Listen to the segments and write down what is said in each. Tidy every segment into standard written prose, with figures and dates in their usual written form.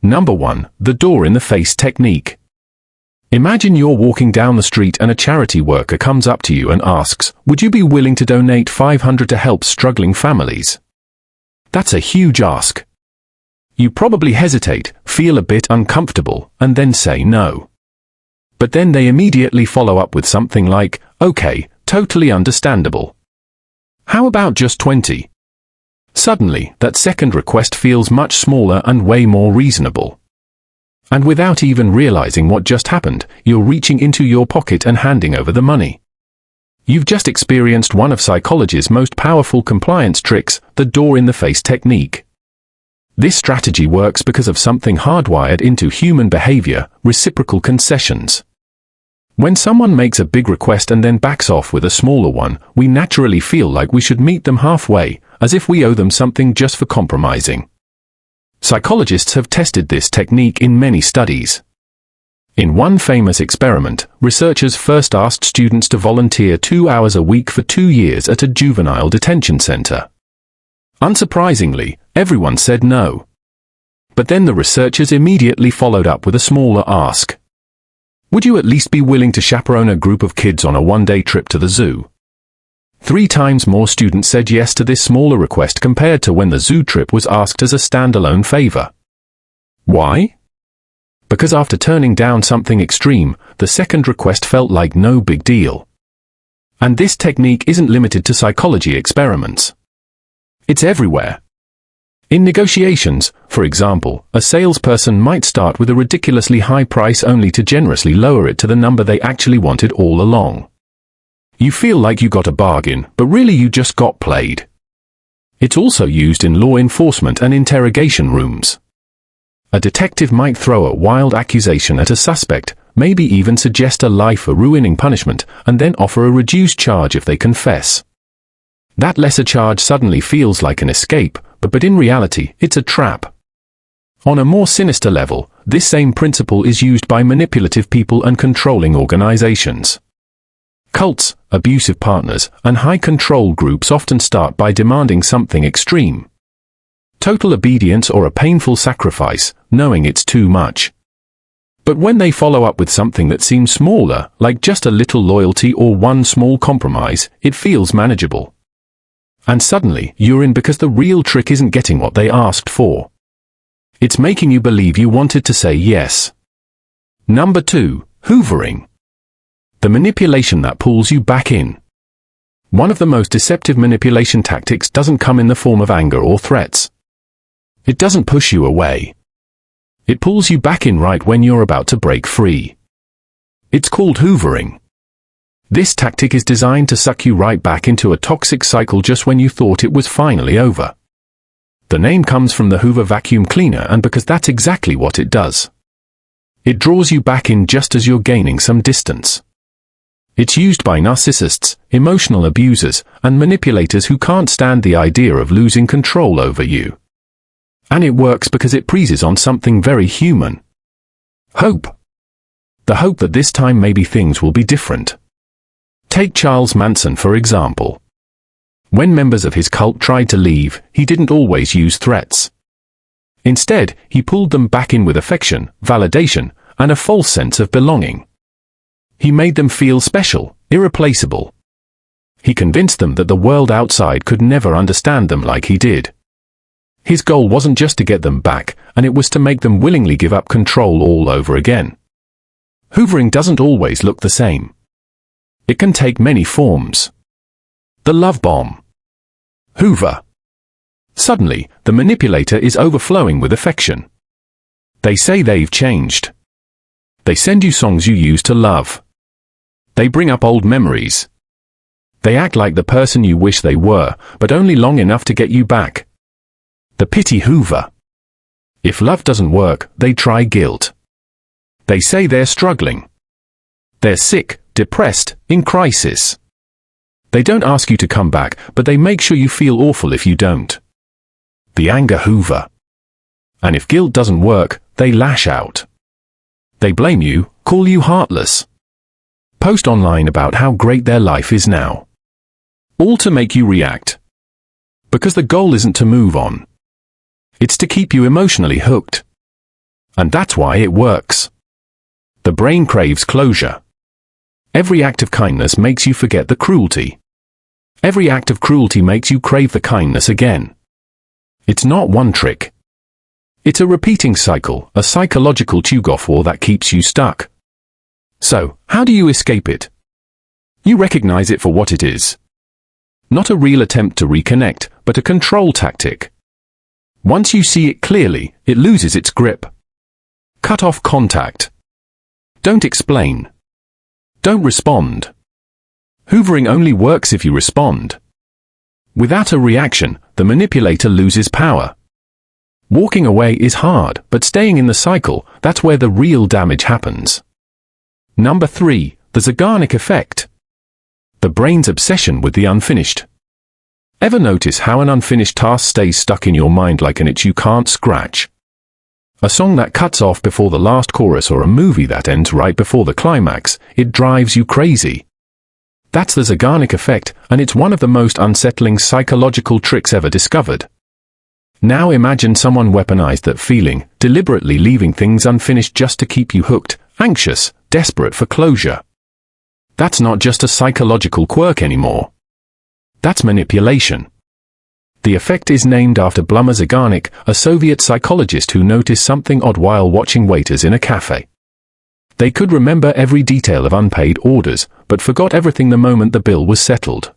Number 1. The door-in-the-face technique. Imagine you're walking down the street and a charity worker comes up to you and asks, "Would you be willing to donate $500 to help struggling families?" That's a huge ask. You probably hesitate, feel a bit uncomfortable, and then say no. But then they immediately follow up with something like, "Okay, totally understandable. How about just 20? Suddenly, that second request feels much smaller and way more reasonable. And without even realizing what just happened, you're reaching into your pocket and handing over the money. You've just experienced one of psychology's most powerful compliance tricks, the door-in-the-face technique. This strategy works because of something hardwired into human behavior: reciprocal concessions. When someone makes a big request and then backs off with a smaller one, we naturally feel like we should meet them halfway, as if we owe them something just for compromising. Psychologists have tested this technique in many studies. In one famous experiment, researchers first asked students to volunteer 2 hours a week for 2 years at a juvenile detention center. Unsurprisingly, everyone said no. But then the researchers immediately followed up with a smaller ask. "Would you at least be willing to chaperone a group of kids on a one-day trip to the zoo?" 3 times more students said yes to this smaller request compared to when the zoo trip was asked as a standalone favor. Why? Because after turning down something extreme, the second request felt like no big deal. And this technique isn't limited to psychology experiments. It's everywhere. In negotiations, for example, a salesperson might start with a ridiculously high price only to generously lower it to the number they actually wanted all along. You feel like you got a bargain, but really you just got played. It's also used in law enforcement and interrogation rooms. A detective might throw a wild accusation at a suspect, maybe even suggest a life-ruining punishment, and then offer a reduced charge if they confess. That lesser charge suddenly feels like an escape, but in reality, it's a trap. On a more sinister level, this same principle is used by manipulative people and controlling organizations. Cults, abusive partners, and high-control groups often start by demanding something extreme. Total obedience or a painful sacrifice, knowing it's too much. But when they follow up with something that seems smaller, like just a little loyalty or one small compromise, it feels manageable. And suddenly, you're in because the real trick isn't getting what they asked for. It's making you believe you wanted to say yes. Number 2, hoovering. The manipulation that pulls you back in. One of the most deceptive manipulation tactics doesn't come in the form of anger or threats. It doesn't push you away. It pulls you back in right when you're about to break free. It's called hoovering. This tactic is designed to suck you right back into a toxic cycle just when you thought it was finally over. The name comes from the Hoover vacuum cleaner, and because that's exactly what it does. It draws you back in just as you're gaining some distance. It's used by narcissists, emotional abusers, and manipulators who can't stand the idea of losing control over you. And it works because it preys on something very human. Hope. The hope that this time maybe things will be different. Take Charles Manson for example. When members of his cult tried to leave, he didn't always use threats. Instead, he pulled them back in with affection, validation, and a false sense of belonging. He made them feel special, irreplaceable. He convinced them that the world outside could never understand them like he did. His goal wasn't just to get them back, and it was to make them willingly give up control all over again. Hoovering doesn't always look the same. It can take many forms. The love bomb. Hoover. Suddenly, the manipulator is overflowing with affection. They say they've changed. They send you songs you used to love. They bring up old memories. They act like the person you wish they were, but only long enough to get you back. The pity Hoover. If love doesn't work, they try guilt. They say they're struggling. They're sick, depressed, in crisis. They don't ask you to come back, but they make sure you feel awful if you don't. The anger Hoover. And if guilt doesn't work, they lash out. They blame you, call you heartless. Post online about how great their life is now. All to make you react. Because the goal isn't to move on. It's to keep you emotionally hooked. And that's why it works. The brain craves closure. Every act of kindness makes you forget the cruelty. Every act of cruelty makes you crave the kindness again. It's not one trick. It's a repeating cycle, a psychological tug-of war that keeps you stuck. So, how do you escape it? You recognize it for what it is. Not a real attempt to reconnect, but a control tactic. Once you see it clearly, it loses its grip. Cut off contact. Don't explain. Don't respond. Hoovering only works if you respond. Without a reaction, the manipulator loses power. Walking away is hard, but staying in the cycle, that's where the real damage happens. Number 3, the Zeigarnik effect. The brain's obsession with the unfinished. Ever notice how an unfinished task stays stuck in your mind like an itch you can't scratch? A song that cuts off before the last chorus or a movie that ends right before the climax, it drives you crazy. That's the Zeigarnik effect, and it's one of the most unsettling psychological tricks ever discovered. Now imagine someone weaponized that feeling, deliberately leaving things unfinished just to keep you hooked, anxious, desperate for closure. That's not just a psychological quirk anymore. That's manipulation. The effect is named after Blumar Zeigarnik, a Soviet psychologist who noticed something odd while watching waiters in a cafe. They could remember every detail of unpaid orders, but forgot everything the moment the bill was settled.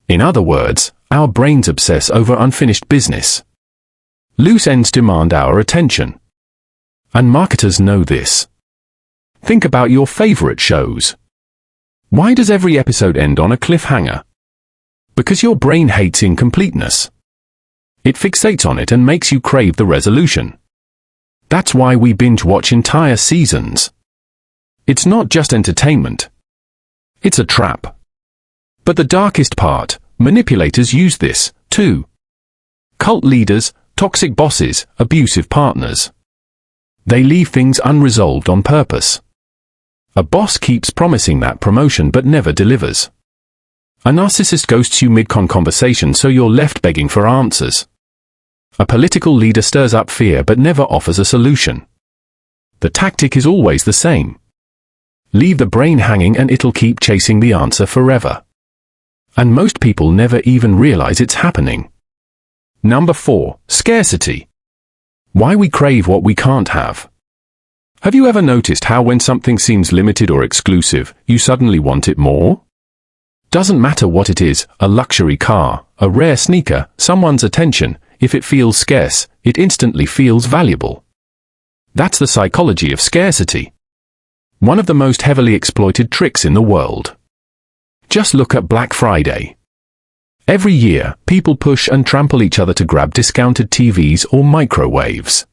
In other words, our brains obsess over unfinished business. Loose ends demand our attention. And marketers know this. Think about your favorite shows. Why does every episode end on a cliffhanger? Because your brain hates incompleteness. It fixates on it and makes you crave the resolution. That's why we binge watch entire seasons. It's not just entertainment. It's a trap. But the darkest part, manipulators use this, too. Cult leaders, toxic bosses, abusive partners. They leave things unresolved on purpose. A boss keeps promising that promotion but never delivers. A narcissist ghosts you mid-conversation so you're left begging for answers. A political leader stirs up fear but never offers a solution. The tactic is always the same. Leave the brain hanging and it'll keep chasing the answer forever. And most people never even realize it's happening. Number 4, scarcity. Why we crave what we can't have. Have you ever noticed how when something seems limited or exclusive, you suddenly want it more? Doesn't matter what it is, a luxury car, a rare sneaker, someone's attention, if it feels scarce, it instantly feels valuable. That's the psychology of scarcity. One of the most heavily exploited tricks in the world. Just look at Black Friday. Every year, people push and trample each other to grab discounted TVs or microwaves.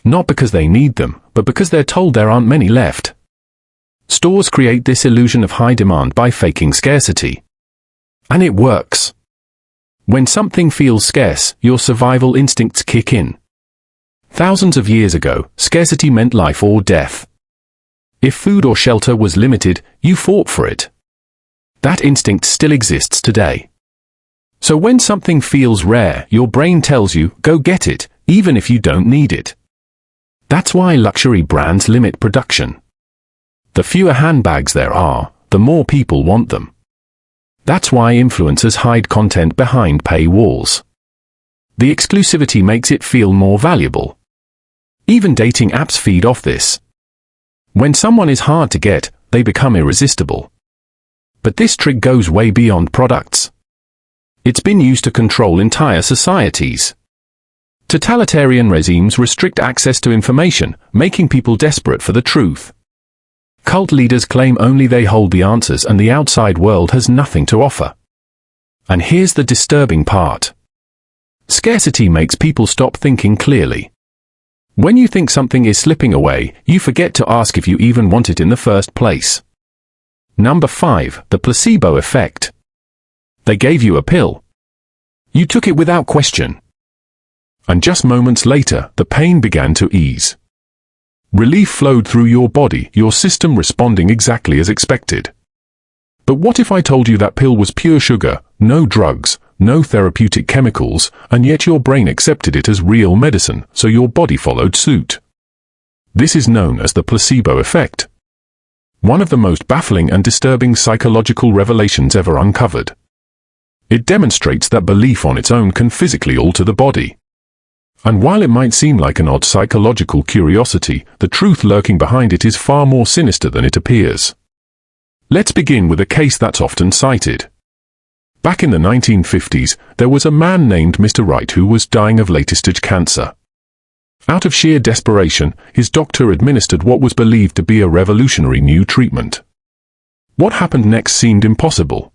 Not because they need them, but because they're told there aren't many left. Stores create this illusion of high demand by faking scarcity. And it works. When something feels scarce, your survival instincts kick in. Thousands of years ago, scarcity meant life or death. If food or shelter was limited, you fought for it. That instinct still exists today. So when something feels rare, your brain tells you, go get it, even if you don't need it. That's why luxury brands limit production. The fewer handbags there are, the more people want them. That's why influencers hide content behind paywalls. The exclusivity makes it feel more valuable. Even dating apps feed off this. When someone is hard to get, they become irresistible. But this trick goes way beyond products. It's been used to control entire societies. Totalitarian regimes restrict access to information, making people desperate for the truth. Cult leaders claim only they hold the answers and the outside world has nothing to offer. And here's the disturbing part. Scarcity makes people stop thinking clearly. When you think something is slipping away, you forget to ask if you even want it in the first place. Number 5, the placebo effect. They gave you a pill. You took it without question. And just moments later, the pain began to ease. Relief flowed through your body, your system responding exactly as expected. But what if I told you that pill was pure sugar, no drugs, no therapeutic chemicals, and yet your brain accepted it as real medicine, so your body followed suit? This is known as the placebo effect. One of the most baffling and disturbing psychological revelations ever uncovered. It demonstrates that belief on its own can physically alter the body. And while it might seem like an odd psychological curiosity, the truth lurking behind it is far more sinister than it appears. Let's begin with a case that's often cited. Back in the 1950s, there was a man named Mr. Wright who was dying of late-stage cancer. Out of sheer desperation, his doctor administered what was believed to be a revolutionary new treatment. What happened next seemed impossible.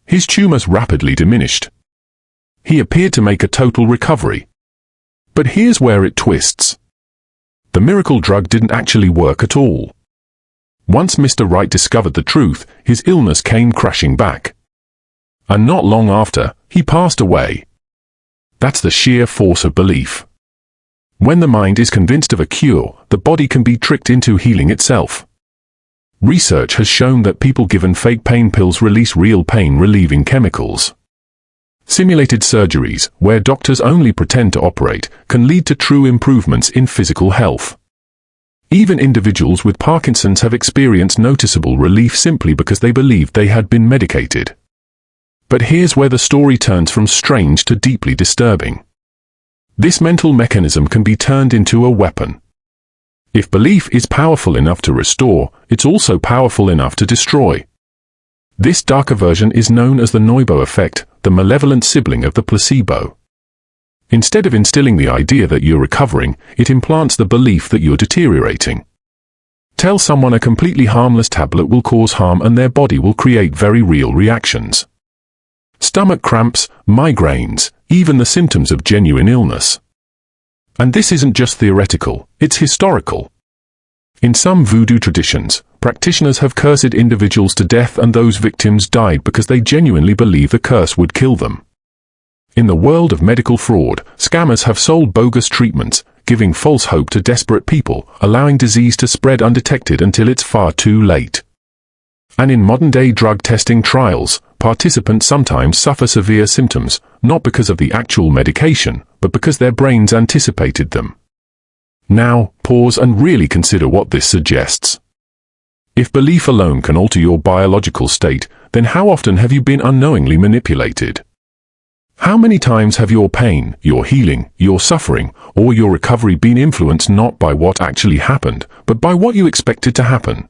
His tumors rapidly diminished. He appeared to make a total recovery. But here's where it twists. The miracle drug didn't actually work at all. Once Mr. Wright discovered the truth, his illness came crashing back. And not long after, he passed away. That's the sheer force of belief. When the mind is convinced of a cure, the body can be tricked into healing itself. Research has shown that people given fake pain pills release real pain-relieving chemicals. Simulated surgeries, where doctors only pretend to operate, can lead to true improvements in physical health. Even individuals with Parkinson's have experienced noticeable relief simply because they believed they had been medicated. But here's where the story turns from strange to deeply disturbing. This mental mechanism can be turned into a weapon. If belief is powerful enough to restore, it's also powerful enough to destroy. This darker version is known as the nocebo effect, the malevolent sibling of the placebo. Instead of instilling the idea that you're recovering, it implants the belief that you're deteriorating. Tell someone a completely harmless tablet will cause harm and their body will create very real reactions. Stomach cramps, migraines, even the symptoms of genuine illness. And this isn't just theoretical, it's historical. In some voodoo traditions, practitioners have cursed individuals to death and those victims died because they genuinely believe the curse would kill them. In the world of medical fraud, scammers have sold bogus treatments, giving false hope to desperate people, allowing disease to spread undetected until it's far too late. And in modern-day drug testing trials, participants sometimes suffer severe symptoms, not because of the actual medication, but because their brains anticipated them. Now, pause and really consider what this suggests. If belief alone can alter your biological state, then how often have you been unknowingly manipulated? How many times have your pain, your healing, your suffering, or your recovery been influenced not by what actually happened, but by what you expected to happen?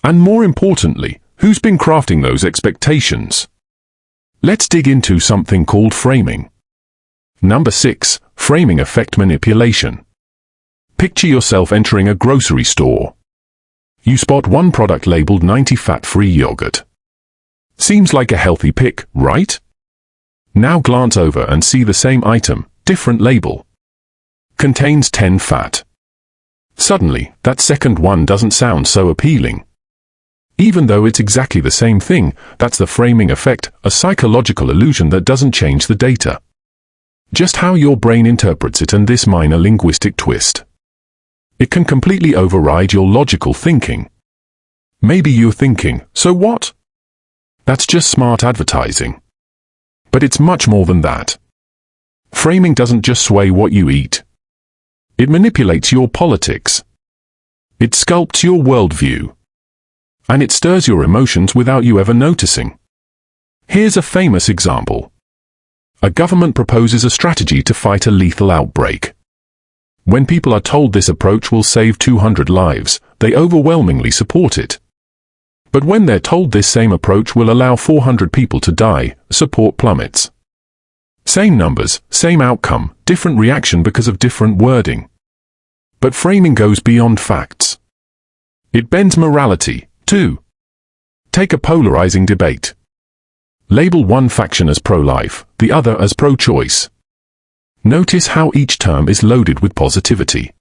And more importantly, who's been crafting those expectations? Let's dig into something called framing. Number 6. Framing effect manipulation. Picture yourself entering a grocery store. You spot one product labeled 90 fat-free yogurt. Seems like a healthy pick, right? Now glance over and see the same item, different label. Contains 10 fat. Suddenly, that second one doesn't sound so appealing. Even though it's exactly the same thing, that's the framing effect, a psychological illusion that doesn't change the data. Just how your brain interprets it and this minor linguistic twist. It can completely override your logical thinking. Maybe you're thinking, so what? That's just smart advertising. But it's much more than that. Framing doesn't just sway what you eat. It manipulates your politics. It sculpts your worldview. And it stirs your emotions without you ever noticing. Here's a famous example. A government proposes a strategy to fight a lethal outbreak. When people are told this approach will save 200 lives, they overwhelmingly support it. But when they're told this same approach will allow 400 people to die, support plummets. Same numbers, same outcome, different reaction because of different wording. But framing goes beyond facts. It bends morality, too. Take a polarizing debate. Label one faction as pro-life, the other as pro-choice. Notice how each term is loaded with positivity.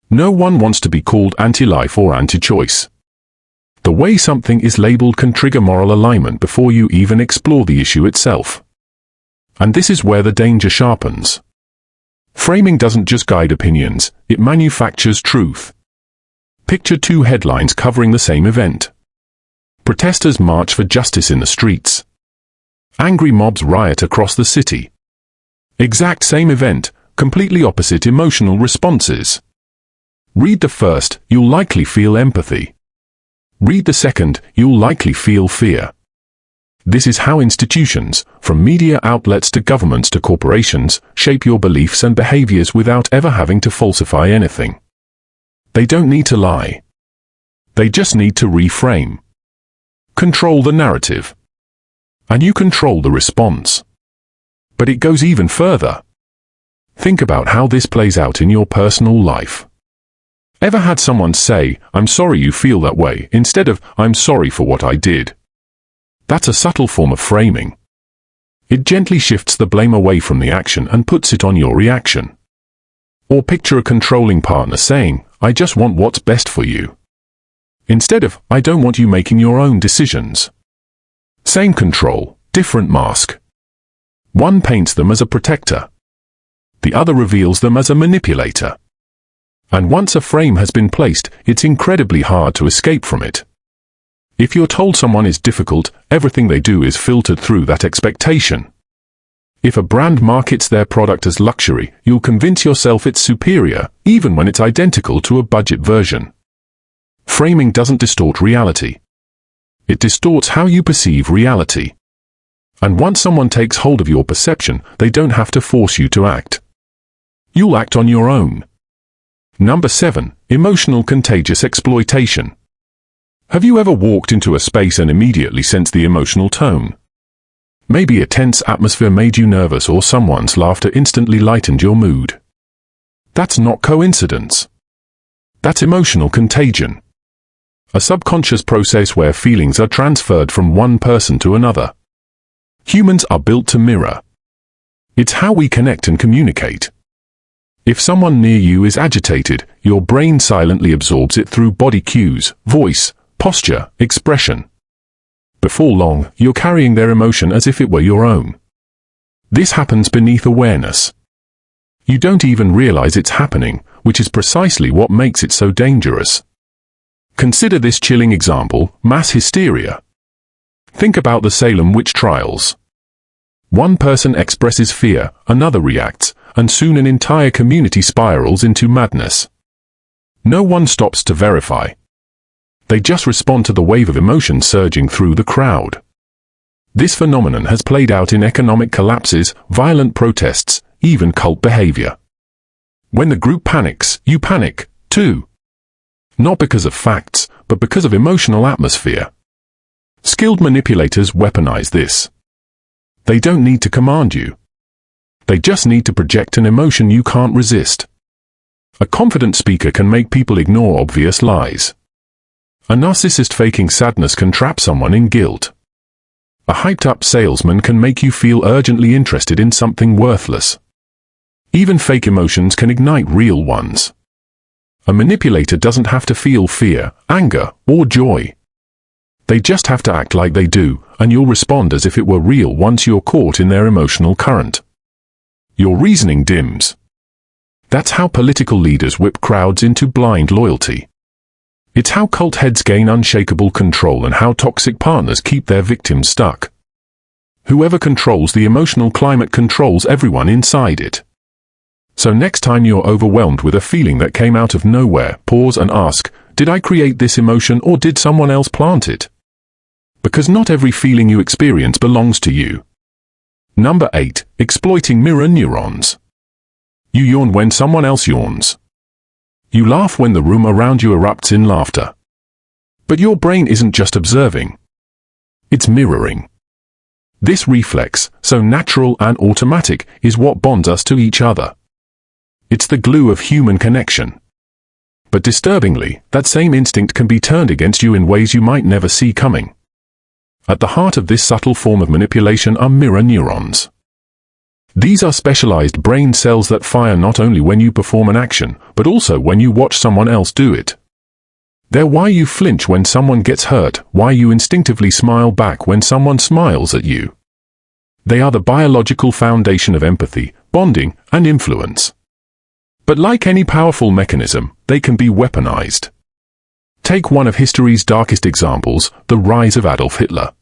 No one wants to be called anti-life or anti-choice. The way something is labeled can trigger moral alignment before you even explore the issue itself. And this is where the danger sharpens. Framing doesn't just guide opinions, it manufactures truth. Picture two headlines covering the same event. Protesters march for justice in the streets. Angry mobs riot across the city. Exact same event, completely opposite emotional responses. Read the first, you'll likely feel empathy. Read the second, you'll likely feel fear. This is how institutions, from media outlets to governments to corporations, shape your beliefs and behaviors without ever having to falsify anything. They don't need to lie. They just need to reframe. Control the narrative. And you control the response. But it goes even further. Think about how this plays out in your personal life. Ever had someone say, "I'm sorry you feel that way," instead of, "I'm sorry for what I did"? That's a subtle form of framing. It gently shifts the blame away from the action and puts it on your reaction. Or picture a controlling partner saying, "I just want what's best for you," instead of, "I don't want you making your own decisions." Same control, different mask. One paints them as a protector. The other reveals them as a manipulator. And once a frame has been placed, it's incredibly hard to escape from it. If you're told someone is difficult, everything they do is filtered through that expectation. If a brand markets their product as luxury, you'll convince yourself it's superior, even when it's identical to a budget version. Framing doesn't distort reality. It distorts how you perceive reality. And once someone takes hold of your perception, they don't have to force you to act. You'll act on your own. Number 7. Emotional contagious exploitation. Have you ever walked into a space and immediately sensed the emotional tone? Maybe a tense atmosphere made you nervous, or someone's laughter instantly lightened your mood. That's not coincidence. That's emotional contagion. A subconscious process where feelings are transferred from one person to another. Humans are built to mirror. It's how we connect and communicate. If someone near you is agitated, your brain silently absorbs it through body cues, voice, posture, expression. Before long, you're carrying their emotion as if it were your own. This happens beneath awareness. You don't even realize it's happening, which is precisely what makes it so dangerous. Consider this chilling example: mass hysteria. Think about the Salem witch trials. One person expresses fear, another reacts, and soon an entire community spirals into madness. No one stops to verify. They just respond to the wave of emotion surging through the crowd. This phenomenon has played out in economic collapses, violent protests, even cult behavior. When the group panics, you panic, too. Not because of facts, but because of emotional atmosphere. Skilled manipulators weaponize this. They don't need to command you. They just need to project an emotion you can't resist. A confident speaker can make people ignore obvious lies. A narcissist faking sadness can trap someone in guilt. A hyped-up salesman can make you feel urgently interested in something worthless. Even fake emotions can ignite real ones. A manipulator doesn't have to feel fear, anger, or joy. They just have to act like they do, and you'll respond as if it were real once you're caught in their emotional current. Your reasoning dims. That's how political leaders whip crowds into blind loyalty. It's how cult heads gain unshakable control, and how toxic partners keep their victims stuck. Whoever controls the emotional climate controls everyone inside it. So next time you're overwhelmed with a feeling that came out of nowhere, pause and ask, did I create this emotion or did someone else plant it? Because not every feeling you experience belongs to you. Number 8. Exploiting mirror neurons. You yawn when someone else yawns. You laugh when the room around you erupts in laughter. But your brain isn't just observing. It's mirroring. This reflex, so natural and automatic, is what bonds us to each other. It's the glue of human connection. But disturbingly, that same instinct can be turned against you in ways you might never see coming. At the heart of this subtle form of manipulation are mirror neurons. These are specialized brain cells that fire not only when you perform an action, but also when you watch someone else do it. They're why you flinch when someone gets hurt, why you instinctively smile back when someone smiles at you. They are the biological foundation of empathy, bonding, and influence. But like any powerful mechanism, they can be weaponized. Take one of history's darkest examples, the rise of Adolf Hitler.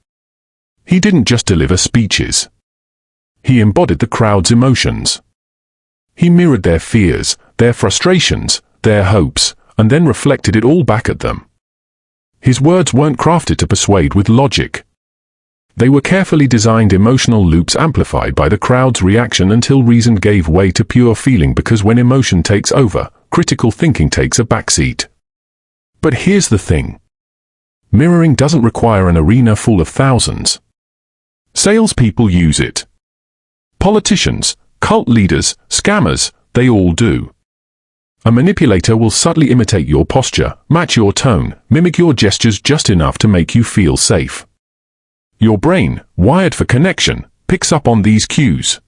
He didn't just deliver speeches. He embodied the crowd's emotions. He mirrored their fears, their frustrations, their hopes, and then reflected it all back at them. His words weren't crafted to persuade with logic. They were carefully designed emotional loops amplified by the crowd's reaction until reason gave way to pure feeling, because when emotion takes over, critical thinking takes a backseat. But here's the thing. Mirroring doesn't require an arena full of thousands. Salespeople use it. Politicians, cult leaders, scammers, they all do. A manipulator will subtly imitate your posture, match your tone, mimic your gestures just enough to make you feel safe. Your brain, wired for connection, picks up on these cues.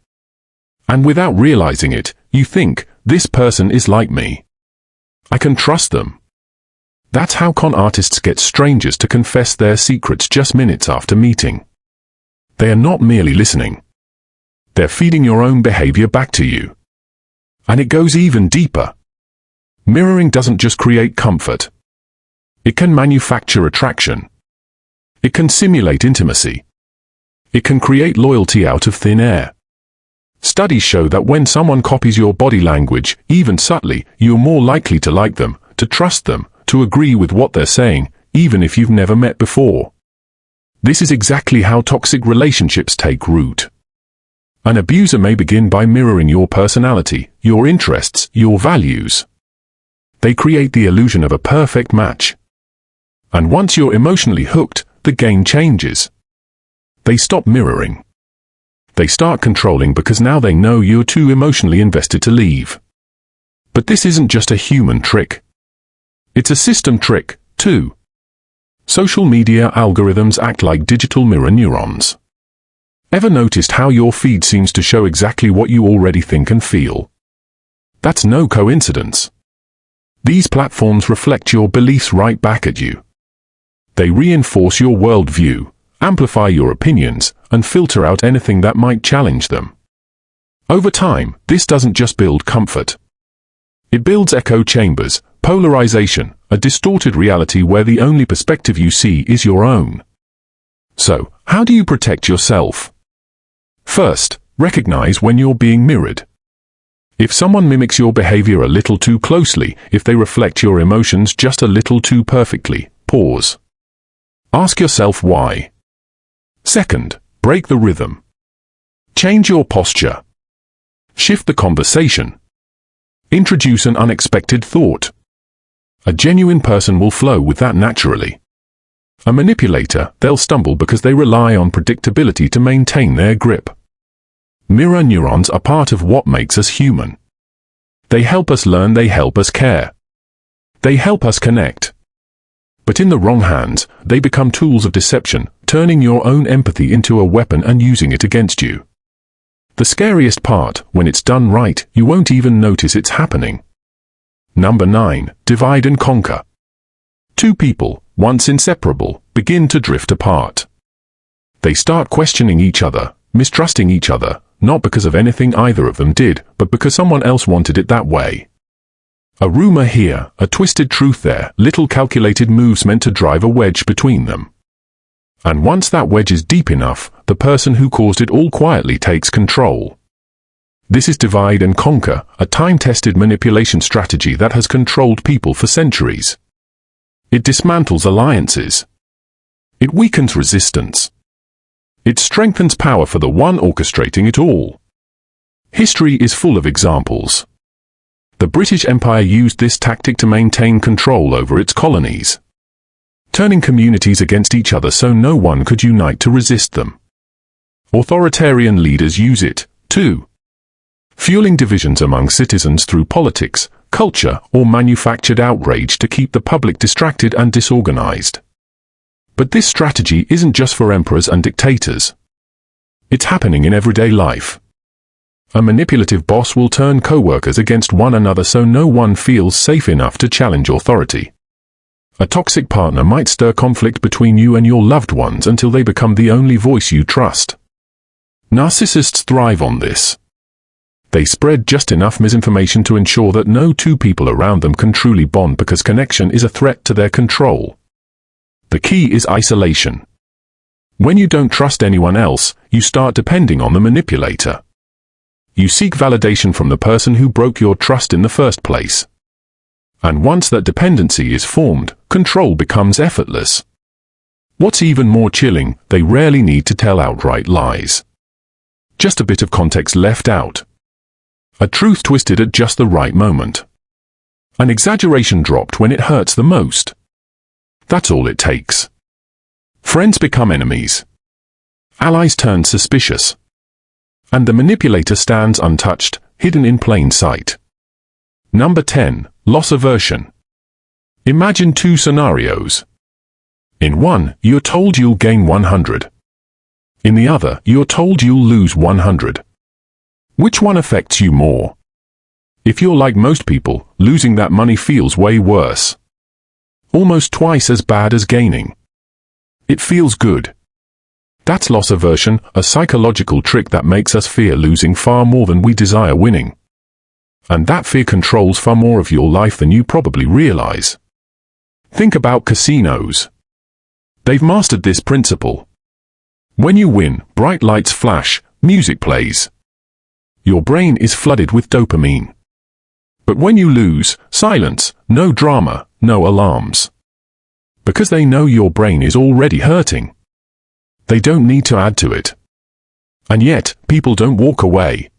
And without realizing it, you think, this person is like me. I can trust them. That's how con artists get strangers to confess their secrets just minutes after meeting. They are not merely listening. They're feeding your own behavior back to you. And it goes even deeper. Mirroring doesn't just create comfort. It can manufacture attraction. It can simulate intimacy. It can create loyalty out of thin air. Studies show that when someone copies your body language, even subtly, you're more likely to like them, to trust them, to agree with what they're saying, even if you've never met before. This is exactly how toxic relationships take root. An abuser may begin by mirroring your personality, your interests, your values. They create the illusion of a perfect match. And once you're emotionally hooked, the game changes. They stop mirroring. They start controlling because now they know you're too emotionally invested to leave. But this isn't just a human trick. It's a system trick, too. Social media algorithms act like digital mirror neurons. Ever noticed how your feed seems to show exactly what you already think and feel? That's no coincidence. These platforms reflect your beliefs right back at you. They reinforce your worldview, amplify your opinions, and filter out anything that might challenge them. Over time, this doesn't just build comfort. It builds echo chambers, polarization, a distorted reality where the only perspective you see is your own. So, how do you protect yourself? First, recognize when you're being mirrored. If someone mimics your behavior a little too closely, if they reflect your emotions just a little too perfectly, pause. Ask yourself why. Second, break the rhythm. Change your posture. Shift the conversation. Introduce an unexpected thought. A genuine person will flow with that naturally. A manipulator, they'll stumble because they rely on predictability to maintain their grip. Mirror neurons are part of what makes us human. They help us learn, they help us care. They help us connect. But in the wrong hands, they become tools of deception, turning your own empathy into a weapon and using it against you. The scariest part, when it's done right, you won't even notice it's happening. Number 9. Divide and conquer. Two people, once inseparable, begin to drift apart. They start questioning each other, mistrusting each other, not because of anything either of them did, but because someone else wanted it that way. A rumor here, a twisted truth there, little calculated moves meant to drive a wedge between them. And once that wedge is deep enough, the person who caused it all quietly takes control. This is divide and conquer, a time-tested manipulation strategy that has controlled people for centuries. It dismantles alliances. It weakens resistance. It strengthens power for the one orchestrating it all. History is full of examples. The British Empire used this tactic to maintain control over its colonies, turning communities against each other so no one could unite to resist them. Authoritarian leaders use it, too, fueling divisions among citizens through politics, culture, or manufactured outrage to keep the public distracted and disorganized. But this strategy isn't just for emperors and dictators. It's happening in everyday life. A manipulative boss will turn co-workers against one another so no one feels safe enough to challenge authority. A toxic partner might stir conflict between you and your loved ones until they become the only voice you trust. Narcissists thrive on this. They spread just enough misinformation to ensure that no two people around them can truly bond because connection is a threat to their control. The key is isolation. When you don't trust anyone else, you start depending on the manipulator. You seek validation from the person who broke your trust in the first place. And once that dependency is formed, control becomes effortless. What's even more chilling, they rarely need to tell outright lies. Just a bit of context left out. A truth twisted at just the right moment. An exaggeration dropped when it hurts the most. That's all it takes. Friends become enemies. Allies turn suspicious. And the manipulator stands untouched, hidden in plain sight. Number 10. Loss aversion. Imagine two scenarios. In one, you're told you'll gain 100. In the other, you're told you'll lose 100. Which one affects you more? If you're like most people, losing that money feels way worse. Almost twice as bad as gaining. It feels good. That's loss aversion, a psychological trick that makes us fear losing far more than we desire winning. And that fear controls far more of your life than you probably realize. Think about casinos. They've mastered this principle. When you win, bright lights flash, music plays. Your brain is flooded with dopamine. But when you lose, silence, no drama, no alarms. Because they know your brain is already hurting. They don't need to add to it. And yet, people don't walk away.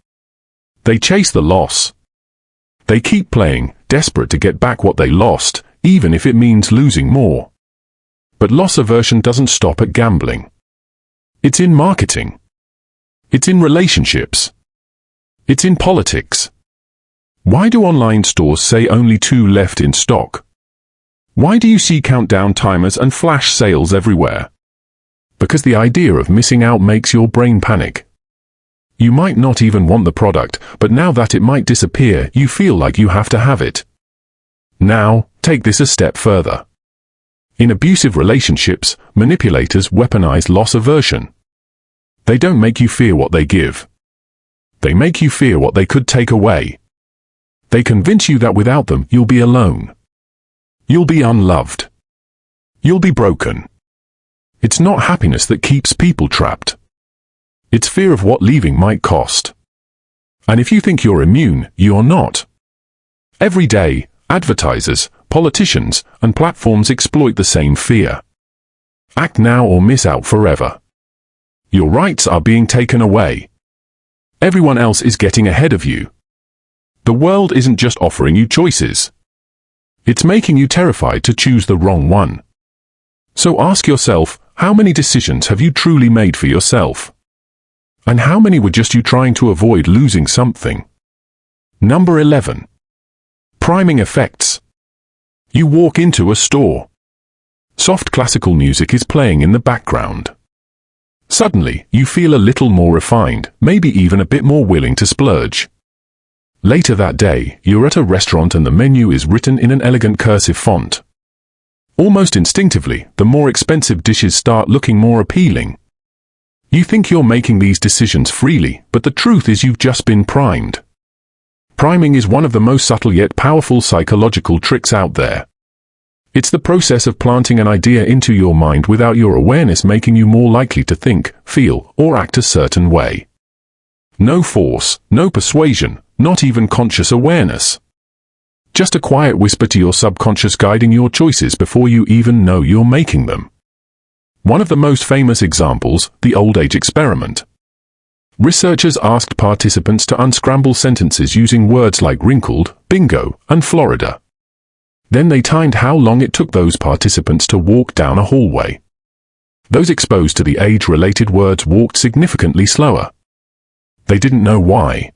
They chase the loss. They keep playing, desperate to get back what they lost, even if it means losing more. But loss aversion doesn't stop at gambling. It's in marketing. It's in relationships. It's in politics. Why do online stores say only 2 left in stock? Why do you see countdown timers and flash sales everywhere? Because the idea of missing out makes your brain panic. You might not even want the product, but now that it might disappear, you feel like you have to have it. Now, take this a step further. In abusive relationships, manipulators weaponize loss aversion. They don't make you fear what they give. They make you fear what they could take away. They convince you that without them, you'll be alone. You'll be unloved. You'll be broken. It's not happiness that keeps people trapped. It's fear of what leaving might cost. And if you think you're immune, you're not. Every day, advertisers, politicians, and platforms exploit the same fear. Act now or miss out forever. Your rights are being taken away. Everyone else is getting ahead of you. The world isn't just offering you choices. It's making you terrified to choose the wrong one. So ask yourself, how many decisions have you truly made for yourself? And how many were just you trying to avoid losing something? Number 11. Priming effects. You walk into a store. Soft classical music is playing in the background. Suddenly, you feel a little more refined, maybe even a bit more willing to splurge. Later that day, you're at a restaurant and the menu is written in an elegant cursive font. Almost instinctively, the more expensive dishes start looking more appealing. You think you're making these decisions freely, but the truth is you've just been primed. Priming is one of the most subtle yet powerful psychological tricks out there. It's the process of planting an idea into your mind without your awareness, making you more likely to think, feel, or act a certain way. No force, no persuasion, not even conscious awareness. Just a quiet whisper to your subconscious guiding your choices before you even know you're making them. One of the most famous examples, the old age experiment. Researchers asked participants to unscramble sentences using words like wrinkled, bingo, and Florida. Then they timed how long it took those participants to walk down a hallway. Those exposed to the age-related words walked significantly slower. They didn't know why.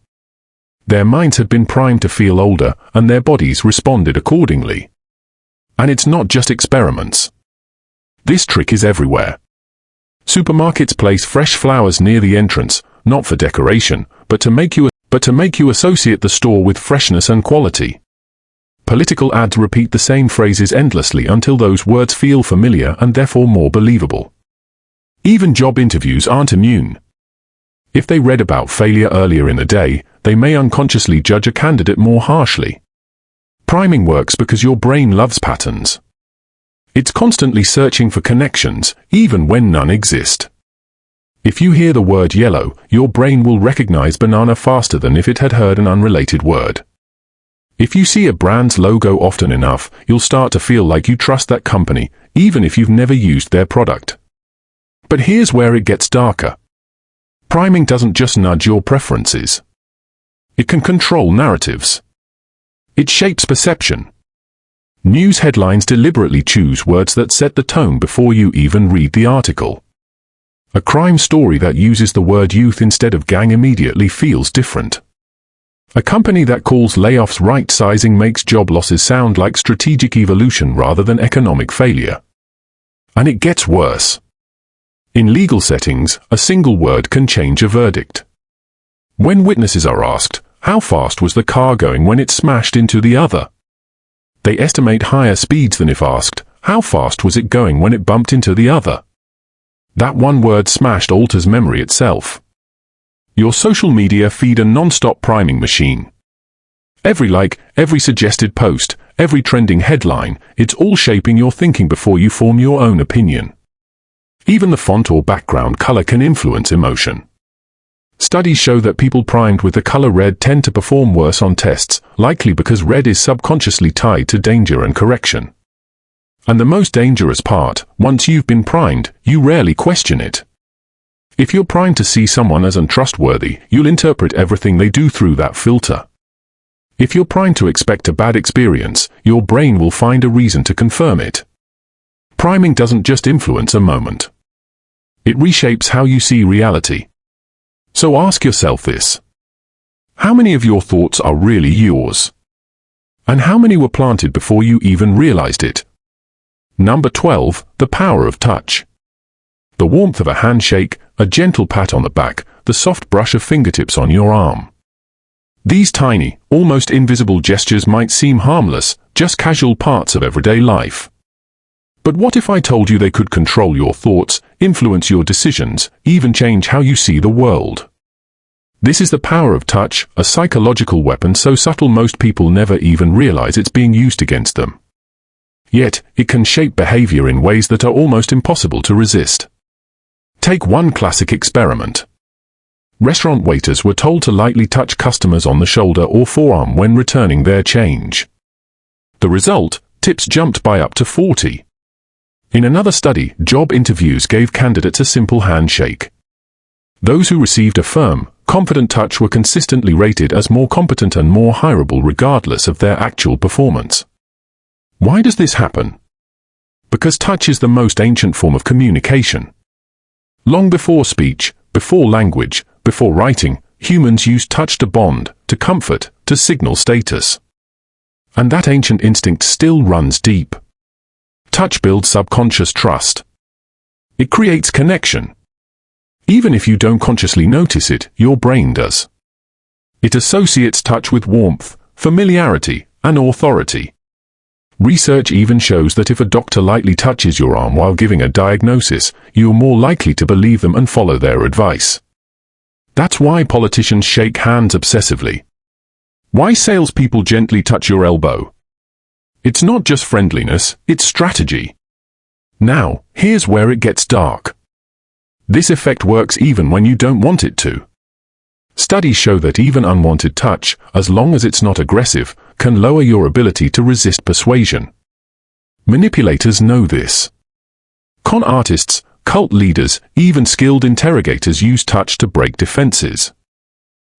Their minds had been primed to feel older, and their bodies responded accordingly. And it's not just experiments. This trick is everywhere. Supermarkets place fresh flowers near the entrance, not for decoration, but to make you associate the store with freshness and quality. Political ads repeat the same phrases endlessly until those words feel familiar and therefore more believable. Even job interviews aren't immune. If they read about failure earlier in the day, they may unconsciously judge a candidate more harshly. Priming works because your brain loves patterns. It's constantly searching for connections, even when none exist. If you hear the word yellow, your brain will recognize banana faster than if it had heard an unrelated word. If you see a brand's logo often enough, you'll start to feel like you trust that company, even if you've never used their product. But here's where it gets darker. Priming doesn't just nudge your preferences. It can control narratives. It shapes perception. News headlines deliberately choose words that set the tone before you even read the article. A crime story that uses the word youth instead of gang immediately feels different. A company that calls layoffs right-sizing makes job losses sound like strategic evolution rather than economic failure. And it gets worse. In legal settings, a single word can change a verdict. When witnesses are asked, how fast was the car going when it smashed into the other? They estimate higher speeds than if asked, how fast was it going when it bumped into the other? That one word smashed alters memory itself. Your social media feed a non-stop priming machine. Every like, every suggested post, every trending headline, it's all shaping your thinking before you form your own opinion. Even the font or background color can influence emotion. Studies show that people primed with the color red tend to perform worse on tests, likely because red is subconsciously tied to danger and correction. And the most dangerous part, once you've been primed, you rarely question it. If you're primed to see someone as untrustworthy, you'll interpret everything they do through that filter. If you're primed to expect a bad experience, your brain will find a reason to confirm it. Priming doesn't just influence a moment. It reshapes how you see reality. So ask yourself this. How many of your thoughts are really yours? And how many were planted before you even realized it? Number 12, the power of touch. The warmth of a handshake, a gentle pat on the back, the soft brush of fingertips on your arm. These tiny, almost invisible gestures might seem harmless, just casual parts of everyday life. But what if I told you they could control your thoughts, influence your decisions, even change how you see the world? This is the power of touch, a psychological weapon so subtle most people never even realize it's being used against them. Yet, it can shape behavior in ways that are almost impossible to resist. Take one classic experiment. Restaurant waiters were told to lightly touch customers on the shoulder or forearm when returning their change. The result, tips jumped by up to 40. In another study, job interviews gave candidates a simple handshake. Those who received a firm, confident touch were consistently rated as more competent and more hireable regardless of their actual performance. Why does this happen? Because touch is the most ancient form of communication. Long before speech, before language, before writing, humans used touch to bond, to comfort, to signal status. And that ancient instinct still runs deep. Touch builds subconscious trust. It creates connection. Even if you don't consciously notice it, your brain does. It associates touch with warmth, familiarity, and authority. Research even shows that if a doctor lightly touches your arm while giving a diagnosis, you are more likely to believe them and follow their advice. That's why politicians shake hands obsessively. Why salespeople gently touch your elbow. It's not just friendliness, it's strategy. Now, here's where it gets dark. This effect works even when you don't want it to. Studies show that even unwanted touch, as long as it's not aggressive, can lower your ability to resist persuasion. Manipulators know this. Con artists, cult leaders, even skilled interrogators use touch to break defenses.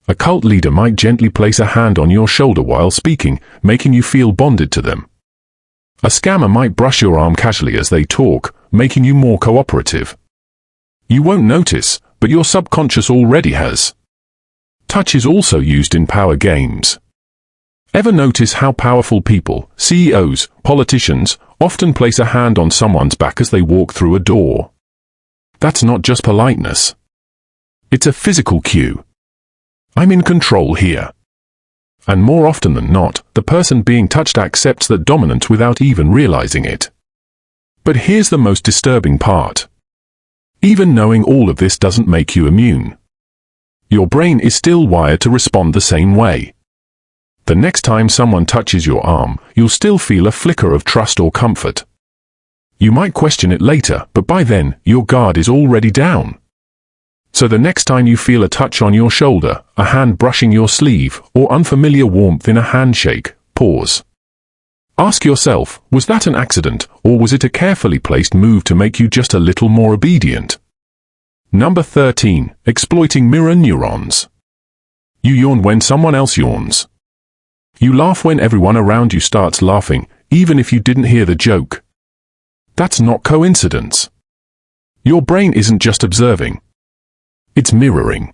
A cult leader might gently place a hand on your shoulder while speaking, making you feel bonded to them. A scammer might brush your arm casually as they talk, making you more cooperative. You won't notice, but your subconscious already has. Touch is also used in power games. Ever notice how powerful people, CEOs, politicians, often place a hand on someone's back as they walk through a door? That's not just politeness. It's a physical cue. I'm in control here. And more often than not, the person being touched accepts that dominance without even realizing it. But here's the most disturbing part. Even knowing all of this doesn't make you immune. Your brain is still wired to respond the same way. The next time someone touches your arm, you'll still feel a flicker of trust or comfort. You might question it later, but by then, your guard is already down. So the next time you feel a touch on your shoulder, a hand brushing your sleeve, or unfamiliar warmth in a handshake, Pause. Ask yourself, was that an accident, or was it a carefully placed move to make you just a little more obedient? Number 13. Exploiting mirror neurons. You yawn when someone else yawns. You laugh when everyone around you starts laughing, even if you didn't hear the joke. That's not coincidence. Your brain isn't just observing. It's mirroring.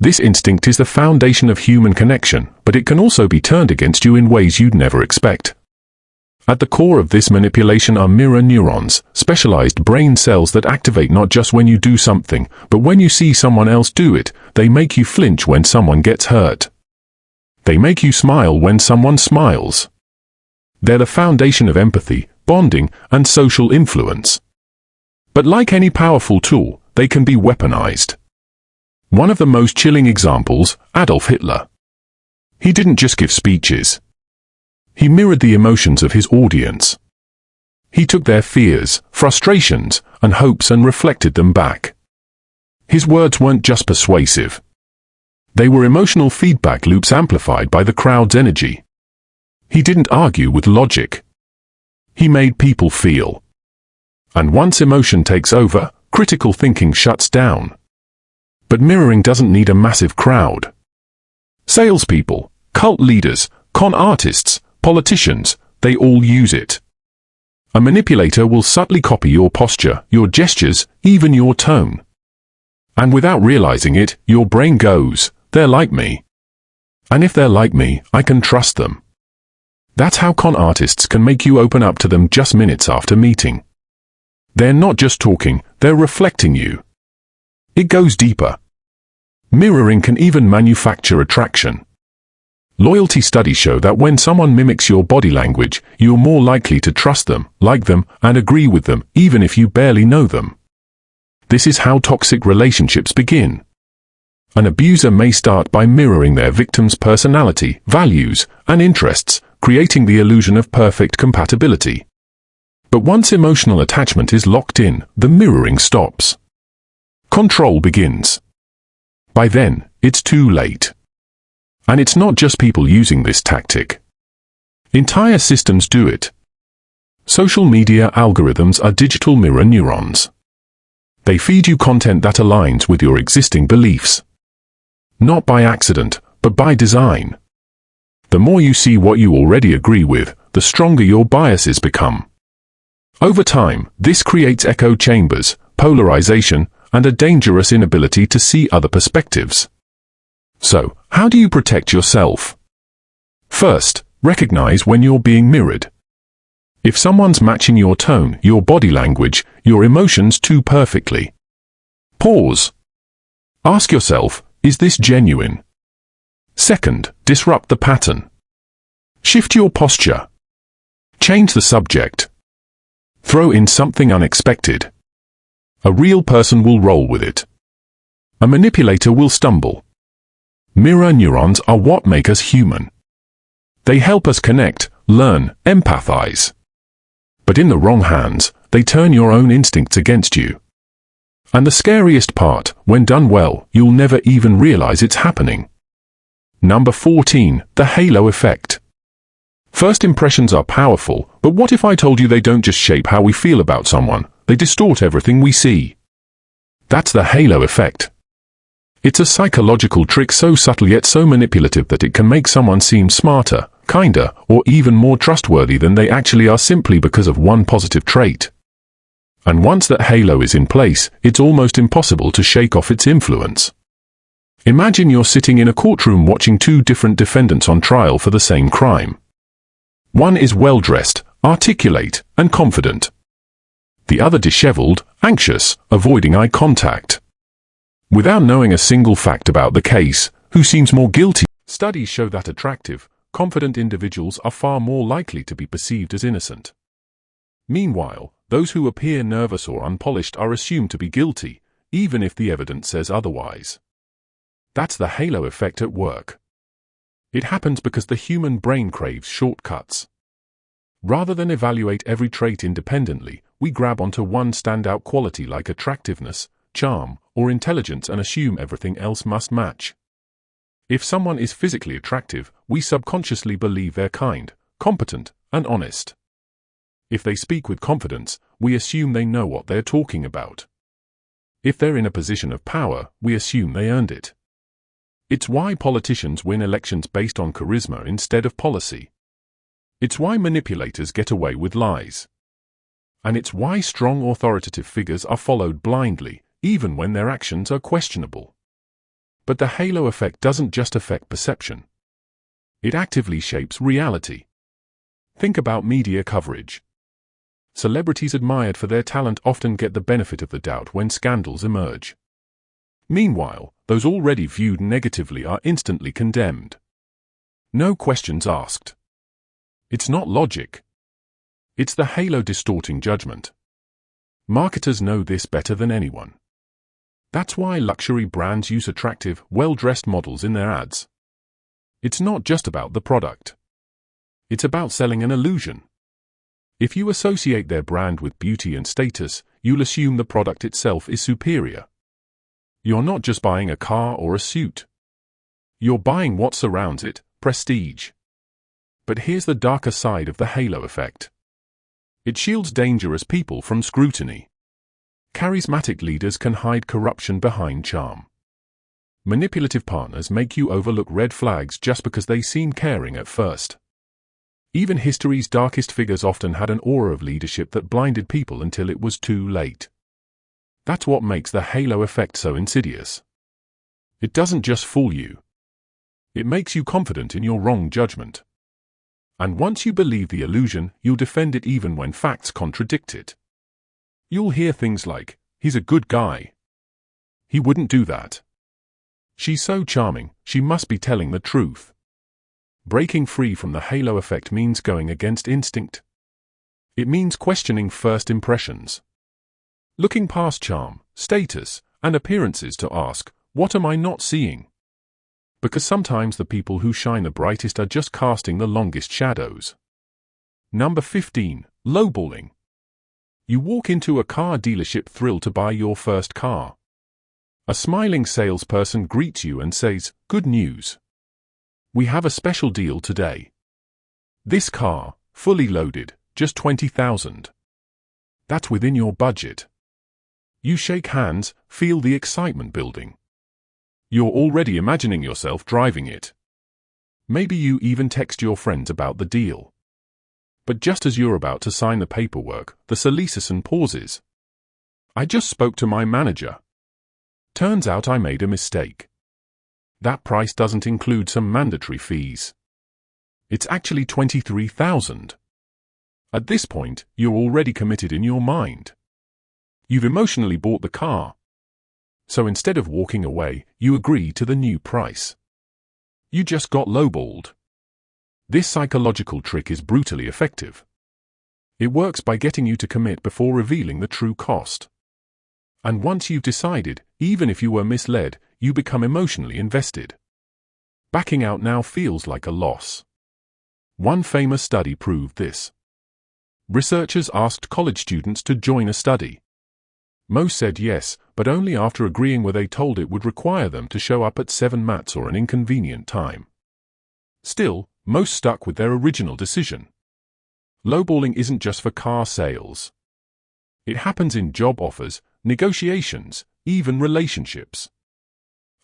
This instinct is the foundation of human connection, but it can also be turned against you in ways you'd never expect. At the core of this manipulation are mirror neurons, specialized brain cells that activate not just when you do something, but when you see someone else do it. They make you flinch when someone gets hurt. They make you smile when someone smiles. They're the foundation of empathy, bonding, and social influence. But like any powerful tool, they can be weaponized. One of the most chilling examples, Adolf Hitler. He didn't just give speeches. He mirrored the emotions of his audience. He took their fears, frustrations, and hopes and reflected them back. His words weren't just persuasive. They were emotional feedback loops amplified by the crowd's energy. He didn't argue with logic. He made people feel. And once emotion takes over, critical thinking shuts down. But mirroring doesn't need a massive crowd. Salespeople, cult leaders, con artists, politicians, they all use it. A manipulator will subtly copy your posture, your gestures, even your tone. And without realizing it, your brain goes, they're like me. And if they're like me, I can trust them. That's how con artists can make you open up to them just minutes after meeting. They're not just talking, they're reflecting you. It goes deeper. Mirroring can even manufacture attraction. Loyalty studies show that when someone mimics your body language, you're more likely to trust them, like them, and agree with them, even if you barely know them. This is how toxic relationships begin. An abuser may start by mirroring their victim's personality, values, and interests, creating the illusion of perfect compatibility. But once emotional attachment is locked in, the mirroring stops. Control begins. By then, it's too late. And it's not just people using this tactic. Entire systems do it. Social media algorithms are digital mirror neurons. They feed you content that aligns with your existing beliefs. Not by accident, but by design. The more you see what you already agree with, the stronger your biases become. Over time, this creates echo chambers, polarization, and a dangerous inability to see other perspectives. So, how do you protect yourself? First, recognize when you're being mirrored. If someone's matching your tone, your body language, your emotions too perfectly, pause. Ask yourself, is this genuine? Second, disrupt the pattern. Shift your posture. Change the subject. Throw in something unexpected. A real person will roll with it. A manipulator will stumble. Mirror neurons are what make us human. They help us connect, learn, empathize. But in the wrong hands, they turn your own instincts against you. And the scariest part, when done well, you'll never even realize it's happening. Number 14, the halo effect. First impressions are powerful, but what if I told you they don't just shape how we feel about someone, they distort everything we see? That's the halo effect. It's a psychological trick so subtle yet so manipulative that it can make someone seem smarter, kinder, or even more trustworthy than they actually are simply because of one positive trait. And once that halo is in place, it's almost impossible to shake off its influence. Imagine you're sitting in a courtroom watching two different defendants on trial for the same crime. One is well-dressed, articulate, and confident. The other disheveled, anxious, avoiding eye contact. Without knowing a single fact about the case, who seems more guilty? Studies show that attractive, confident individuals are far more likely to be perceived as innocent. Meanwhile, those who appear nervous or unpolished are assumed to be guilty, even if the evidence says otherwise. That's the halo effect at work. It happens because the human brain craves shortcuts. Rather than evaluate every trait independently, we grab onto one standout quality like attractiveness, charm, or intelligence and assume everything else must match. If someone is physically attractive, we subconsciously believe they're kind, competent, and honest. If they speak with confidence, we assume they know what they're talking about. If they're in a position of power, we assume they earned it. It's why politicians win elections based on charisma instead of policy. It's why manipulators get away with lies. And it's why strong authoritative figures are followed blindly, even when their actions are questionable. But the halo effect doesn't just affect perception. It actively shapes reality. Think about media coverage. Celebrities admired for their talent often get the benefit of the doubt when scandals emerge. Meanwhile, those already viewed negatively are instantly condemned. No questions asked. It's not logic. It's the halo distorting judgment. Marketers know this better than anyone. That's why luxury brands use attractive, well-dressed models in their ads. It's not just about the product. It's about selling an illusion. If you associate their brand with beauty and status, you'll assume the product itself is superior. You're not just buying a car or a suit. You're buying what surrounds it, prestige. But here's the darker side of the halo effect. It shields dangerous people from scrutiny. Charismatic leaders can hide corruption behind charm. Manipulative partners make you overlook red flags just because they seem caring at first. Even history's darkest figures often had an aura of leadership that blinded people until it was too late. That's what makes the halo effect so insidious. It doesn't just fool you. It makes you confident in your wrong judgment. And once you believe the illusion, you'll defend it even when facts contradict it. You'll hear things like, "He's a good guy. He wouldn't do that. She's so charming, she must be telling the truth." Breaking free from the halo effect means going against instinct. It means questioning first impressions. Looking past charm, status, and appearances to ask, what am I not seeing? Because sometimes the people who shine the brightest are just casting the longest shadows. Number 15. Lowballing. You walk into a car dealership thrilled to buy your first car. A smiling salesperson greets you and says, "Good news. We have a special deal today. This car, fully loaded, just $20,000. That's within your budget." You shake hands, feel the excitement building. You're already imagining yourself driving it. Maybe you even text your friends about the deal. But just as you're about to sign the paperwork, the solicitor pauses. "I just spoke to my manager. Turns out I made a mistake. That price doesn't include some mandatory fees. It's actually $23,000. At this point, you're already committed in your mind. You've emotionally bought the car. So instead of walking away, you agree to the new price. You just got lowballed. This psychological trick is brutally effective. It works by getting you to commit before revealing the true cost. And once you've decided, even if you were misled, you become emotionally invested. Backing out now feels like a loss. One famous study proved this. Researchers asked college students to join a study. Most said yes, but only after agreeing where they told it would require them to show up at 7 mats or an inconvenient time. Still, most stuck with their original decision. Lowballing isn't just for car sales. It happens in job offers, negotiations, even relationships.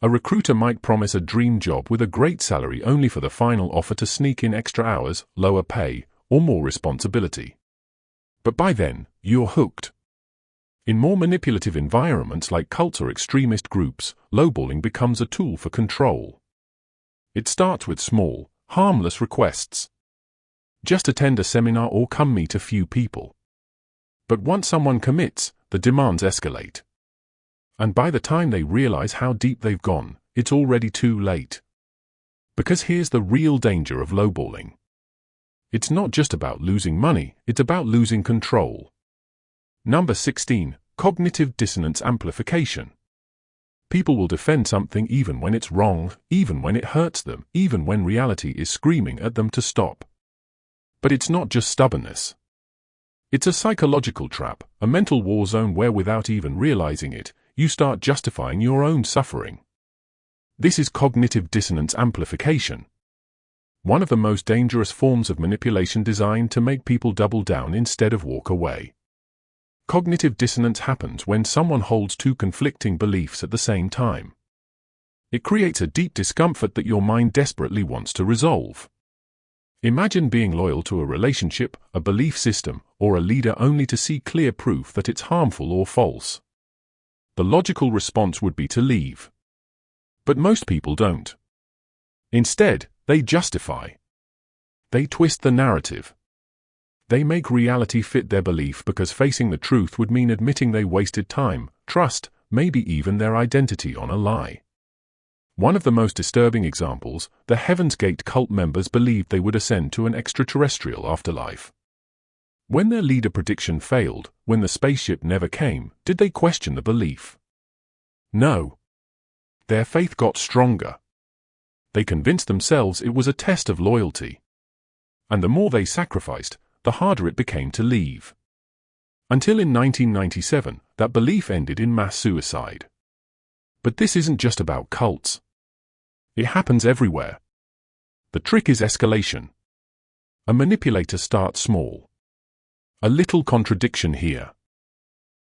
A recruiter might promise a dream job with a great salary only for the final offer to sneak in extra hours, lower pay, or more responsibility. But by then, you're hooked. In more manipulative environments like cults or extremist groups, lowballing becomes a tool for control. It starts with small, harmless requests. Just attend a seminar or come meet a few people. But once someone commits, the demands escalate. And by the time they realize how deep they've gone, it's already too late. Because here's the real danger of lowballing. It's not just about losing money, it's about losing control. Number 16. Cognitive dissonance amplification. People will defend something even when it's wrong, even when it hurts them, even when reality is screaming at them to stop. But it's not just stubbornness. It's a psychological trap, a mental war zone where without even realizing it, you start justifying your own suffering. This is cognitive dissonance amplification, one of the most dangerous forms of manipulation designed to make people double down instead of walk away. Cognitive dissonance happens when someone holds two conflicting beliefs at the same time. It creates a deep discomfort that your mind desperately wants to resolve. Imagine being loyal to a relationship, a belief system, or a leader only to see clear proof that it's harmful or false. The logical response would be to leave. But most people don't. Instead, they justify. They twist the narrative. They make reality fit their belief because facing the truth would mean admitting they wasted time, trust, maybe even their identity on a lie. One of the most disturbing examples, the Heaven's Gate cult members believed they would ascend to an extraterrestrial afterlife. When their leader prediction failed, when the spaceship never came, did they question the belief? No. Their faith got stronger. They convinced themselves it was a test of loyalty. And the more they sacrificed, the harder it became to leave. Until in 1997, that belief ended in mass suicide. But this isn't just about cults. It happens everywhere. The trick is escalation. A manipulator starts small. A little contradiction here.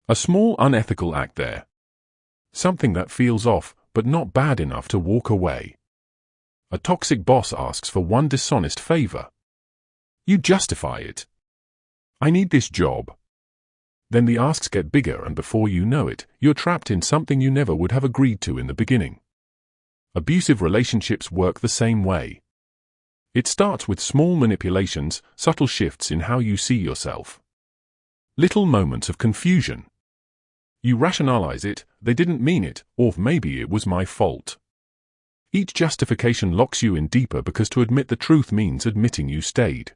A small unethical act there. Something that feels off, but not bad enough to walk away. A toxic boss asks for one dishonest favor. You justify it. I need this job. Then the asks get bigger and before you know it, you're trapped in something you never would have agreed to in the beginning. Abusive relationships work the same way. It starts with small manipulations, subtle shifts in how you see yourself. Little moments of confusion. You rationalize it, they didn't mean it, or maybe it was my fault. Each justification locks you in deeper because to admit the truth means admitting you stayed.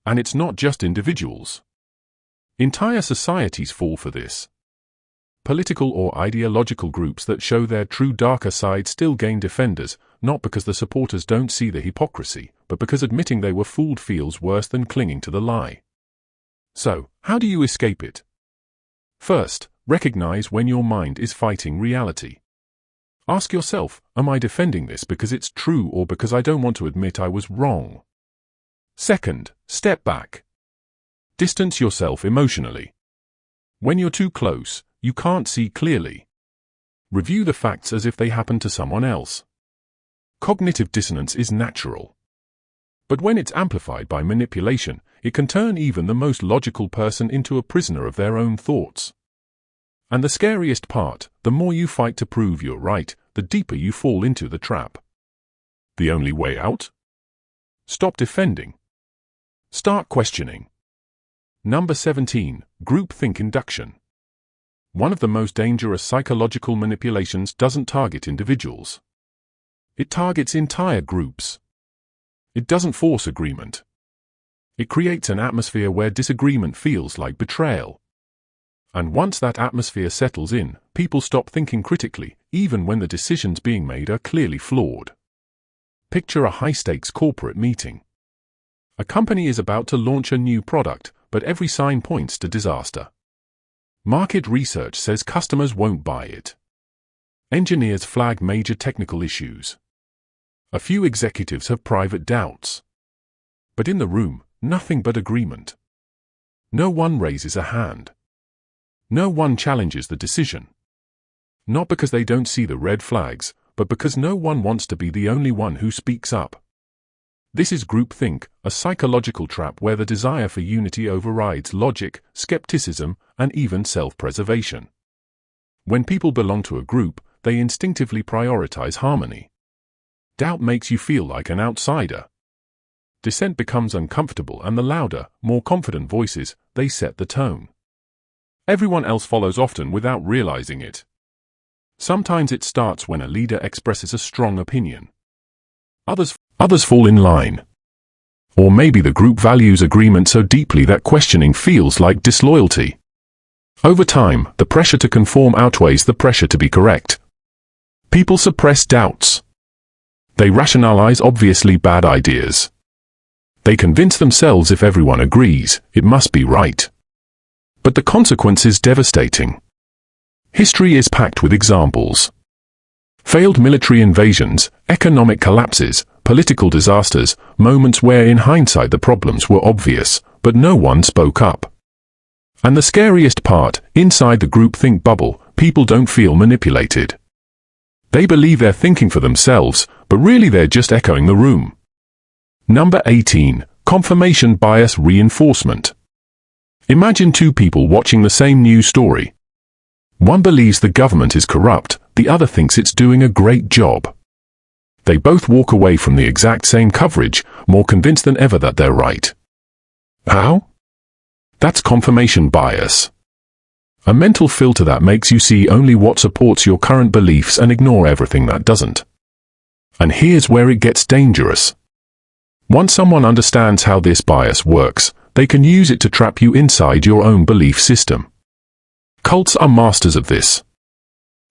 And it's not just individuals. Entire societies fall for this. Political or ideological groups that show their true darker side still gain defenders, not because the supporters don't see the hypocrisy, but because admitting they were fooled feels worse than clinging to the lie. So, how do you escape it? First, recognize when your mind is fighting reality. Ask yourself, am I defending this because it's true or because I don't want to admit I was wrong? Second, step back. Distance yourself emotionally. When you're too close, you can't see clearly. Review the facts as if they happened to someone else. Cognitive dissonance is natural. But when it's amplified by manipulation, it can turn even the most logical person into a prisoner of their own thoughts. And the scariest part, the more you fight to prove you're right, the deeper you fall into the trap. The only way out? Stop defending. Start questioning. Number 17. Groupthink induction. One of the most dangerous psychological manipulations doesn't target individuals. It targets entire groups. It doesn't force agreement. It creates an atmosphere where disagreement feels like betrayal. And once that atmosphere settles in, people stop thinking critically, even when the decisions being made are clearly flawed. Picture a high-stakes corporate meeting. A company is about to launch a new product, but every sign points to disaster. Market research says customers won't buy it. Engineers flag major technical issues. A few executives have private doubts. But in the room, nothing but agreement. No one raises a hand. No one challenges the decision. Not because they don't see the red flags, but because no one wants to be the only one who speaks up. This is groupthink, a psychological trap where the desire for unity overrides logic, skepticism, and even self-preservation. When people belong to a group, they instinctively prioritize harmony. Doubt makes you feel like an outsider. Dissent becomes uncomfortable, and the louder, more confident voices, they set the tone. Everyone else follows often without realizing it. Sometimes it starts when a leader expresses a strong opinion. Others fall in line. Or maybe the group values agreement so deeply that questioning feels like disloyalty. Over time, the pressure to conform outweighs the pressure to be correct. People suppress doubts. They rationalize obviously bad ideas. They convince themselves if everyone agrees, it must be right. But the consequence is devastating. History is packed with examples. Failed military invasions, economic collapses, political disasters, moments where in hindsight the problems were obvious, but no one spoke up. And the scariest part, inside the groupthink bubble, people don't feel manipulated. They believe they're thinking for themselves, but really they're just echoing the room. Number 18. Confirmation bias reinforcement. Imagine two people watching the same news story. One believes the government is corrupt, the other thinks it's doing a great job. They both walk away from the exact same coverage, more convinced than ever that they're right. How? That's confirmation bias. A mental filter that makes you see only what supports your current beliefs and ignore everything that doesn't. And here's where it gets dangerous. Once someone understands how this bias works, they can use it to trap you inside your own belief system. Cults are masters of this.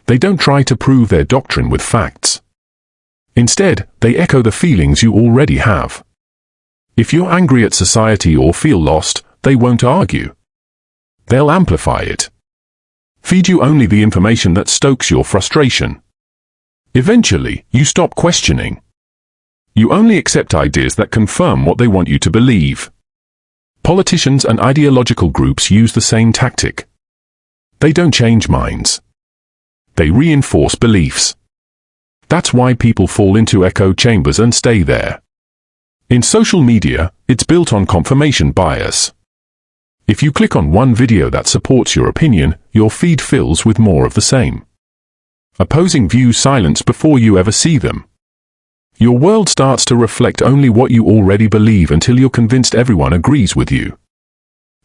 They don't try to prove their doctrine with facts. Instead, they echo the feelings you already have. If you're angry at society or feel lost, they won't argue. They'll amplify it. Feed you only the information that stokes your frustration. Eventually, you stop questioning. You only accept ideas that confirm what they want you to believe. Politicians and ideological groups use the same tactic. They don't change minds. They reinforce beliefs. That's why people fall into echo chambers and stay there. In social media, it's built on confirmation bias. If you click on one video that supports your opinion, your feed fills with more of the same. Opposing views silence before you ever see them. Your world starts to reflect only what you already believe until you're convinced everyone agrees with you.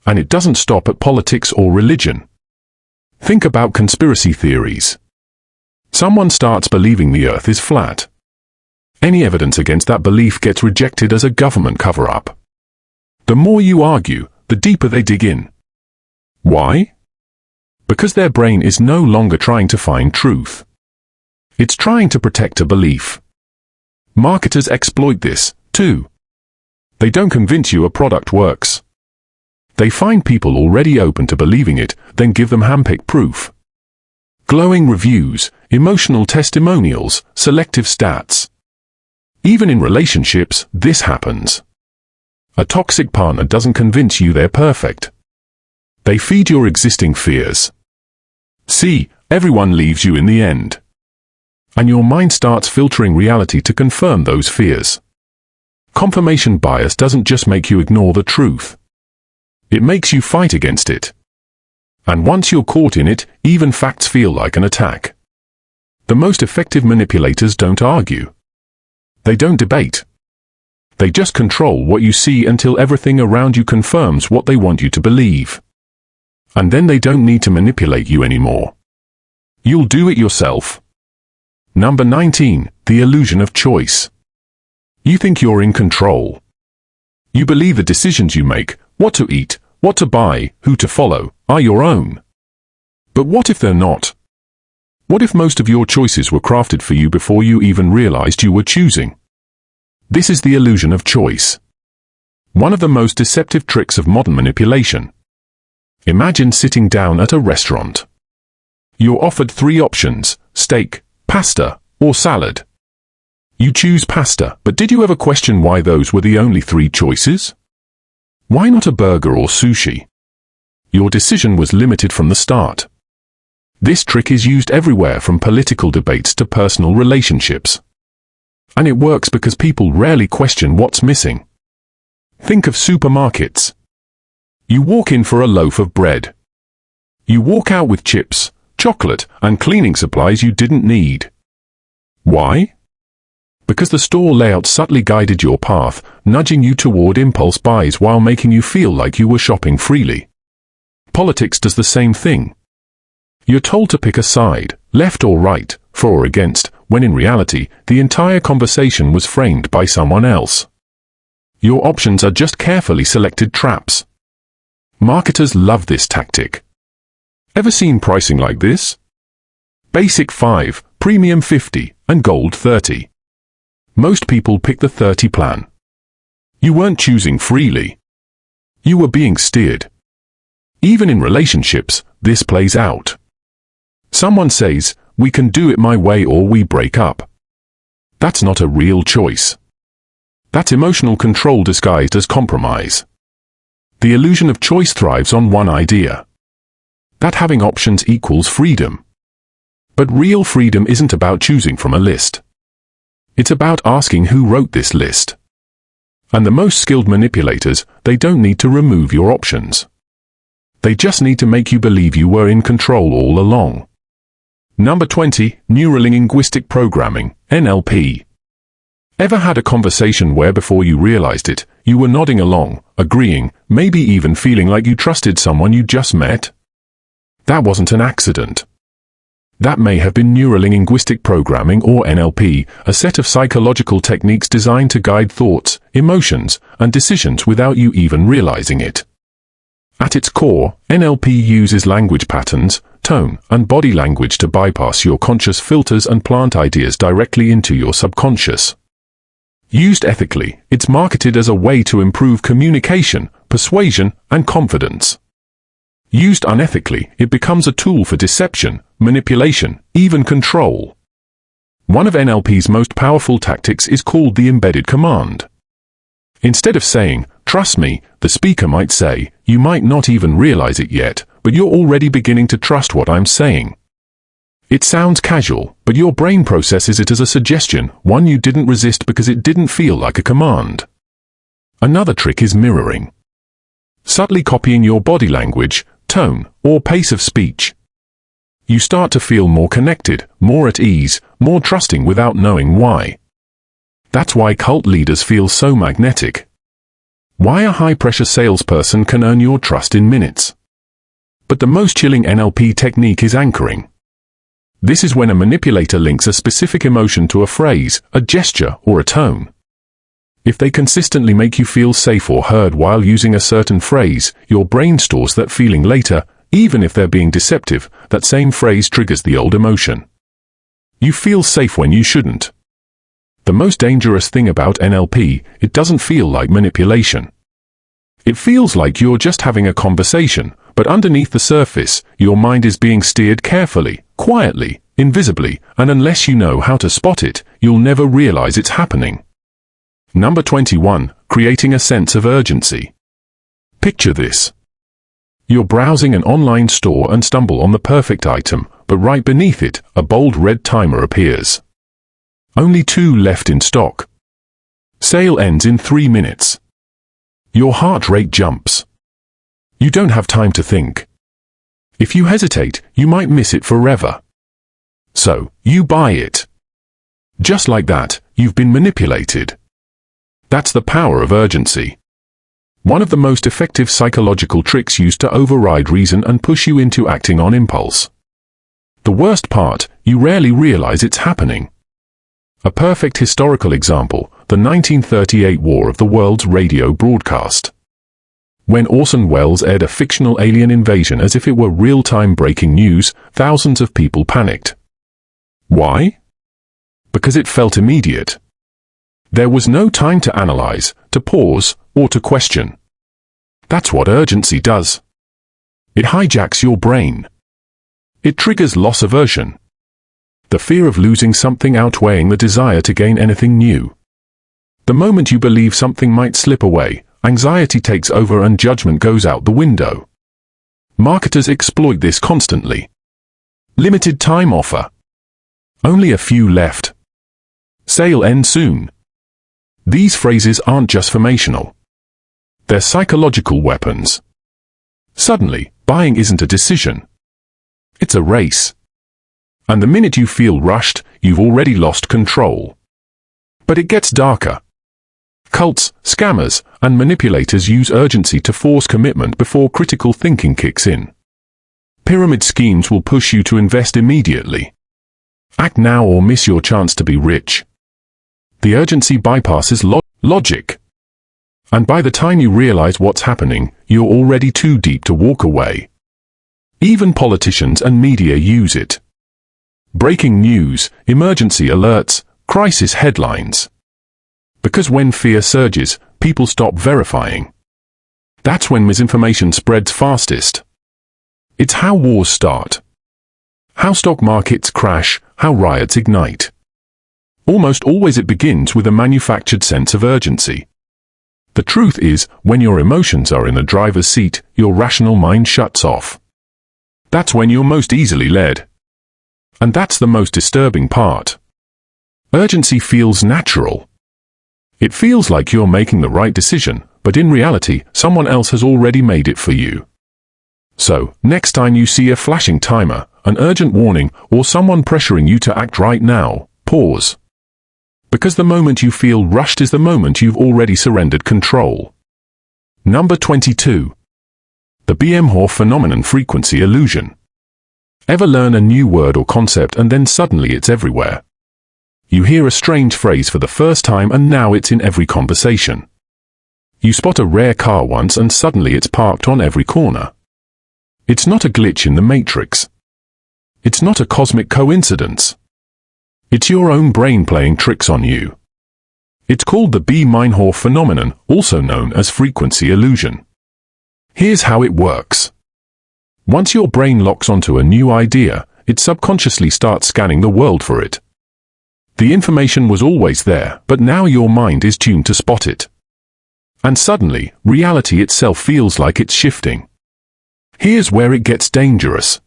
And it doesn't stop at politics or religion. Think about conspiracy theories. Someone starts believing the Earth is flat. Any evidence against that belief gets rejected as a government cover-up. The more you argue, the deeper they dig in. Why? Because their brain is no longer trying to find truth. It's trying to protect a belief. Marketers exploit this, too. They don't convince you a product works. They find people already open to believing it, then give them hand-picked proof. Glowing reviews, emotional testimonials, selective stats. Even in relationships, this happens. A toxic partner doesn't convince you they're perfect. They feed your existing fears. See, everyone leaves you in the end. And your mind starts filtering reality to confirm those fears. Confirmation bias doesn't just make you ignore the truth. It makes you fight against it. And once you're caught in it, even facts feel like an attack. The most effective manipulators don't argue. They don't debate. They just control what you see until everything around you confirms what they want you to believe. And then they don't need to manipulate you anymore. You'll do it yourself. Number 19. The illusion of choice. You think you're in control. You believe the decisions you make, what to eat, what to buy, who to follow, are your own. But what if they're not? What if most of your choices were crafted for you before you even realized you were choosing? This is the illusion of choice. One of the most deceptive tricks of modern manipulation. Imagine sitting down at a restaurant. You're offered 3 options: steak, pasta, or salad. You choose pasta, but did you ever question why those were the only 3 choices? Why not a burger or sushi? Your decision was limited from the start. This trick is used everywhere from political debates to personal relationships. And it works because people rarely question what's missing. Think of supermarkets. You walk in for a loaf of bread. You walk out with chips, chocolate, and cleaning supplies you didn't need. Why? Because the store layout subtly guided your path, nudging you toward impulse buys while making you feel like you were shopping freely. Politics does the same thing. You're told to pick a side, left or right, for or against, when in reality, the entire conversation was framed by someone else. Your options are just carefully selected traps. Marketers love this tactic. Ever seen pricing like this? Basic 5, Premium 50, and Gold 30. Most people pick the 30 plan. You weren't choosing freely. You were being steered. Even in relationships, this plays out. Someone says, "We can do it my way or we break up." That's not a real choice. That's emotional control disguised as compromise. The illusion of choice thrives on one idea: that having options equals freedom. But real freedom isn't about choosing from a list. It's about asking who wrote this list. And the most skilled manipulators, they don't need to remove your options. They just need to make you believe you were in control all along. Number 20, Neurolinguistic Programming, NLP. Ever had a conversation where before you realized it, you were nodding along, agreeing, maybe even feeling like you trusted someone you just met? That wasn't an accident. That may have been Neurolinguistic Programming, or NLP, a set of psychological techniques designed to guide thoughts, emotions, and decisions without you even realizing it. At its core, NLP uses language patterns, tone, and body language to bypass your conscious filters and plant ideas directly into your subconscious. Used ethically, it's marketed as a way to improve communication, persuasion, and confidence. Used unethically, it becomes a tool for deception, manipulation, even control. One of NLP's most powerful tactics is called the embedded command. Instead of saying, "Trust me," the speaker might say, "You might not even realize it yet, but you're already beginning to trust what I'm saying." It sounds casual, but your brain processes it as a suggestion, one you didn't resist because it didn't feel like a command. Another trick is mirroring. Subtly copying your body language, tone, or pace of speech. You start to feel more connected, more at ease, more trusting without knowing why. That's why cult leaders feel so magnetic. Why a high-pressure salesperson can earn your trust in minutes. But the most chilling NLP technique is anchoring. This is when a manipulator links a specific emotion to a phrase, a gesture, or a tone. If they consistently make you feel safe or heard while using a certain phrase, your brain stores that feeling later. Even if they're being deceptive, that same phrase triggers the old emotion. You feel safe when you shouldn't. The most dangerous thing about NLP, it doesn't feel like manipulation. It feels like you're just having a conversation, but underneath the surface, your mind is being steered carefully, quietly, invisibly, and unless you know how to spot it, you'll never realize it's happening. Number 21, Creating a sense of urgency. Picture this. You're browsing an online store and stumble on the perfect item, but right beneath it, a bold red timer appears. Only 2 left in stock. Sale ends in 3 minutes. Your heart rate jumps. You don't have time to think. If you hesitate, you might miss it forever. So, you buy it. Just like that, you've been manipulated. That's the power of urgency. One of the most effective psychological tricks used to override reason and push you into acting on impulse. The worst part, you rarely realize it's happening. A perfect historical example, the 1938 War of the Worlds radio broadcast. When Orson Welles aired a fictional alien invasion as if it were real-time breaking news, thousands of people panicked. Why? Because it felt immediate. There was no time to analyze, to pause, or to question. That's what urgency does. It hijacks your brain. It triggers loss aversion. The fear of losing something outweighing the desire to gain anything new. The moment you believe something might slip away, anxiety takes over and judgment goes out the window. Marketers exploit this constantly. Limited time offer. Only a few left. Sale ends soon. These phrases aren't just formational. They're psychological weapons. Suddenly, buying isn't a decision. It's a race. And the minute you feel rushed, you've already lost control. But it gets darker. Cults, scammers, and manipulators use urgency to force commitment before critical thinking kicks in. Pyramid schemes will push you to invest immediately. Act now or miss your chance to be rich. The urgency bypasses logic. And by the time you realize what's happening, you're already too deep to walk away. Even politicians and media use it. Breaking news, emergency alerts, crisis headlines. Because when fear surges, people stop verifying. That's when misinformation spreads fastest. It's how wars start. How stock markets crash, how riots ignite. Almost always it begins with a manufactured sense of urgency. The truth is, when your emotions are in the driver's seat, your rational mind shuts off. That's when you're most easily led. And that's the most disturbing part. Urgency feels natural. It feels like you're making the right decision, but in reality, someone else has already made it for you. So, next time you see a flashing timer, an urgent warning, or someone pressuring you to act right now, pause. Because the moment you feel rushed is the moment you've already surrendered control. Number 22. The Biehmhoff phenomenon, frequency illusion. Ever learn a new word or concept and then suddenly it's everywhere? You hear a strange phrase for the first time and now it's in every conversation. You spot a rare car once and suddenly it's parked on every corner. It's not a glitch in the matrix. It's not a cosmic coincidence. It's your own brain playing tricks on you. It's called the Biehmhoff phenomenon, also known as frequency illusion. Here's how it works. Once your brain locks onto a new idea, it subconsciously starts scanning the world for it. The information was always there, but now your mind is tuned to spot it. And suddenly, reality itself feels like it's shifting. Here's where it gets dangerous.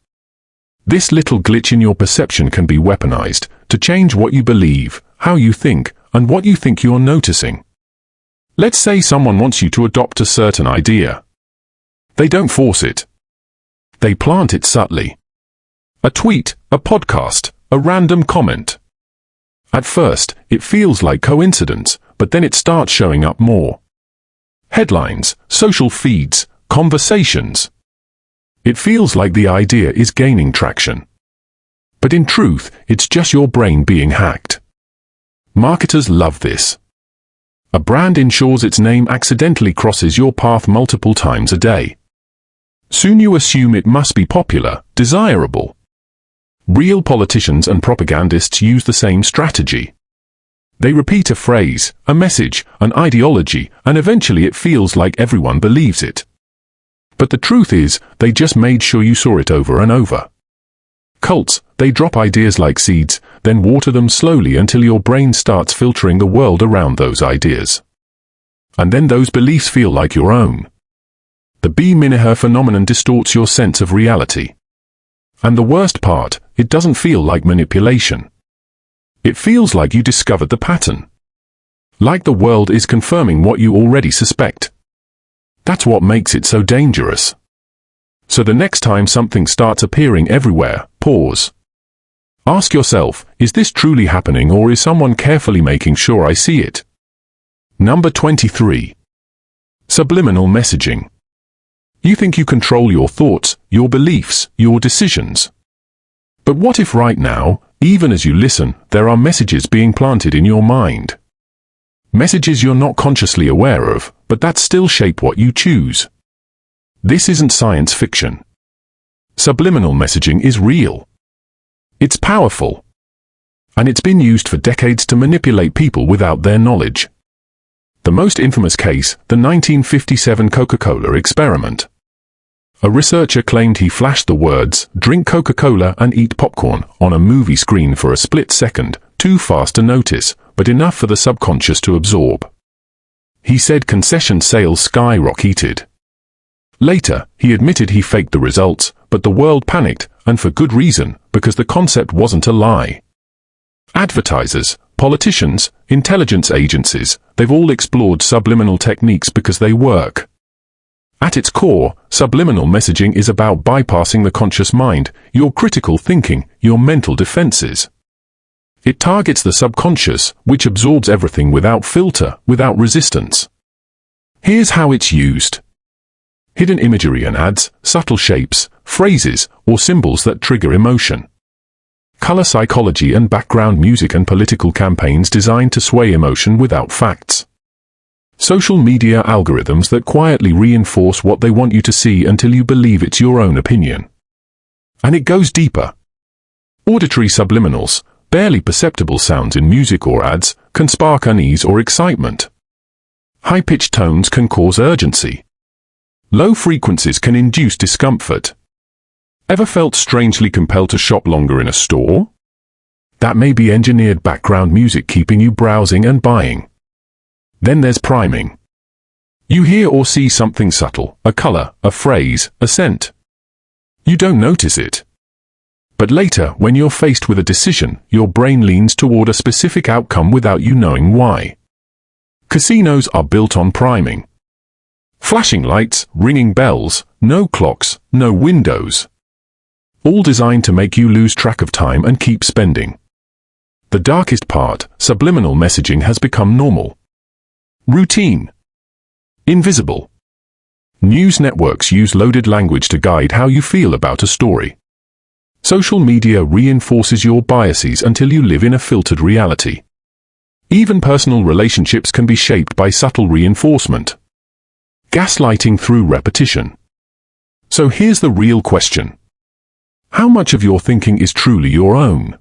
This little glitch in your perception can be weaponized to change what you believe, how you think, and what you think you're noticing. Let's say someone wants you to adopt a certain idea. They don't force it. They plant it subtly. A tweet, a podcast, a random comment. At first, it feels like coincidence, but then it starts showing up more. Headlines, social feeds, conversations. It feels like the idea is gaining traction. But in truth, it's just your brain being hacked. Marketers love this. A brand ensures its name accidentally crosses your path multiple times a day. Soon you assume it must be popular, desirable. Real politicians and propagandists use the same strategy. They repeat a phrase, a message, an ideology, and eventually it feels like everyone believes it. But the truth is, they just made sure you saw it over and over. Cults, they drop ideas like seeds, then water them slowly until your brain starts filtering the world around those ideas. And then those beliefs feel like your own. The Biehmhoff phenomenon distorts your sense of reality. And the worst part, it doesn't feel like manipulation. It feels like you discovered the pattern. Like the world is confirming what you already suspect. That's what makes it so dangerous. So the next time something starts appearing everywhere, pause. Ask yourself, is this truly happening or is someone carefully making sure I see it? Number 23. Subliminal messaging. You think you control your thoughts, your beliefs, your decisions. But what if right now, even as you listen, there are messages being planted in your mind? Messages you're not consciously aware of, but that still shape what you choose. This isn't science fiction. Subliminal messaging is real. It's powerful. And it's been used for decades to manipulate people without their knowledge. The most infamous case, the 1957 Coca-Cola experiment. A researcher claimed he flashed the words, "Drink Coca-Cola and eat popcorn," on a movie screen for a split second, too fast to notice, but enough for the subconscious to absorb. He said concession sales skyrocketed. Later, he admitted he faked the results, but the world panicked, and for good reason, because the concept wasn't a lie. Advertisers, politicians, intelligence agencies, they've all explored subliminal techniques because they work. At its core, subliminal messaging is about bypassing the conscious mind, your critical thinking, your mental defenses. It targets the subconscious, which absorbs everything without filter, without resistance. Here's how it's used. Hidden imagery and ads, subtle shapes, phrases, or symbols that trigger emotion. Color psychology and background music and political campaigns designed to sway emotion without facts. Social media algorithms that quietly reinforce what they want you to see until you believe it's your own opinion. And it goes deeper. Auditory subliminals, barely perceptible sounds in music or ads, can spark unease or excitement. High-pitched tones can cause urgency. Low frequencies can induce discomfort. Ever felt strangely compelled to shop longer in a store? That may be engineered background music keeping you browsing and buying. Then there's priming. You hear or see something subtle, a color, a phrase, a scent. You don't notice it. But later, when you're faced with a decision, your brain leans toward a specific outcome without you knowing why. Casinos are built on priming. Flashing lights, ringing bells, no clocks, no windows. All designed to make you lose track of time and keep spending. The darkest part, subliminal messaging, has become normal. Routine. Invisible. News networks use loaded language to guide how you feel about a story. Social media reinforces your biases until you live in a filtered reality. Even personal relationships can be shaped by subtle reinforcement. Gaslighting through repetition. So here's the real question. How much of your thinking is truly your own?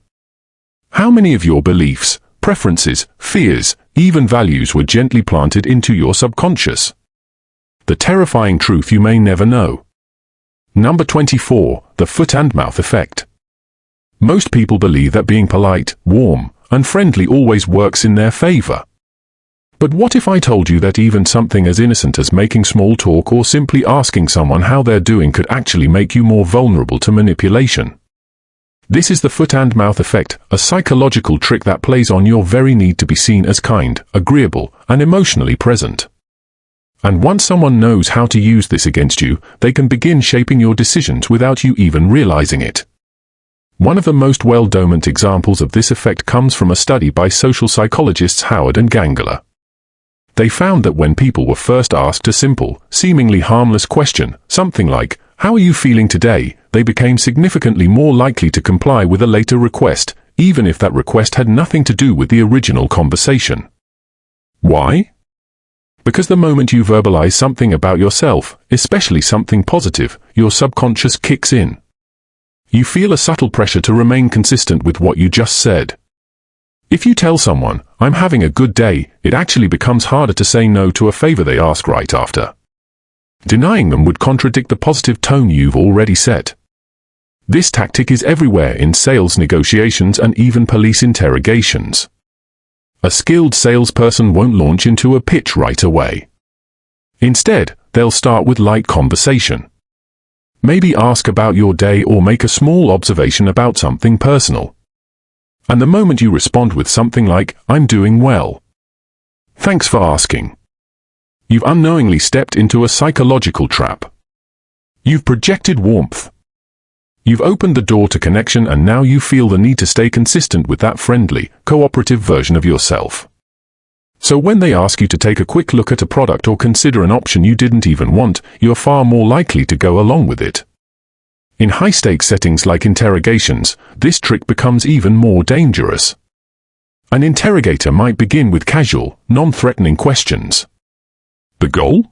How many of your beliefs, preferences, fears, even values were gently planted into your subconscious? The terrifying truth you may never know. Number 24, the foot and mouth effect. Most people believe that being polite, warm, and friendly always works in their favor. But what if I told you that even something as innocent as making small talk or simply asking someone how they're doing could actually make you more vulnerable to manipulation? This is the foot and mouth effect, a psychological trick that plays on your very need to be seen as kind, agreeable, and emotionally present. And once someone knows how to use this against you, they can begin shaping your decisions without you even realizing it. One of the most well-documented examples of this effect comes from a study by social psychologists Howard and Gangler. They found that when people were first asked a simple, seemingly harmless question, something like, "How are you feeling today?" they became significantly more likely to comply with a later request, even if that request had nothing to do with the original conversation. Why? Because the moment you verbalize something about yourself, especially something positive, your subconscious kicks in. You feel a subtle pressure to remain consistent with what you just said. If you tell someone, "I'm having a good day," it actually becomes harder to say no to a favor they ask right after. Denying them would contradict the positive tone you've already set. This tactic is everywhere in sales negotiations and even police interrogations. A skilled salesperson won't launch into a pitch right away. Instead, they'll start with light conversation. Maybe ask about your day or make a small observation about something personal. And the moment you respond with something like, "I'm doing well. Thanks for asking," you've unknowingly stepped into a psychological trap. You've projected warmth. You've opened the door to connection, and now you feel the need to stay consistent with that friendly, cooperative version of yourself. So when they ask you to take a quick look at a product or consider an option you didn't even want, you're far more likely to go along with it. In high-stakes settings like interrogations, this trick becomes even more dangerous. An interrogator might begin with casual, non-threatening questions. The goal?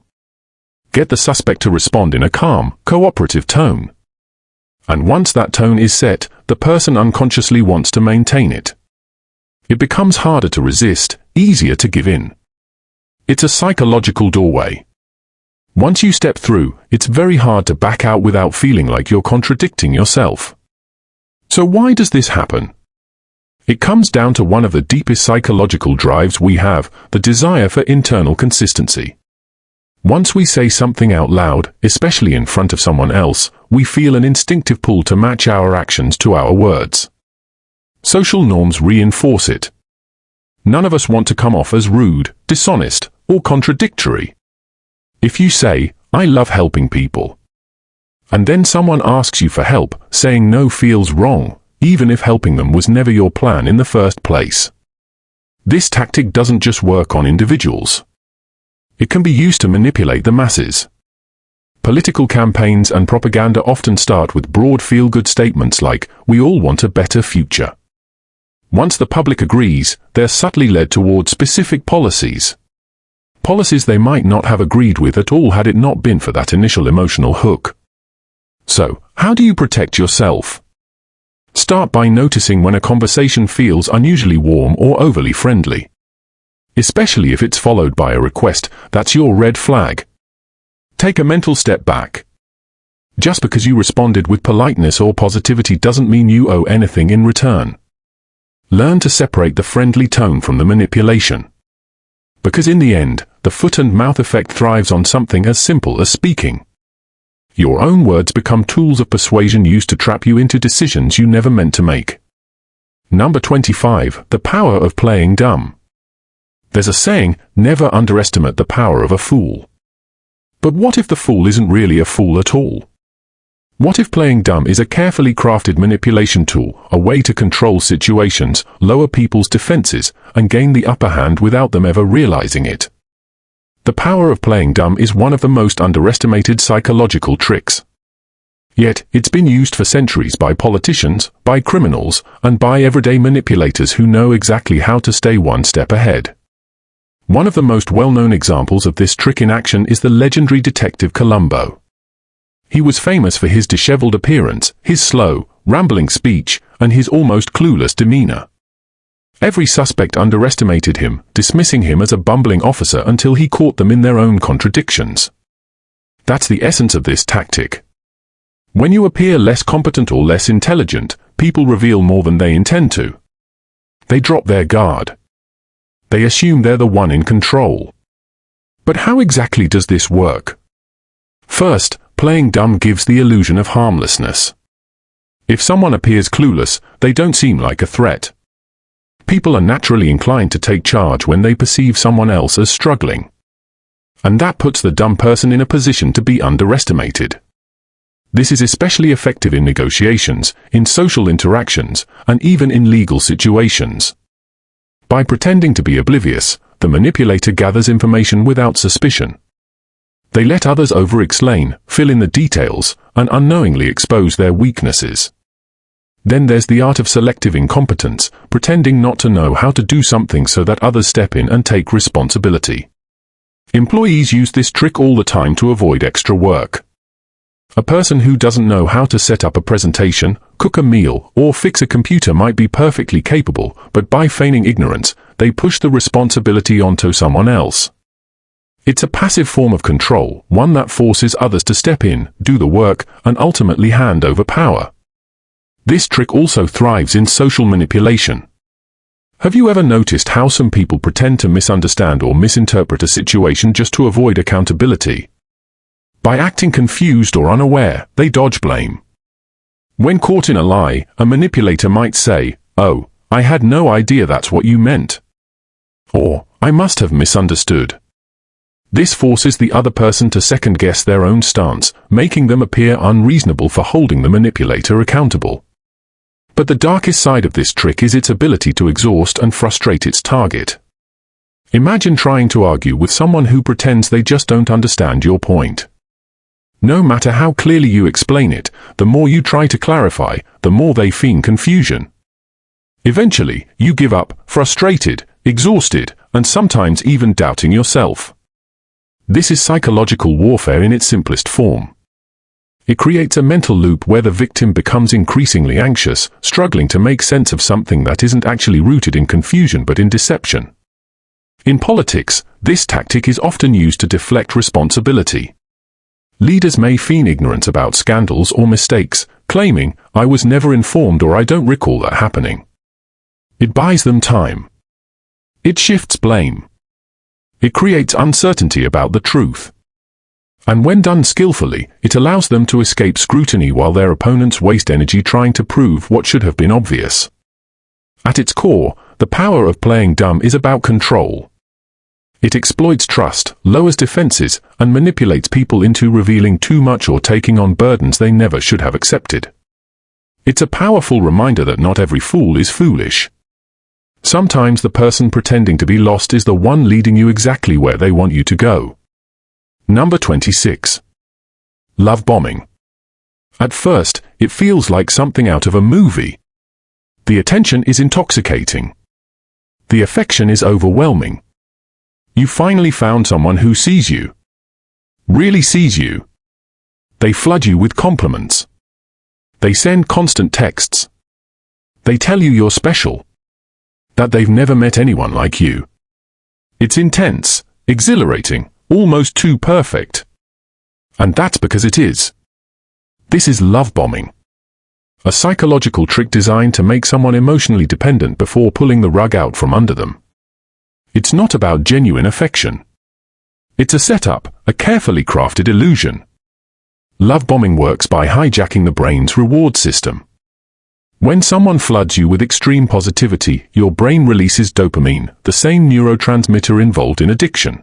Get the suspect to respond in a calm, cooperative tone. And once that tone is set, the person unconsciously wants to maintain it. It becomes harder to resist, easier to give in. It's a psychological doorway. Once you step through, it's very hard to back out without feeling like you're contradicting yourself. So why does this happen? It comes down to one of the deepest psychological drives we have, the desire for internal consistency. Once we say something out loud, especially in front of someone else, we feel an instinctive pull to match our actions to our words. Social norms reinforce it. None of us want to come off as rude, dishonest, or contradictory. If you say, "I love helping people," and then someone asks you for help, saying no feels wrong, even if helping them was never your plan in the first place. This tactic doesn't just work on individuals. It can be used to manipulate the masses. Political campaigns and propaganda often start with broad feel-good statements like, "We all want a better future." Once the public agrees, they're subtly led toward specific policies. Policies they might not have agreed with at all had it not been for that initial emotional hook. So, how do you protect yourself? Start by noticing when a conversation feels unusually warm or overly friendly. Especially if it's followed by a request, that's your red flag. Take a mental step back. Just because you responded with politeness or positivity doesn't mean you owe anything in return. Learn to separate the friendly tone from the manipulation. Because in the end, the foot and mouth effect thrives on something as simple as speaking. Your own words become tools of persuasion used to trap you into decisions you never meant to make. Number 25. The power of playing dumb. There's a saying, never underestimate the power of a fool. But what if the fool isn't really a fool at all? What if playing dumb is a carefully crafted manipulation tool, a way to control situations, lower people's defenses, and gain the upper hand without them ever realizing it? The power of playing dumb is one of the most underestimated psychological tricks. Yet, it's been used for centuries by politicians, by criminals, and by everyday manipulators who know exactly how to stay one step ahead. One of the most well-known examples of this trick in action is the legendary detective Columbo. He was famous for his disheveled appearance, his slow, rambling speech, and his almost clueless demeanor. Every suspect underestimated him, dismissing him as a bumbling officer until he caught them in their own contradictions. That's the essence of this tactic. When you appear less competent or less intelligent, people reveal more than they intend to. They drop their guard. They assume they're the one in control. But how exactly does this work? First, playing dumb gives the illusion of harmlessness. If someone appears clueless, they don't seem like a threat. People are naturally inclined to take charge when they perceive someone else as struggling. And that puts the dumb person in a position to be underestimated. This is especially effective in negotiations, in social interactions, and even in legal situations. By pretending to be oblivious, the manipulator gathers information without suspicion. They let others over-explain, fill in the details, and unknowingly expose their weaknesses. Then there's the art of selective incompetence, pretending not to know how to do something so that others step in and take responsibility. Employees use this trick all the time to avoid extra work. A person who doesn't know how to set up a presentation, cook a meal, or fix a computer might be perfectly capable, but by feigning ignorance, they push the responsibility onto someone else. It's a passive form of control, one that forces others to step in, do the work, and ultimately hand over power. This trick also thrives in social manipulation. Have you ever noticed how some people pretend to misunderstand or misinterpret a situation just to avoid accountability? By acting confused or unaware, they dodge blame. When caught in a lie, a manipulator might say, "Oh, I had no idea that's what you meant." Or, "I must have misunderstood." This forces the other person to second-guess their own stance, making them appear unreasonable for holding the manipulator accountable. But the darkest side of this trick is its ability to exhaust and frustrate its target. Imagine trying to argue with someone who pretends they just don't understand your point. No matter how clearly you explain it, the more you try to clarify, the more they feign confusion. Eventually, you give up, frustrated, exhausted, and sometimes even doubting yourself. This is psychological warfare in its simplest form. It creates a mental loop where the victim becomes increasingly anxious, struggling to make sense of something that isn't actually rooted in confusion but in deception. In politics, this tactic is often used to deflect responsibility. Leaders may feign ignorance about scandals or mistakes, claiming, "I was never informed" or "I don't recall that happening." It buys them time. It shifts blame. It creates uncertainty about the truth. And when done skillfully, it allows them to escape scrutiny while their opponents waste energy trying to prove what should have been obvious. At its core, the power of playing dumb is about control. It exploits trust, lowers defenses, and manipulates people into revealing too much or taking on burdens they never should have accepted. It's a powerful reminder that not every fool is foolish. Sometimes the person pretending to be lost is the one leading you exactly where they want you to go. Number 26. Love bombing. At first, it feels like something out of a movie. The attention is intoxicating. The affection is overwhelming. You finally found someone who sees you. Really sees you. They flood you with compliments. They send constant texts. They tell you you're special. That they've never met anyone like you. It's intense, exhilarating, almost too perfect. And that's because it is. This is love bombing. A psychological trick designed to make someone emotionally dependent before pulling the rug out from under them. It's not about genuine affection. It's a setup, a carefully crafted illusion. Love bombing works by hijacking the brain's reward system. When someone floods you with extreme positivity, your brain releases dopamine, the same neurotransmitter involved in addiction.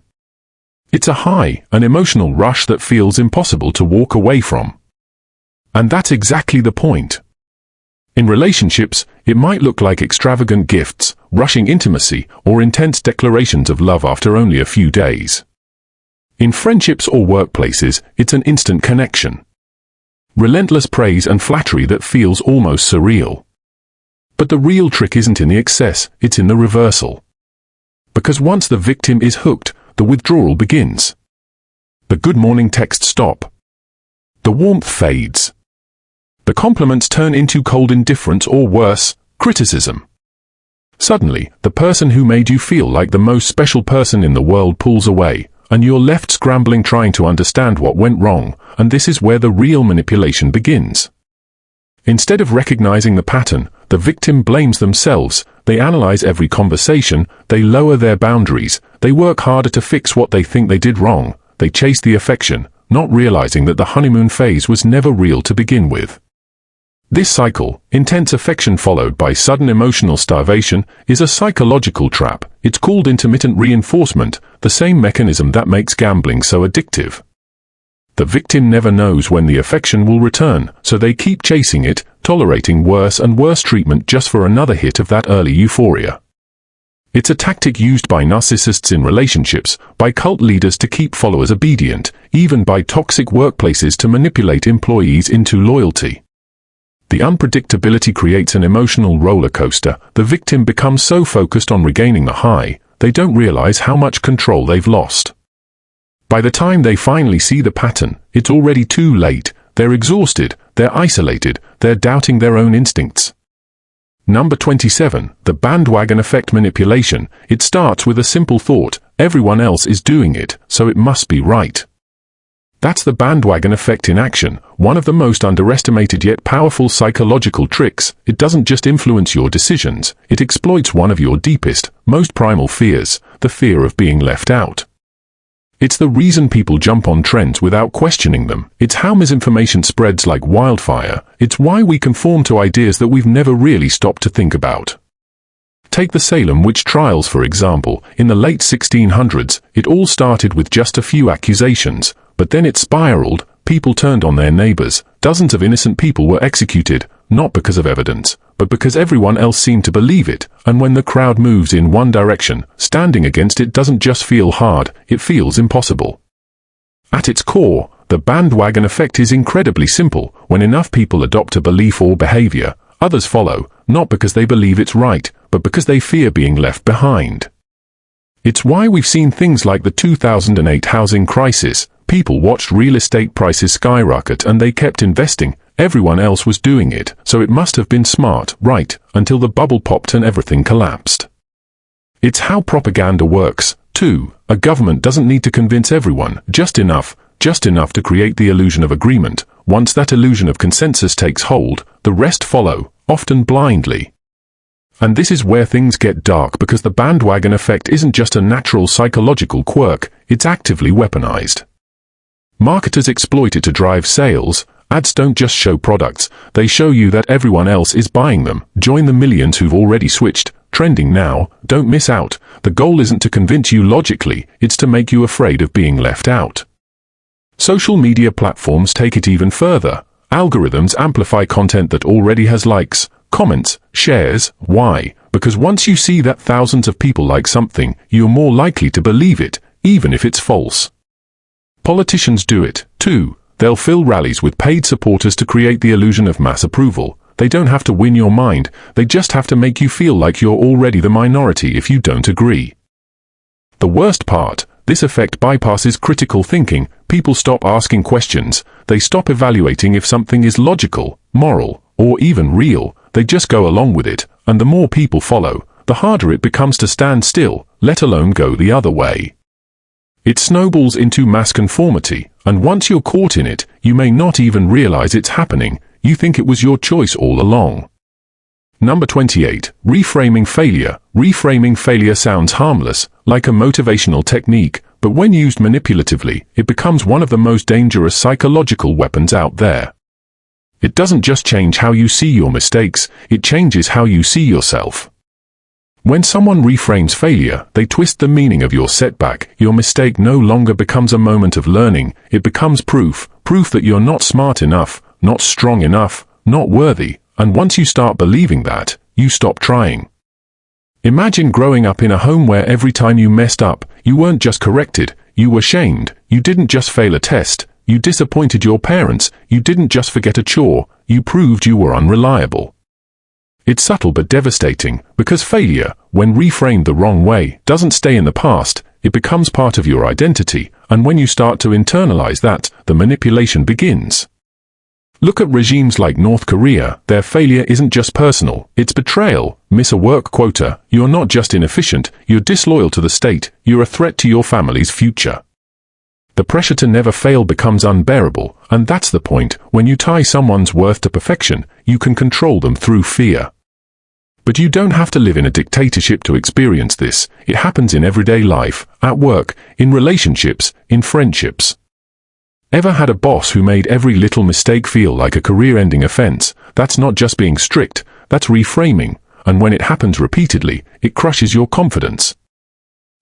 It's a high, an emotional rush that feels impossible to walk away from. And that's exactly the point. In relationships, it might look like extravagant gifts, rushing intimacy, or intense declarations of love after only a few days. In friendships or workplaces, it's an instant connection. Relentless praise and flattery that feels almost surreal. But the real trick isn't in the excess, it's in the reversal. Because once the victim is hooked, the withdrawal begins. The good morning texts stop. The warmth fades. The compliments turn into cold indifference or worse, criticism. Suddenly, the person who made you feel like the most special person in the world pulls away, and you're left scrambling trying to understand what went wrong, and this is where the real manipulation begins. Instead of recognizing the pattern, the victim blames themselves, they analyze every conversation, they lower their boundaries, they work harder to fix what they think they did wrong, they chase the affection, not realizing that the honeymoon phase was never real to begin with. This cycle, intense affection followed by sudden emotional starvation, is a psychological trap. It's called intermittent reinforcement, the same mechanism that makes gambling so addictive. The victim never knows when the affection will return, so they keep chasing it, tolerating worse and worse treatment just for another hit of that early euphoria. It's a tactic used by narcissists in relationships, by cult leaders to keep followers obedient, even by toxic workplaces to manipulate employees into loyalty. The unpredictability creates an emotional roller coaster. The victim becomes so focused on regaining the high, they don't realize how much control they've lost. By the time they finally see the pattern, it's already too late. They're exhausted, they're isolated, they're doubting their own instincts. Number 27, the bandwagon effect manipulation. It starts with a simple thought: everyone else is doing it, so it must be right. That's the bandwagon effect in action, one of the most underestimated yet powerful psychological tricks. It doesn't just influence your decisions, it exploits one of your deepest, most primal fears, the fear of being left out. It's the reason people jump on trends without questioning them. It's how misinformation spreads like wildfire. It's why we conform to ideas that we've never really stopped to think about. Take the Salem witch trials for example. In the late 1600s, it all started with just a few accusations, but then it spiraled. People turned on their neighbors. Dozens of innocent people were executed, not because of evidence, but because everyone else seemed to believe it. And when the crowd moves in one direction, standing against it doesn't just feel hard, it feels impossible. At its core, the bandwagon effect is incredibly simple. When enough people adopt a belief or behavior, others follow, not because they believe it's right, but because they fear being left behind. It's why we've seen things like the 2008 housing crisis. People watched real estate prices skyrocket and they kept investing. Everyone else was doing it, so it must have been smart, right, until the bubble popped and everything collapsed. It's how propaganda works, too. A government doesn't need to convince everyone, just enough to create the illusion of agreement. Once that illusion of consensus takes hold, the rest follow, often blindly. And this is where things get dark, because the bandwagon effect isn't just a natural psychological quirk, it's actively weaponized. Marketers exploit it to drive sales. Ads don't just show products, they show you that everyone else is buying them. Join the millions who've already switched. Trending now, don't miss out. The goal isn't to convince you logically, it's to make you afraid of being left out. Social media platforms take it even further. Algorithms amplify content that already has likes, comments, shares. Why? Because once you see that thousands of people like something, you're more likely to believe it, even if it's false. Politicians do it, too. They'll fill rallies with paid supporters to create the illusion of mass approval. They don't have to win your mind, they just have to make you feel like you're already the minority if you don't agree. The worst part, this effect bypasses critical thinking. People stop asking questions, they stop evaluating if something is logical, moral, or even real. They just go along with it, and the more people follow, the harder it becomes to stand still, let alone go the other way. It snowballs into mass conformity, And once you're caught in it, you may not even realize it's happening. You think it was your choice all along. Number 28. Reframing failure. Reframing failure sounds harmless, like a motivational technique, but when used manipulatively, it becomes one of the most dangerous psychological weapons out there. It doesn't just change how you see your mistakes, it changes how you see yourself. When someone reframes failure, they twist the meaning of your setback. Your mistake no longer becomes a moment of learning, it becomes proof that you're not smart enough, not strong enough, not worthy, and once you start believing that, you stop trying. Imagine growing up in a home where every time you messed up, you weren't just corrected, you were shamed. You didn't just fail a test, you disappointed your parents, you didn't just forget a chore, you proved you were unreliable. It's subtle but devastating, because failure, when reframed the wrong way, doesn't stay in the past, it becomes part of your identity, and when you start to internalize that, the manipulation begins. Look at regimes like North Korea. Their failure isn't just personal, it's betrayal. Miss a work quota, you're not just inefficient, you're disloyal to the state, you're a threat to your family's future. The pressure to never fail becomes unbearable, and that's the point. When you tie someone's worth to perfection, you can control them through fear. But you don't have to live in a dictatorship to experience this. It happens in everyday life, at work, in relationships, in friendships. Ever had a boss who made every little mistake feel like a career-ending offense? That's not just being strict, that's reframing, and when it happens repeatedly, it crushes your confidence.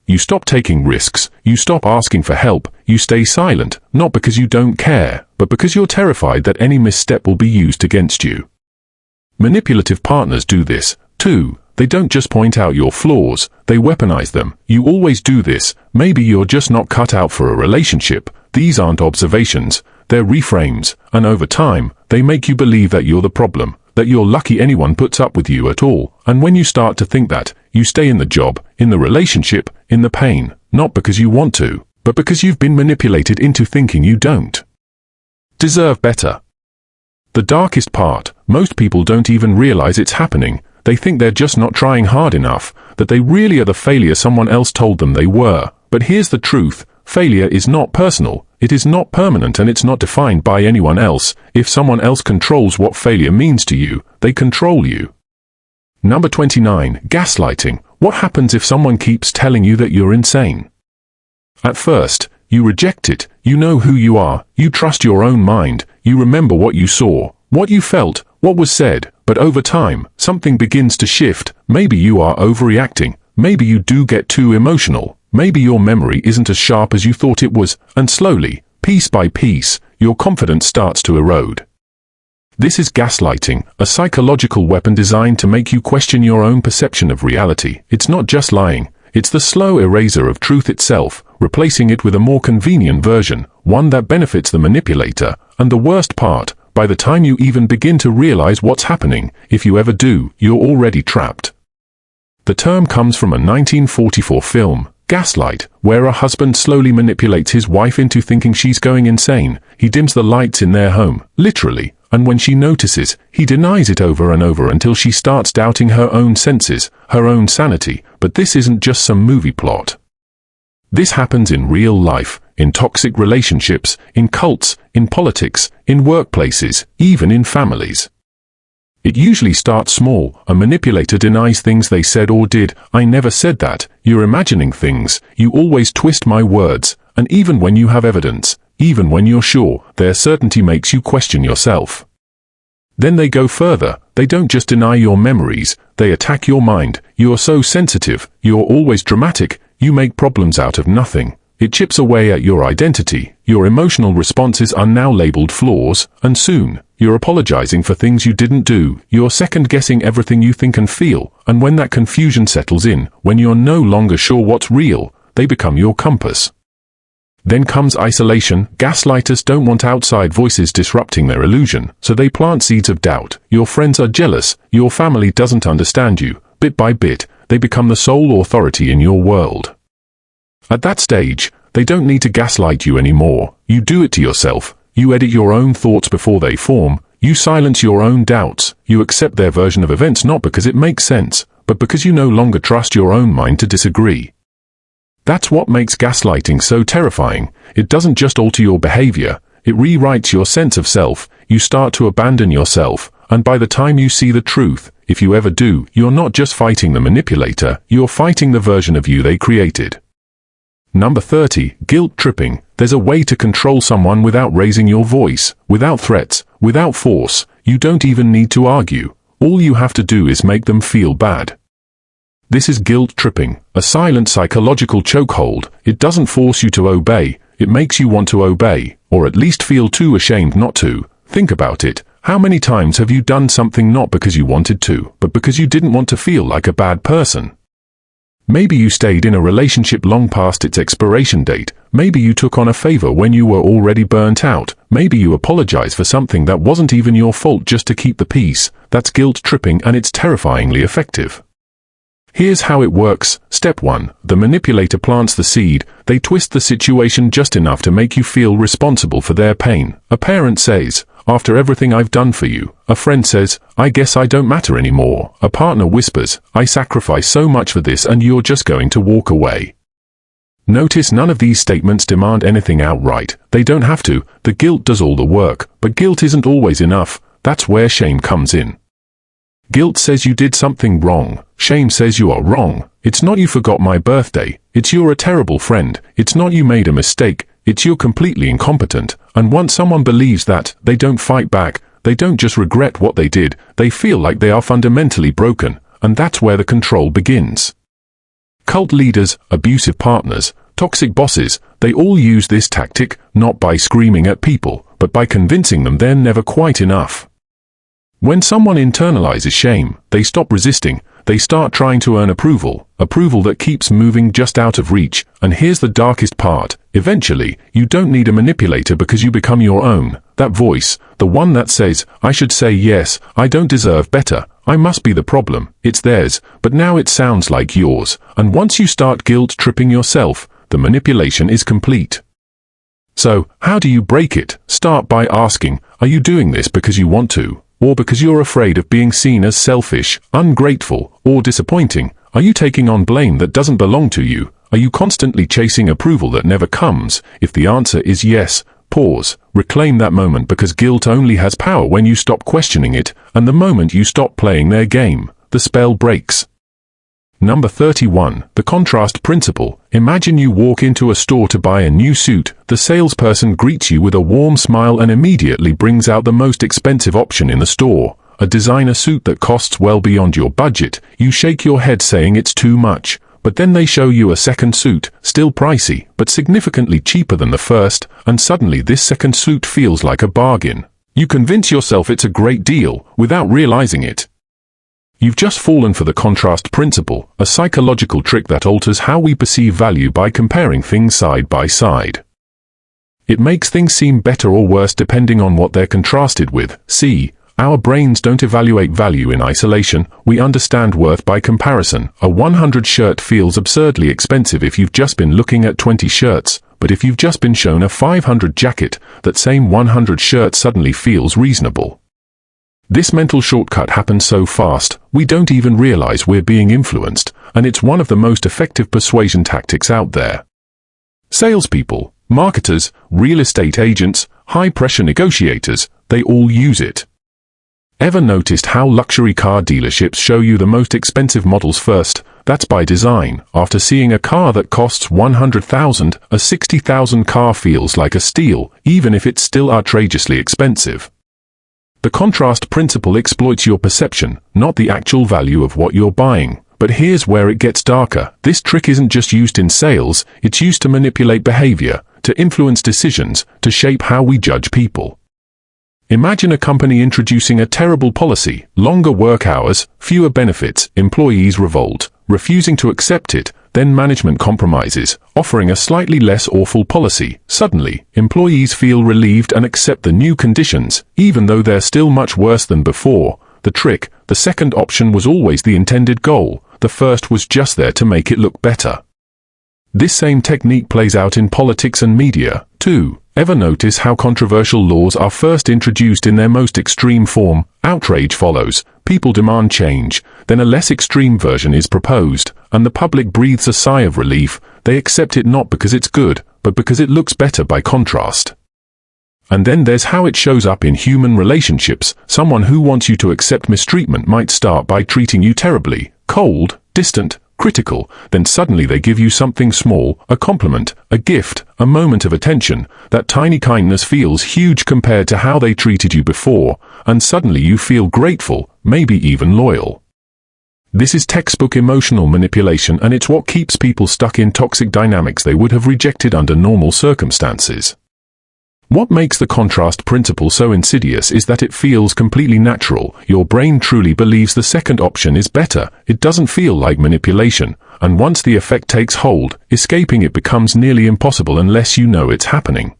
You stop taking risks, you stop asking for help, you stay silent, not because you don't care, but because you're terrified that any misstep will be used against you. Manipulative partners do this, too. They don't just point out your flaws, they weaponize them. You always do this, maybe you're just not cut out for a relationship. These aren't observations, they're reframes, and over time, they make you believe that you're the problem, that you're lucky anyone puts up with you at all. And when you start to think that, you stay in the job, in the relationship, in the pain, not because you want to, but because you've been manipulated into thinking you don't deserve better. The darkest part, most people don't even realize it's happening. They think they're just not trying hard enough, that they really are the failure someone else told them they were. But here's the truth, failure is not personal, it is not permanent, and it's not defined by anyone else. If someone else controls what failure means to you, they control you. Number 29. Gaslighting. What happens if someone keeps telling you that you're insane? At first, you reject it, you know who you are, you trust your own mind, you remember what you saw, what you felt, what was said, but over time, something begins to shift. Maybe you are overreacting, maybe you do get too emotional, maybe your memory isn't as sharp as you thought it was, and slowly, piece by piece, your confidence starts to erode. This is gaslighting, a psychological weapon designed to make you question your own perception of reality. It's not just lying, it's the slow eraser of truth itself, replacing it with a more convenient version, one that benefits the manipulator. And the worst part, by the time you even begin to realize what's happening, if you ever do, you're already trapped. The term comes from a 1944 film, Gaslight, where a husband slowly manipulates his wife into thinking she's going insane. He dims the lights in their home, literally, and when she notices, he denies it over and over until she starts doubting her own senses, her own sanity. But this isn't just some movie plot. This happens in real life, in toxic relationships, in cults, in politics, in workplaces, even in families. It usually starts small. A manipulator denies things they said or did. I never said that. You're imagining things. You always twist my words. And even when you have evidence, even when you're sure, their certainty makes you question yourself. Then they go further. They don't just deny your memories, they attack your mind. You're so sensitive, you're always dramatic, you make problems out of nothing. It chips away at your identity. Your emotional responses are now labeled flaws, and soon, you're apologizing for things you didn't do. You're second-guessing everything you think and feel, and when that confusion settles in, when you're no longer sure what's real, they become your compass. Then comes isolation. Gaslighters don't want outside voices disrupting their illusion, so they plant seeds of doubt. Your friends are jealous, your family doesn't understand you. Bit by bit, they become the sole authority in your world. At that stage, they don't need to gaslight you anymore. You do it to yourself. You edit your own thoughts before they form. You silence your own doubts. You accept their version of events not because it makes sense, but because you no longer trust your own mind to disagree. That's what makes gaslighting so terrifying. It doesn't just alter your behavior, it rewrites your sense of self. You start to abandon yourself, and by the time you see the truth, if you ever do, you're not just fighting the manipulator, you're fighting the version of you they created. Number 30. Guilt tripping. There's a way to control someone without raising your voice, without threats, without force. You don't even need to argue. All you have to do is make them feel bad. This is guilt tripping, a silent psychological chokehold. It doesn't force you to obey, it makes you want to obey, or at least feel too ashamed not to. Think about it. How many times have you done something not because you wanted to, but because you didn't want to feel like a bad person? Maybe you stayed in a relationship long past its expiration date. Maybe you took on a favor when you were already burnt out. Maybe you apologized for something that wasn't even your fault just to keep the peace. That's guilt tripping, and it's terrifyingly effective. Here's how it works. Step 1. The manipulator plants the seed. They twist the situation just enough to make you feel responsible for their pain. A parent says, "After everything I've done for you." A friend says, "I guess I don't matter anymore." A partner whispers, "I sacrifice so much for this and you're just going to walk away." Notice none of these statements demand anything outright. They don't have to. The guilt does all the work, but guilt isn't always enough. That's where shame comes in. Guilt says you did something wrong. Shame says you are wrong. It's not you forgot my birthday. It's you're a terrible friend. It's not you made a mistake. It's you're completely incompetent. And once someone believes that, they don't fight back. They don't just regret what they did. They feel like they are fundamentally broken. And that's where the control begins. Cult leaders, abusive partners, toxic bosses, they all use this tactic, not by screaming at people, but by convincing them they're never quite enough. When someone internalizes shame, they stop resisting. They start trying to earn approval that keeps moving just out of reach. And here's the darkest part. Eventually, you don't need a manipulator because you become your own. That voice, the one that says, "I should say yes, I don't deserve better, I must be the problem," it's theirs, but now it sounds like yours. And once you start guilt tripping yourself, the manipulation is complete. So, how do you break it? Start by asking, are you doing this because you want to? Or because you're afraid of being seen as selfish, ungrateful, or disappointing? Are you taking on blame that doesn't belong to you? Are you constantly chasing approval that never comes? If the answer is yes, pause, reclaim that moment, because guilt only has power when you stop questioning it, and the moment you stop playing their game, the spell breaks. Number 31. The contrast principle. Imagine you walk into a store to buy a new suit. The salesperson greets you with a warm smile and immediately brings out the most expensive option in the store. A designer suit that costs well beyond your budget. You shake your head saying it's too much. But then they show you a second suit, still pricey, but significantly cheaper than the first, and suddenly this second suit feels like a bargain. You convince yourself it's a great deal, without realizing it. You've just fallen for the contrast principle, a psychological trick that alters how we perceive value by comparing things side by side. It makes things seem better or worse depending on what they're contrasted with. See, our brains don't evaluate value in isolation, we understand worth by comparison. A 100 shirt feels absurdly expensive if you've just been looking at 20 shirts, but if you've just been shown a 500 jacket, that same 100 shirt suddenly feels reasonable. This mental shortcut happens so fast, we don't even realize we're being influenced, and it's one of the most effective persuasion tactics out there. Salespeople, marketers, real estate agents, high-pressure negotiators, they all use it. Ever noticed how luxury car dealerships show you the most expensive models first? That's by design. After seeing a car that costs $100,000, a $60,000 car feels like a steal, even if it's still outrageously expensive. The contrast principle exploits your perception, not the actual value of what you're buying. But here's where it gets darker. This trick isn't just used in sales, it's used to manipulate behavior, to influence decisions, to shape how we judge people. Imagine a company introducing a terrible policy, longer work hours, fewer benefits, employees revolt, refusing to accept it, then management compromises, offering a slightly less awful policy. Suddenly, employees feel relieved and accept the new conditions, even though they're still much worse than before. The trick, the second option was always the intended goal, the first was just there to make it look better. This same technique plays out in politics and media, too. Ever notice how controversial laws are first introduced in their most extreme form? Outrage follows, people demand change, then a less extreme version is proposed, and the public breathes a sigh of relief. they accept it not because it's good, but because it looks better by contrast. And then there's how it shows up in human relationships. Someone who wants you to accept mistreatment might start by treating you terribly, cold, distant, critical, then suddenly they give you something small, a compliment, a gift, a moment of attention. That tiny kindness feels huge compared to how they treated you before, and suddenly you feel grateful, maybe even loyal. This is textbook emotional manipulation, and it's what keeps people stuck in toxic dynamics they would have rejected under normal circumstances. What makes the contrast principle so insidious is that it feels completely natural. Your brain truly believes the second option is better. It doesn't feel like manipulation, and once the effect takes hold, escaping it becomes nearly impossible unless you know it's happening.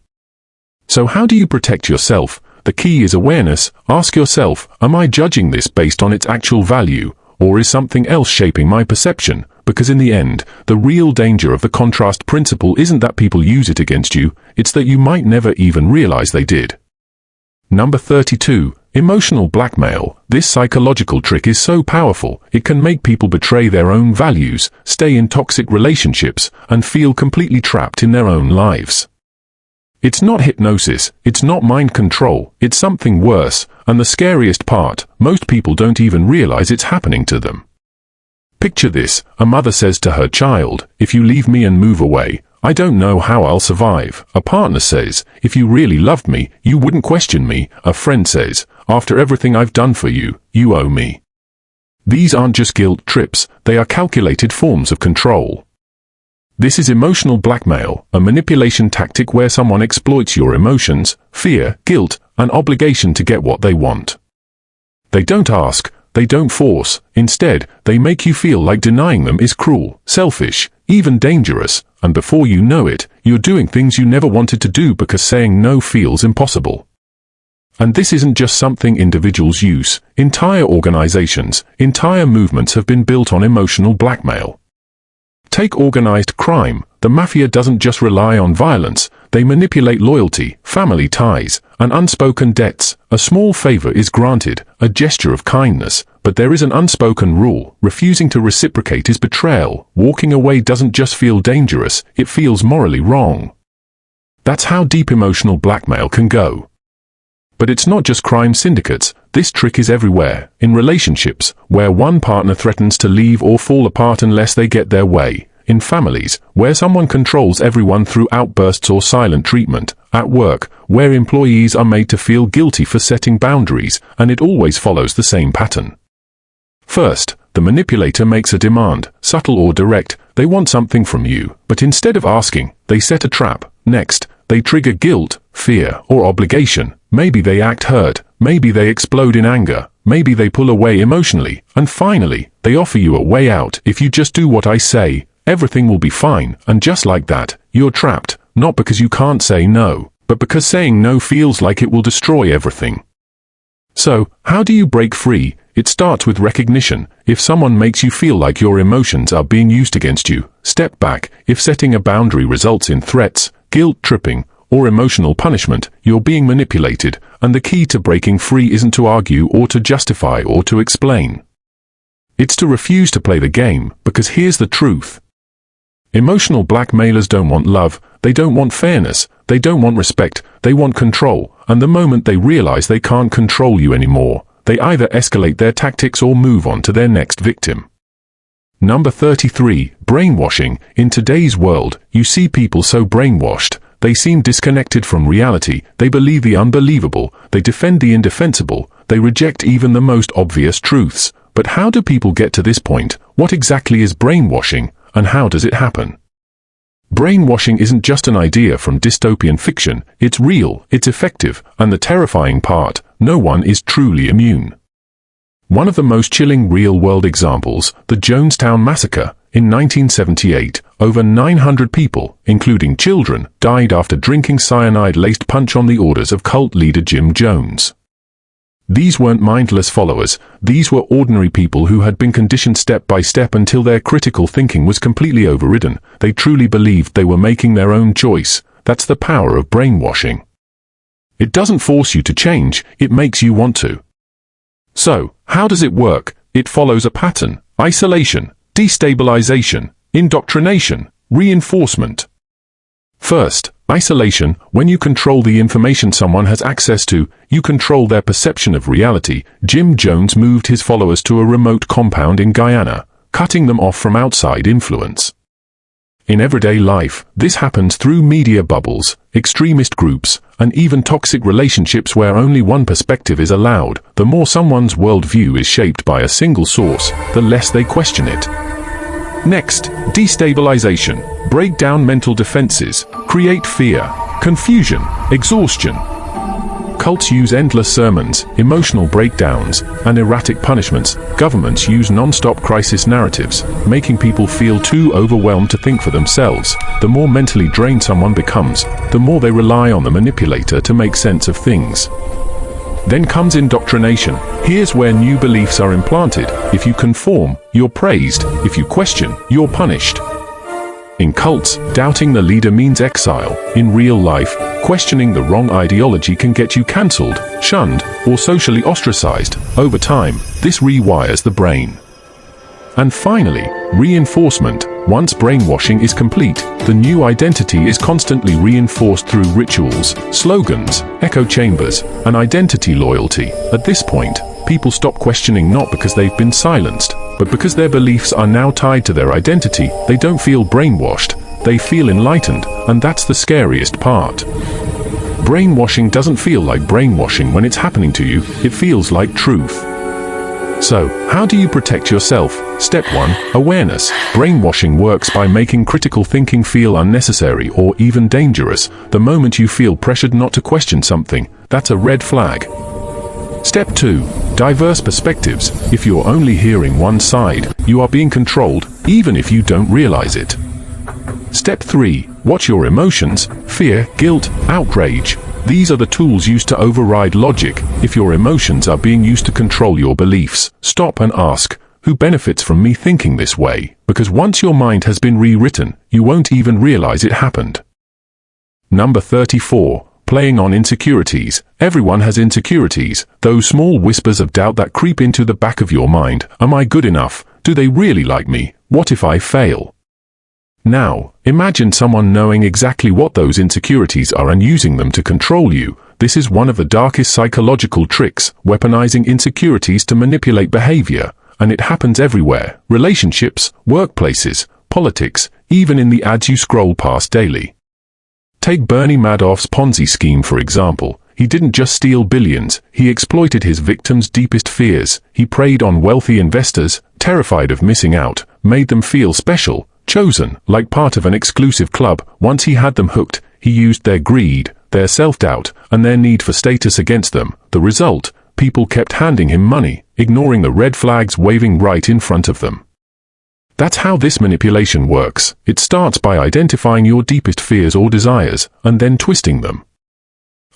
So how do you protect yourself? The key is awareness. Ask yourself, am I judging this based on its actual value, or is something else shaping my perception? Because in the end, the real danger of the contrast principle isn't that people use it against you, it's that you might never even realize they did. Number 32. Emotional blackmail. This psychological trick is so powerful, it can make people betray their own values, stay in toxic relationships, and feel completely trapped in their own lives. It's not hypnosis, it's not mind control, it's something worse, and the scariest part, most people don't even realize it's happening to them. Picture this, a mother says to her child, if you leave me and move away, I don't know how I'll survive. A partner says, if you really loved me, you wouldn't question me. A friend says, after everything I've done for you, you owe me. These aren't just guilt trips, they are calculated forms of control. This is emotional blackmail, a manipulation tactic where someone exploits your emotions, fear, guilt, and obligation to get what they want. They don't ask, they don't force, instead, they make you feel like denying them is cruel, selfish, even dangerous, and before you know it, you're doing things you never wanted to do because saying no feels impossible. And this isn't just something individuals use. Entire organizations, entire movements have been built on emotional blackmail. Take organized crime. The mafia doesn't just rely on violence, they manipulate loyalty, family ties, and unspoken debts. A small favor is granted, a gesture of kindness, but there is an unspoken rule. Refusing to reciprocate is betrayal. Walking away doesn't just feel dangerous, it feels morally wrong. That's how deep emotional blackmail can go. But it's not just crime syndicates. This trick is everywhere. In relationships, where one partner threatens to leave or fall apart unless they get their way. In families, where someone controls everyone through outbursts or silent treatment. At work, where employees are made to feel guilty for setting boundaries, and it always follows the same pattern. First, the manipulator makes a demand, subtle or direct. They want something from you, but instead of asking, they set a trap. Next, they trigger guilt, fear, or obligation. Maybe they act hurt, maybe they explode in anger, maybe they pull away emotionally, and finally, they offer you a way out. If you just do what I say, everything will be fine, and just like that, you're trapped, not because you can't say no, but because saying no feels like it will destroy everything. So, how do you break free? It starts with recognition. If someone makes you feel like your emotions are being used against you, step back. If setting a boundary results in threats, guilt tripping, or emotional punishment, you're being manipulated, and the key to breaking free isn't to argue or to justify or to explain. It's to refuse to play the game, because here's the truth. Emotional blackmailers don't want love, they don't want fairness, they don't want respect, they want control, and the moment they realize they can't control you anymore, they either escalate their tactics or move on to their next victim. Number 33. Brainwashing. In today's world, you see people so brainwashed. They seem disconnected from reality, they believe the unbelievable, they defend the indefensible, they reject even the most obvious truths. But how do people get to this point? What exactly is brainwashing, and how does it happen? Brainwashing isn't just an idea from dystopian fiction, it's real, it's effective, and the terrifying part, no one is truly immune. One of the most chilling real-world examples, the Jonestown Massacre. In 1978, over 900 people, including children, died after drinking cyanide-laced punch on the orders of cult leader Jim Jones. These weren't mindless followers, these were ordinary people who had been conditioned step by step until their critical thinking was completely overridden. They truly believed they were making their own choice. That's the power of brainwashing. It doesn't force you to change, it makes you want to. So, how does it work? It follows a pattern: isolation, destabilization, indoctrination. Reinforcement. First, isolation. When you control the information someone has access to, you control their perception of reality. Jim Jones moved his followers to a remote compound in Guyana, cutting them off from outside influence. In everyday life, this happens through media bubbles, extremist groups, and even toxic relationships where only one perspective is allowed. The more someone's worldview is shaped by a single source, the less they question it. Next, destabilization. Break down mental defenses, create fear, confusion, exhaustion. Cults use endless sermons, emotional breakdowns, and erratic punishments. Governments use non-stop crisis narratives, making people feel too overwhelmed to think for themselves. The more mentally drained someone becomes, the more they rely on the manipulator to make sense of things. Then comes indoctrination. Here's where new beliefs are implanted. If you conform, you're praised. If you question, you're punished. In cults, doubting the leader means exile. In real life, questioning the wrong ideology can get you cancelled, shunned, or socially ostracized. Over time, this rewires the brain. And finally, reinforcement. Once brainwashing is complete, the new identity is constantly reinforced through rituals, slogans, echo chambers, and identity loyalty. At this point, people stop questioning not because they've been silenced, but because their beliefs are now tied to their identity. They don't feel brainwashed, they feel enlightened, and that's the scariest part. Brainwashing doesn't feel like brainwashing when it's happening to you, it feels like truth. So, how do you protect yourself? Step 1. Awareness. Brainwashing works by making critical thinking feel unnecessary or even dangerous. The moment you feel pressured not to question something, that's a red flag. Step 2. Diverse perspectives. If you're only hearing one side, you are being controlled, even if you don't realize it. Step 3. Watch your emotions. Fear, guilt, outrage. These are the tools used to override logic. If your emotions are being used to control your beliefs, stop and ask, who benefits from me thinking this way? Because once your mind has been rewritten, you won't even realize it happened. Number 34. Playing on insecurities. Everyone has insecurities, those small whispers of doubt that creep into the back of your mind. Am I good enough? Do they really like me? What if I fail? Now, imagine someone knowing exactly what those insecurities are and using them to control you. This is one of the darkest psychological tricks, weaponizing insecurities to manipulate behavior. And it happens everywhere. Relationships, workplaces, politics, even in the ads you scroll past daily. Take Bernie Madoff's Ponzi scheme for example. He didn't just steal billions, he exploited his victims' deepest fears. He preyed on wealthy investors, terrified of missing out, made them feel special, chosen, like part of an exclusive club. Once he had them hooked, he used their greed, their self-doubt, and their need for status against them. The result? People kept handing him money, ignoring the red flags waving right in front of them. That's how this manipulation works. It starts by identifying your deepest fears or desires, and then twisting them.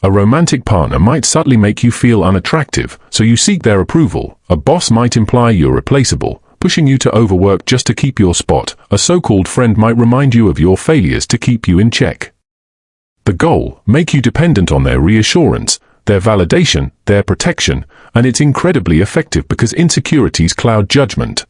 A romantic partner might subtly make you feel unattractive, so you seek their approval. A boss might imply you're replaceable, pushing you to overwork just to keep your spot. A so-called friend might remind you of your failures to keep you in check. The goal? Make you dependent on their reassurance, their validation, their protection, and it's incredibly effective because insecurities cloud judgment.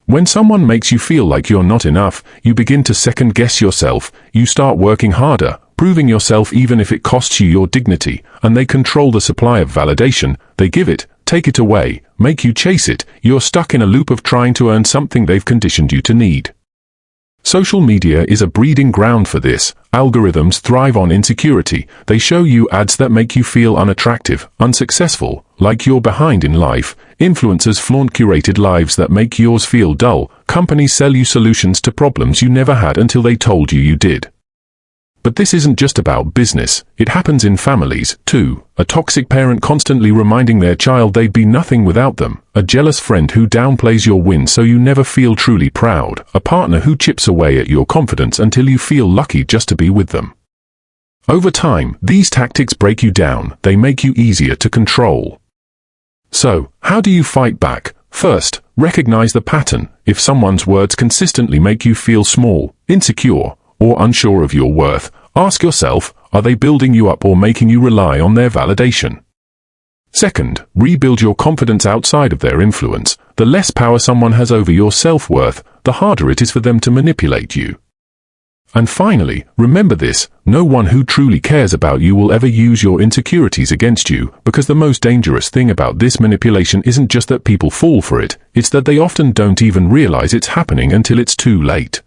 When someone makes you feel like you're not enough, you begin to second-guess yourself. You start working harder, proving yourself even if it costs you your dignity, and they control the supply of validation. They give it, take it away, make you chase it. You're stuck in a loop of trying to earn something they've conditioned you to need. Social media is a breeding ground for this. Algorithms thrive on insecurity. They show you ads that make you feel unattractive, unsuccessful, like you're behind in life. Influencers flaunt curated lives that make yours feel dull. Companies sell you solutions to problems you never had until they told you you did. But this isn't just about business, it happens in families, too. A toxic parent constantly reminding their child they'd be nothing without them. A jealous friend who downplays your wins so you never feel truly proud. A partner who chips away at your confidence until you feel lucky just to be with them. Over time, these tactics break you down, they make you easier to control. So, how do you fight back? First, recognize the pattern. If someone's words consistently make you feel small, insecure, or unsure of your worth, ask yourself, are they building you up or making you rely on their validation? Second, rebuild your confidence outside of their influence. The less power someone has over your self-worth, the harder it is for them to manipulate you. And finally, remember this, no one who truly cares about you will ever use your insecurities against you, because the most dangerous thing about this manipulation isn't just that people fall for it, it's that they often don't even realize it's happening until it's too late.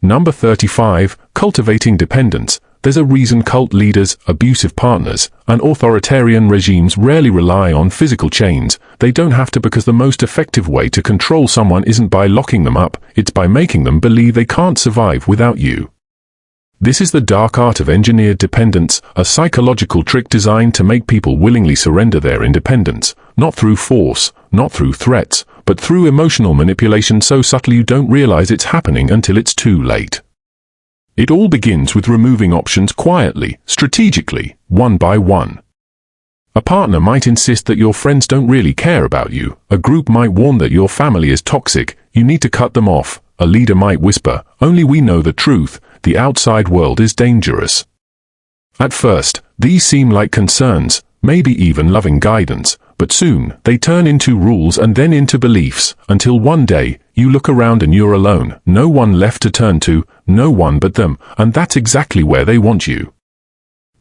Number 35, cultivating dependence. There's a reason cult leaders, abusive partners, and authoritarian regimes rarely rely on physical chains. They don't have to, because the most effective way to control someone isn't by locking them up, it's by making them believe they can't survive without you. This is the dark art of engineered dependence, a psychological trick designed to make people willingly surrender their independence, not through force, not through threats, but through emotional manipulation so subtle you don't realize it's happening until it's too late. It all begins with removing options quietly, strategically, one by one. A partner might insist that your friends don't really care about you. A group might warn that your family is toxic, you need to cut them off. A leader might whisper, only we know the truth, the outside world is dangerous. At first, these seem like concerns, maybe even loving guidance, but soon, they turn into rules and then into beliefs, until one day, you look around and you're alone, no one left to turn to, no one but them, and that's exactly where they want you.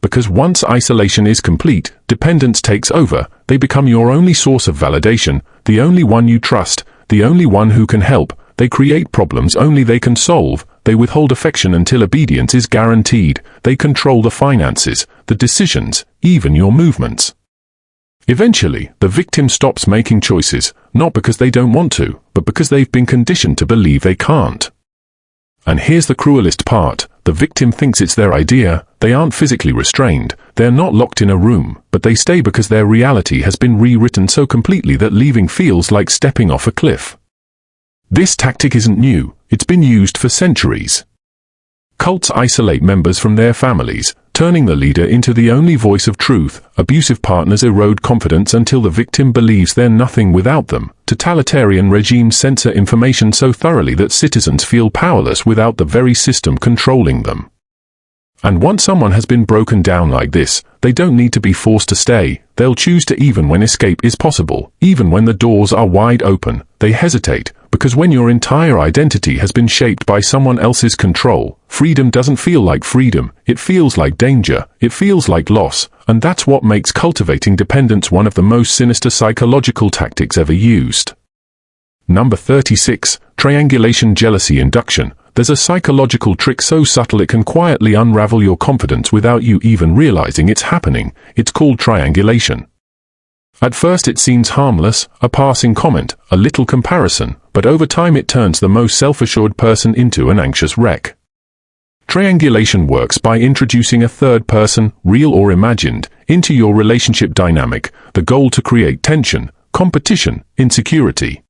Because once isolation is complete, dependence takes over, they become your only source of validation, the only one you trust, the only one who can help, they create problems only they can solve, they withhold affection until obedience is guaranteed, they control the finances, the decisions, even your movements. Eventually, the victim stops making choices, not because they don't want to, but because they've been conditioned to believe they can't. And here's the cruelest part, the victim thinks it's their idea, they aren't physically restrained, they're not locked in a room, but they stay because their reality has been rewritten so completely that leaving feels like stepping off a cliff. This tactic isn't new, it's been used for centuries. Cults isolate members from their families, turning the leader into the only voice of truth. Abusive partners erode confidence until the victim believes they're nothing without them. Totalitarian regimes censor information so thoroughly that citizens feel powerless without the very system controlling them. And once someone has been broken down like this, they don't need to be forced to stay. They'll choose to, even when escape is possible, even when the doors are wide open. They hesitate, because when your entire identity has been shaped by someone else's control, freedom doesn't feel like freedom, it feels like danger, it feels like loss, and that's what makes cultivating dependence one of the most sinister psychological tactics ever used. Number 36, triangulation jealousy induction. There's a psychological trick so subtle it can quietly unravel your confidence without you even realizing it's happening. It's called triangulation. At first it seems harmless, a passing comment, a little comparison, but over time it turns the most self-assured person into an anxious wreck. Triangulation works by introducing a third person, real or imagined, into your relationship dynamic, the goal to create tension, competition, insecurity.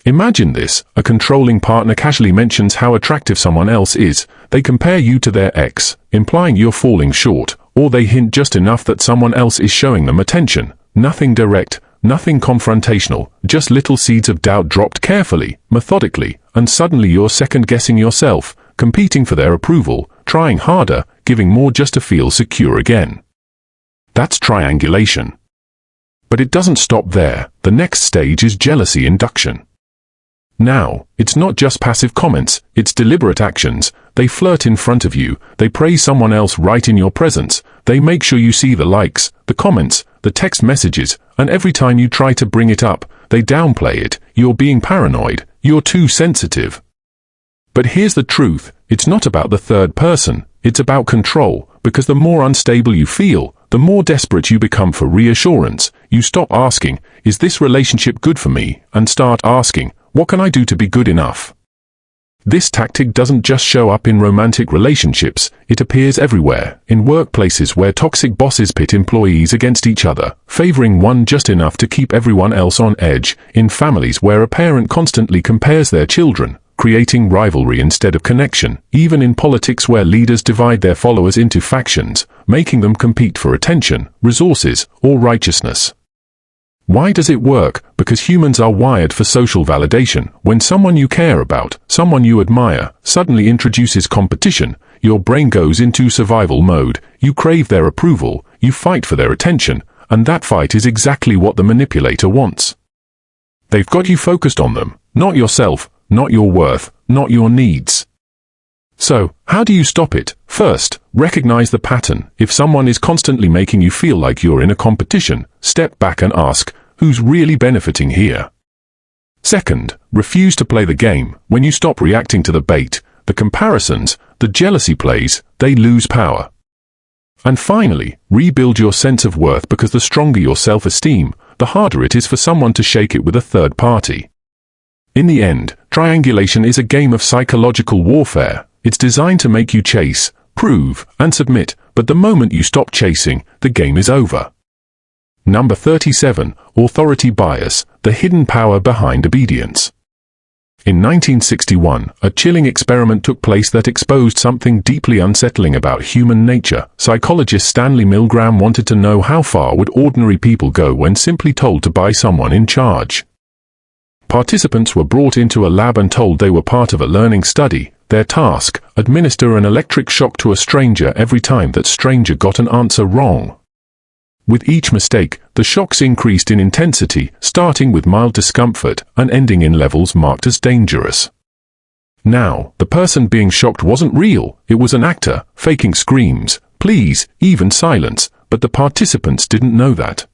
Imagine this, a controlling partner casually mentions how attractive someone else is, they compare you to their ex, implying you're falling short, or they hint just enough that someone else is showing them attention. Nothing direct, nothing confrontational, just little seeds of doubt dropped carefully, methodically, and suddenly you're second-guessing yourself, competing for their approval, trying harder, giving more just to feel secure again. That's triangulation. But it doesn't stop there. The next stage is jealousy induction. Now, it's not just passive comments, it's deliberate actions. They flirt in front of you, they praise someone else right in your presence, they make sure you see the likes, the comments, the text messages, and every time you try to bring it up, they downplay it. You're being paranoid, you're too sensitive. But here's the truth, it's not about the third person, it's about control, because the more unstable you feel, the more desperate you become for reassurance. You stop asking, is this relationship good for me, and start asking, what can I do to be good enough? This tactic doesn't just show up in romantic relationships, it appears everywhere, in workplaces where toxic bosses pit employees against each other, favoring one just enough to keep everyone else on edge, in families where a parent constantly compares their children, creating rivalry instead of connection, even in politics where leaders divide their followers into factions, making them compete for attention, resources, or righteousness. Why does it work? Because humans are wired for social validation. When someone you care about, someone you admire, suddenly introduces competition, your brain goes into survival mode. You crave their approval, you fight for their attention, and that fight is exactly what the manipulator wants. They've got you focused on them, not yourself, not your worth, not your needs. So, how do you stop it? First, recognize the pattern. If someone is constantly making you feel like you're in a competition, step back and ask, who's really benefiting here? Second, refuse to play the game. When you stop reacting to the bait, the comparisons, the jealousy plays, they lose power. And finally, rebuild your sense of worth, because the stronger your self-esteem, the harder it is for someone to shake it with a third party. In the end, triangulation is a game of psychological warfare. It's designed to make you chase, prove, and submit, but the moment you stop chasing, the game is over. Number 37, authority bias, the hidden power behind obedience. In 1961, a chilling experiment took place that exposed something deeply unsettling about human nature. Psychologist Stanley Milgram wanted to know how far would ordinary people go when simply told to by someone in charge. Participants were brought into a lab and told they were part of a learning study. Their task, administer an electric shock to a stranger every time that stranger got an answer wrong. With each mistake, the shocks increased in intensity, starting with mild discomfort and ending in levels marked as dangerous. Now, the person being shocked wasn't real. It was an actor, faking screams, pleas, even silence, but the participants didn't know that.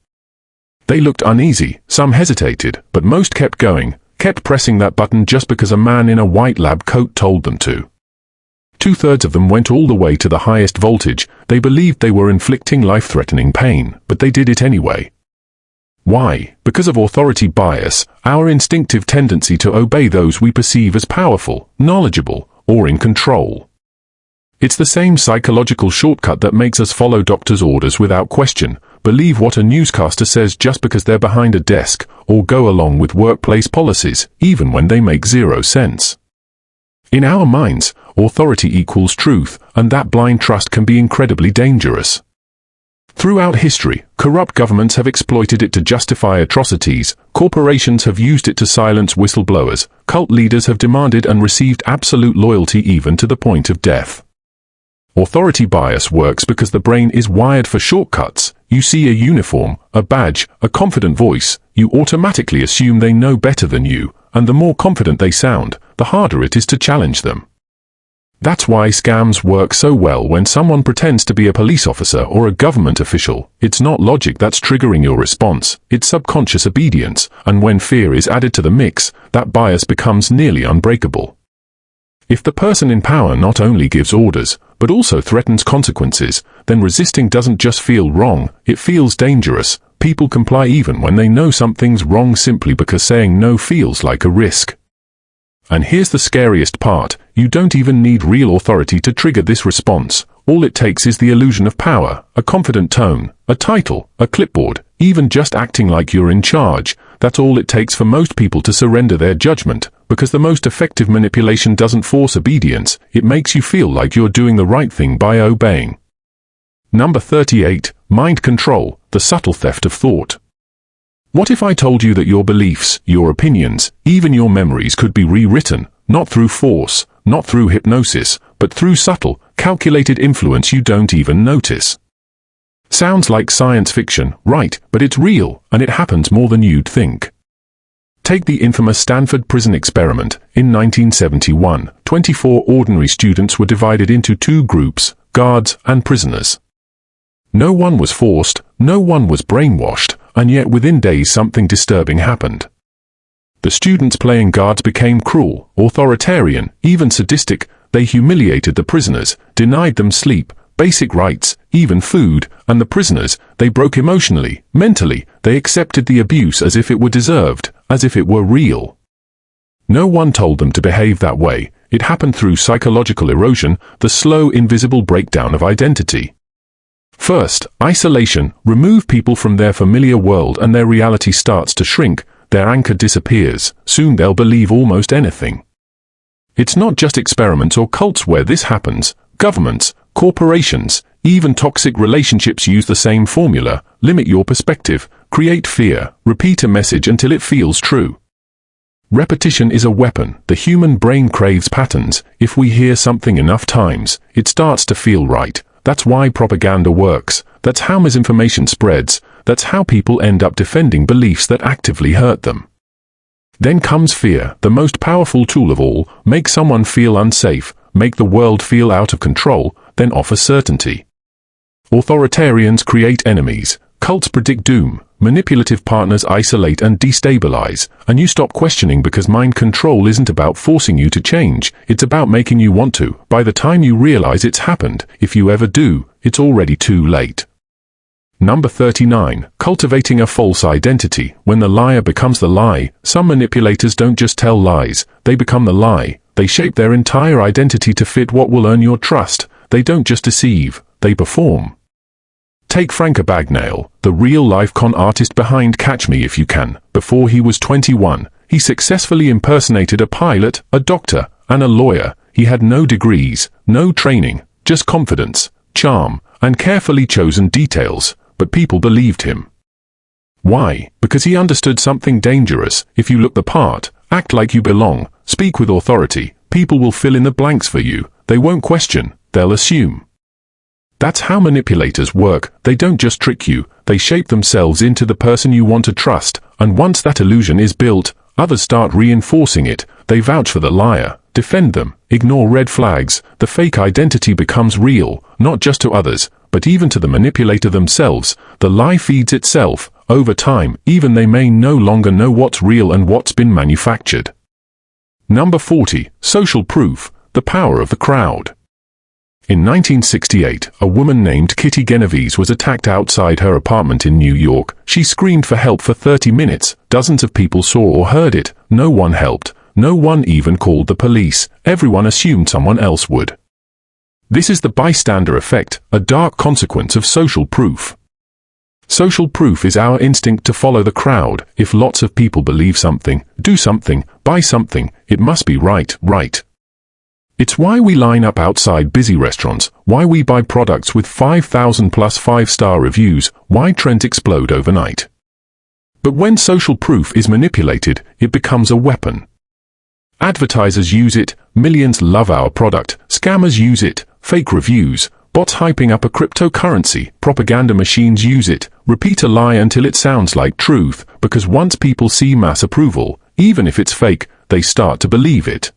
They looked uneasy, some hesitated, but most kept going, kept pressing that button just because a man in a white lab coat told them to. 2/3 of them went all the way to the highest voltage. They believed they were inflicting life-threatening pain, but they did it anyway. Why? Because of authority bias, our instinctive tendency to obey those we perceive as powerful, knowledgeable, or in control. It's the same psychological shortcut that makes us follow doctors' orders without question, believe what a newscaster says just because they're behind a desk, or go along with workplace policies, even when they make zero sense. In our minds, authority equals truth, and that blind trust can be incredibly dangerous. Throughout history, corrupt governments have exploited it to justify atrocities, corporations have used it to silence whistleblowers, cult leaders have demanded and received absolute loyalty even to the point of death. Authority bias works because the brain is wired for shortcuts. You see a uniform, a badge, a confident voice, you automatically assume they know better than you, and the more confident they sound, the harder it is to challenge them. That's why scams work so well when someone pretends to be a police officer or a government official. It's not logic that's triggering your response, it's subconscious obedience, and when fear is added to the mix, that bias becomes nearly unbreakable. If the person in power not only gives orders, but also threatens consequences, then resisting doesn't just feel wrong, it feels dangerous. People comply even when they know something's wrong simply because saying no feels like a risk. And here's the scariest part, you don't even need real authority to trigger this response. All it takes is the illusion of power, a confident tone, a title, a clipboard, even just acting like you're in charge. That's all it takes for most people to surrender their judgment, because the most effective manipulation doesn't force obedience, it makes you feel like you're doing the right thing by obeying. Number 38, mind control, the subtle theft of thought. What if I told you that your beliefs, your opinions, even your memories could be rewritten, not through force, not through hypnosis, but through subtle, calculated influence you don't even notice? Sounds like science fiction, right, but it's real, and it happens more than you'd think. Take the infamous Stanford prison experiment. In 1971, 24 ordinary students were divided into two groups, guards and prisoners. No one was forced, no one was brainwashed, and yet within days something disturbing happened. The students playing guards became cruel, authoritarian, even sadistic. They humiliated the prisoners, denied them sleep, basic rights, even food, and the prisoners, they broke emotionally, mentally, they accepted the abuse as if it were deserved, as if it were real. No one told them to behave that way. It happened through psychological erosion, the slow, invisible breakdown of identity. First, isolation. Remove people from their familiar world and their reality starts to shrink, their anchor disappears, soon they'll believe almost anything. It's not just experiments or cults where this happens. Governments, corporations, even toxic relationships use the same formula. Limit your perspective, create fear, repeat a message until it feels true. Repetition is a weapon. The human brain craves patterns. If we hear something enough times, it starts to feel right. That's why propaganda works. That's how misinformation spreads. That's how people end up defending beliefs that actively hurt them. Then comes fear, the most powerful tool of all. Make someone feel unsafe, make the world feel out of control, then offer certainty. Authoritarians create enemies, cults predict doom, manipulative partners isolate and destabilize, and you stop questioning because mind control isn't about forcing you to change, it's about making you want to. By the time you realize it's happened, if you ever do, it's already too late. Number 39. Cultivating a false identity. When the liar becomes the lie, some manipulators don't just tell lies, they become the lie. They shape their entire identity to fit what will earn your trust. They don't just deceive, they perform. Take Frank Abagnale, the real-life con artist behind Catch Me If You Can. Before he was 21, he successfully impersonated a pilot, a doctor, and a lawyer. He had no degrees, no training, just confidence, charm, and carefully chosen details. But people believed him. Why? Because he understood something dangerous. If you look the part, act like you belong, speak with authority, people will fill in the blanks for you. They won't question, they'll assume. That's how manipulators work. They don't just trick you, they shape themselves into the person you want to trust, and once that illusion is built, others start reinforcing it. They vouch for the liar, defend them, ignore red flags. The fake identity becomes real, not just to others, but even to the manipulator themselves. The lie feeds itself. Over time, even they may no longer know what's real and what's been manufactured. Number 40. Social proof. The power of the crowd. In 1968, a woman named Kitty Genovese was attacked outside her apartment in New York. She screamed for help for 30 minutes. Dozens of people saw or heard it. No one helped. No one even called the police. Everyone assumed someone else would. This is the bystander effect, a dark consequence of social proof. Social proof is our instinct to follow the crowd. If lots of people believe something, do something, buy something, it must be right. It's why we line up outside busy restaurants, why we buy products with 5,000 plus 5-star reviews, why trends explode overnight. But when social proof is manipulated, it becomes a weapon. Advertisers use it, millions love our product, scammers use it, fake reviews, bots hyping up a cryptocurrency, propaganda machines use it, repeat a lie until it sounds like truth, because once people see mass approval, even if it's fake, they start to believe it.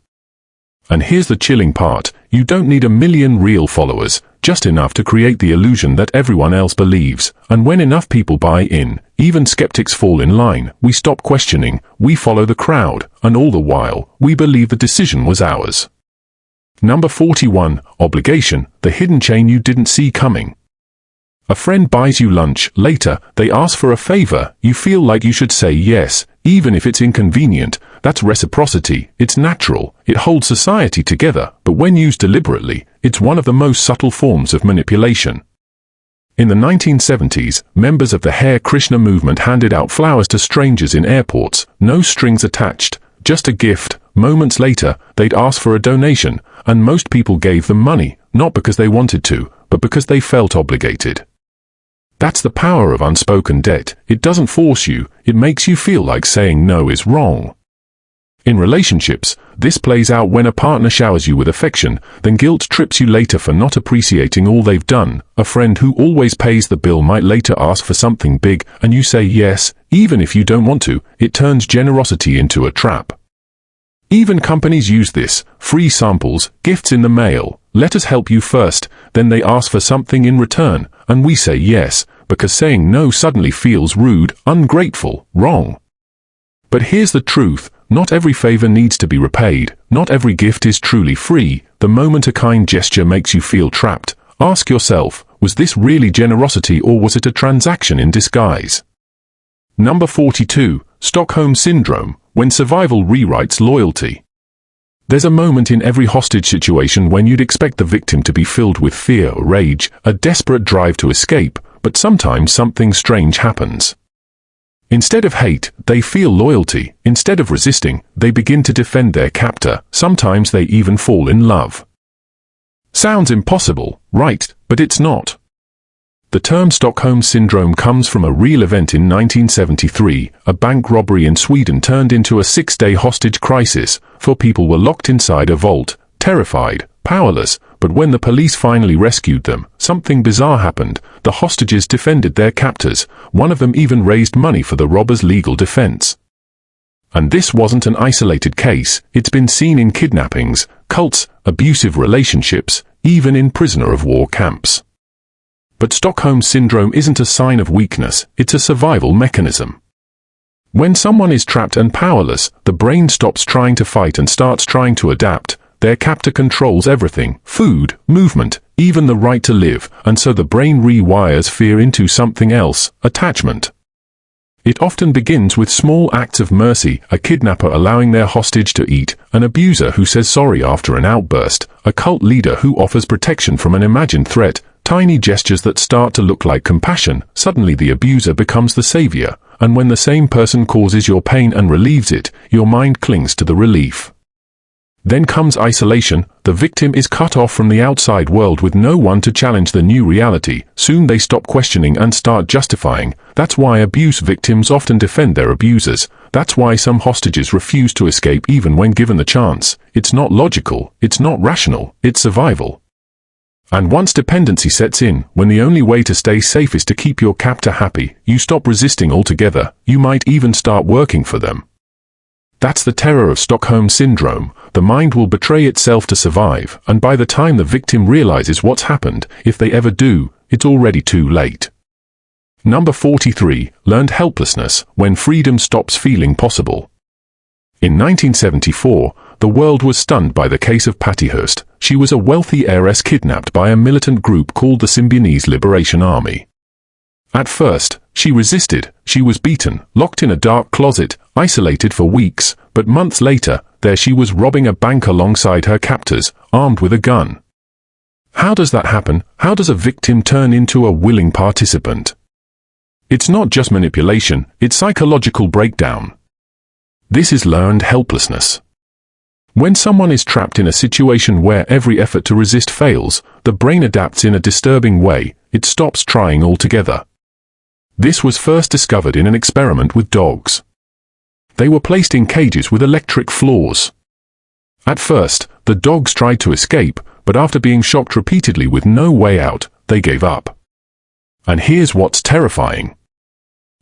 And here's the chilling part, you don't need 1 million real followers, just enough to create the illusion that everyone else believes, and when enough people buy in, even skeptics fall in line, we stop questioning, we follow the crowd, and all the while, we believe the decision was ours. Number 41. Obligation, the hidden chain you didn't see coming. A friend buys you lunch, later, they ask for a favor, you feel like you should say yes, even if it's inconvenient. That's reciprocity, it's natural, it holds society together, but when used deliberately, it's one of the most subtle forms of manipulation. In the 1970s, members of the Hare Krishna movement handed out flowers to strangers in airports, no strings attached, just a gift. Moments later, they'd ask for a donation, and most people gave them money, not because they wanted to, but because they felt obligated. That's the power of unspoken debt. It doesn't force you, it makes you feel like saying no is wrong. In relationships, this plays out when a partner showers you with affection, then guilt trips you later for not appreciating all they've done. A friend who always pays the bill might later ask for something big, and you say yes, even if you don't want to. It turns generosity into a trap. Even companies use this, free samples, gifts in the mail, let us help you first, then they ask for something in return, and we say yes, because saying no suddenly feels rude, ungrateful, wrong. But here's the truth, not every favor needs to be repaid, not every gift is truly free. The moment a kind gesture makes you feel trapped, ask yourself, was this really generosity or was it a transaction in disguise? Number 42. Stockholm Syndrome, when survival rewrites loyalty. There's a moment in every hostage situation when you'd expect the victim to be filled with fear or rage, a desperate drive to escape, but sometimes something strange happens. Instead of hate, they feel loyalty. Instead of resisting, they begin to defend their captor. Sometimes they even fall in love. Sounds impossible, right? But it's not. The term Stockholm Syndrome comes from a real event in 1973. A bank robbery in Sweden turned into a 6-day hostage crisis. 4 people were locked inside a vault, terrified, powerless, but when the police finally rescued them, something bizarre happened. The hostages defended their captors. One of them even raised money for the robbers' legal defense. And this wasn't an isolated case, it's been seen in kidnappings, cults, abusive relationships, even in prisoner of war camps. But Stockholm Syndrome isn't a sign of weakness, it's a survival mechanism. When someone is trapped and powerless, the brain stops trying to fight and starts trying to adapt. Their captor controls everything, food, movement, even the right to live, and so the brain rewires fear into something else, attachment. It often begins with small acts of mercy, a kidnapper allowing their hostage to eat, an abuser who says sorry after an outburst, a cult leader who offers protection from an imagined threat, tiny gestures that start to look like compassion. Suddenly the abuser becomes the savior, and when the same person causes your pain and relieves it, your mind clings to the relief. Then comes isolation. The victim is cut off from the outside world with no one to challenge the new reality. Soon they stop questioning and start justifying. That's why abuse victims often defend their abusers. That's why some hostages refuse to escape even when given the chance. It's not logical, it's not rational, it's survival. And once dependency sets in, when the only way to stay safe is to keep your captor happy, you stop resisting altogether. You might even start working for them. That's the terror of Stockholm Syndrome. The mind will betray itself to survive, and by the time the victim realizes what's happened, if they ever do, it's already too late. Number 43. Learned helplessness, when freedom stops feeling possible. In 1974, the world was stunned by the case of Patty Hearst. She was a wealthy heiress kidnapped by a militant group called the Symbionese Liberation Army. At first, she resisted. She was beaten, locked in a dark closet, isolated for weeks, but months later, there she was robbing a bank alongside her captors, armed with a gun. How does that happen? How does a victim turn into a willing participant? It's not just manipulation, it's psychological breakdown. This is learned helplessness. When someone is trapped in a situation where every effort to resist fails, the brain adapts in a disturbing way. It stops trying altogether. This was first discovered in an experiment with dogs. They were placed in cages with electric floors. At first, the dogs tried to escape, but after being shocked repeatedly with no way out, they gave up. And here's what's terrifying.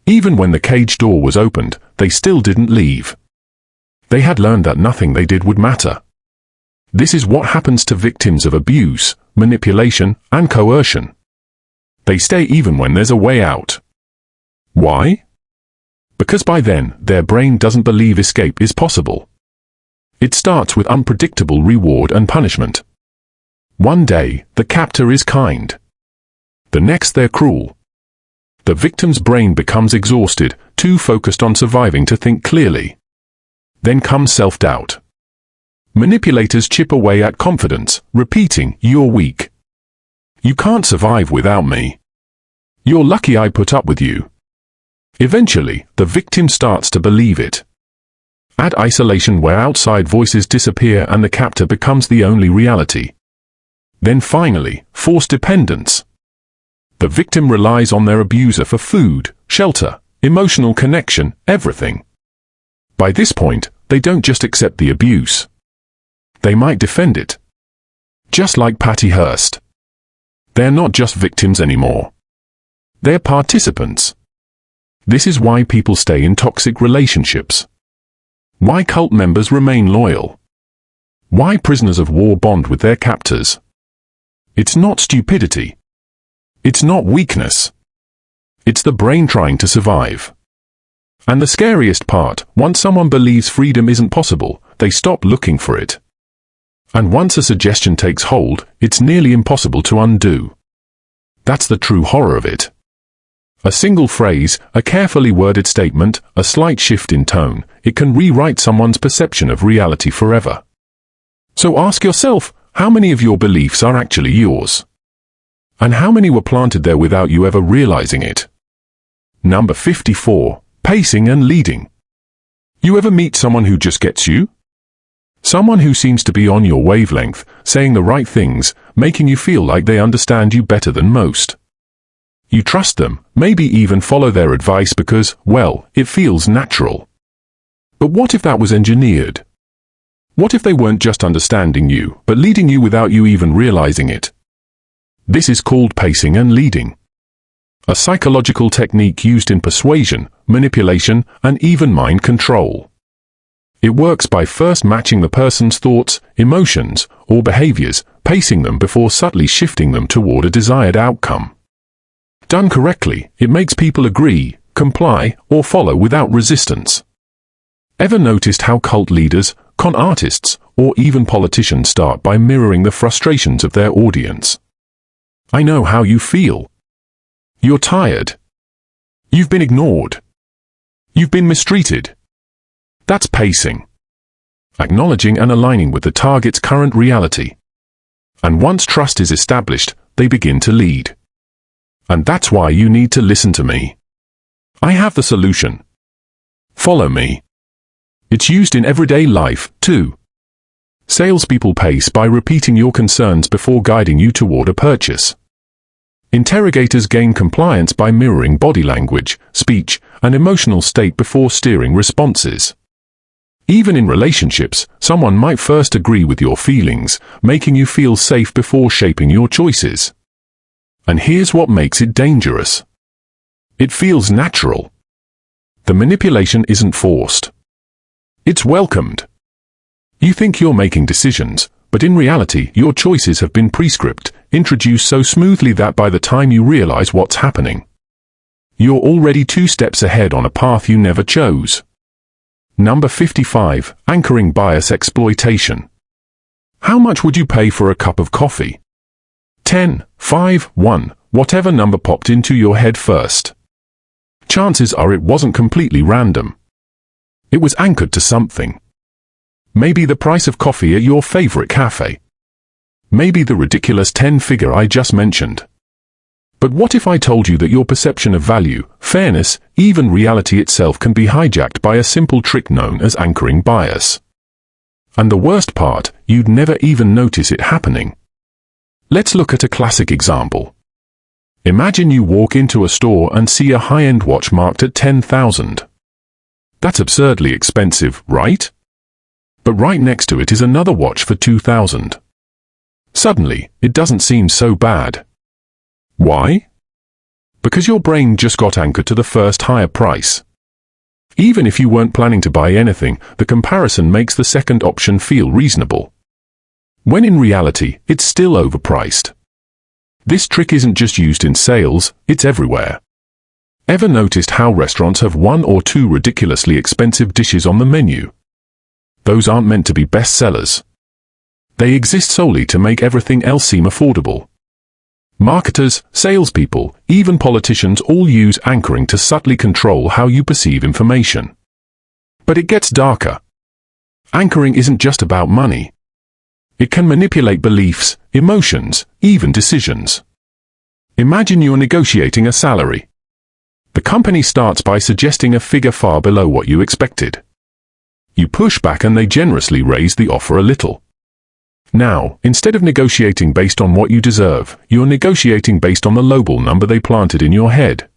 Even when the cage door was opened, they still didn't leave. They had learned that nothing they did would matter. This is what happens to victims of abuse, manipulation, and coercion. They stay even when there's a way out. Why? Because by then, their brain doesn't believe escape is possible. It starts with unpredictable reward and punishment. One day, the captor is kind. The next they're cruel. The victim's brain becomes exhausted, too focused on surviving to think clearly. Then comes self-doubt. Manipulators chip away at confidence, repeating, "You're weak. You can't survive without me. You're lucky I put up with you." Eventually, the victim starts to believe it. Add isolation where outside voices disappear and the captor becomes the only reality. Then finally, forced dependence. The victim relies on their abuser for food, shelter, emotional connection, everything. By this point, they don't just accept the abuse. They might defend it. Just like Patty Hearst. They're not just victims anymore. They're participants. This is why people stay in toxic relationships. Why cult members remain loyal. Why prisoners of war bond with their captors. It's not stupidity. It's not weakness. It's the brain trying to survive. And the scariest part, once someone believes freedom isn't possible, they stop looking for it. And once a suggestion takes hold, it's nearly impossible to undo. That's the true horror of it. A single phrase, a carefully worded statement, a slight shift in tone, it can rewrite someone's perception of reality forever. So ask yourself, how many of your beliefs are actually yours? And how many were planted there without you ever realizing it? Number 54. Pacing and leading. You ever meet someone who just gets you? Someone who seems to be on your wavelength, saying the right things, making you feel like they understand you better than most. You trust them, maybe even follow their advice because, well, it feels natural. But what if that was engineered? What if they weren't just understanding you, but leading you without you even realizing it? This is called pacing and leading. A psychological technique used in persuasion, manipulation, and even mind control. It works by first matching the person's thoughts, emotions, or behaviors, pacing them before subtly shifting them toward a desired outcome. Done correctly, it makes people agree, comply, or follow without resistance. Ever noticed how cult leaders, con artists, or even politicians start by mirroring the frustrations of their audience? I know how you feel. You're tired. You've been ignored. You've been mistreated. That's pacing. Acknowledging and aligning with the target's current reality. And once trust is established, they begin to lead. And that's why you need to listen to me. I have the solution. Follow me. It's used in everyday life, too. Salespeople pace by repeating your concerns before guiding you toward a purchase. Interrogators gain compliance by mirroring body language, speech, and emotional state before steering responses. Even in relationships, someone might first agree with your feelings, making you feel safe before shaping your choices. And here's what makes it dangerous. It feels natural. The manipulation isn't forced. It's welcomed. You think you're making decisions, but in reality, your choices have been prescripted, introduced so smoothly that by the time you realize what's happening, you're already 2 steps ahead on a path you never chose. Number 55, Anchoring Bias Exploitation. How much would you pay for a cup of coffee? 10, 5, 1, whatever number popped into your head first. Chances are it wasn't completely random. It was anchored to something. Maybe the price of coffee at your favorite cafe. Maybe the ridiculous 10 figure I just mentioned. But what if I told you that your perception of value, fairness, even reality itself can be hijacked by a simple trick known as anchoring bias? And the worst part, you'd never even notice it happening. Let's look at a classic example. Imagine you walk into a store and see a high-end watch marked at $10,000. That's absurdly expensive, right? But right next to it is another watch for $2,000. Suddenly, it doesn't seem so bad. Why? Because your brain just got anchored to the first higher price. Even if you weren't planning to buy anything, the comparison makes the second option feel reasonable. When in reality, it's still overpriced. This trick isn't just used in sales, it's everywhere. Ever noticed how restaurants have 1 or 2 ridiculously expensive dishes on the menu? Those aren't meant to be bestsellers. They exist solely to make everything else seem affordable. Marketers, salespeople, even politicians all use anchoring to subtly control how you perceive information. But it gets darker. Anchoring isn't just about money. It can manipulate beliefs, emotions, even decisions. Imagine you're negotiating a salary. The company starts by suggesting a figure far below what you expected. You push back and they generously raise the offer a little. Now, instead of negotiating based on what you deserve, you're negotiating based on the lowball number they planted in your head.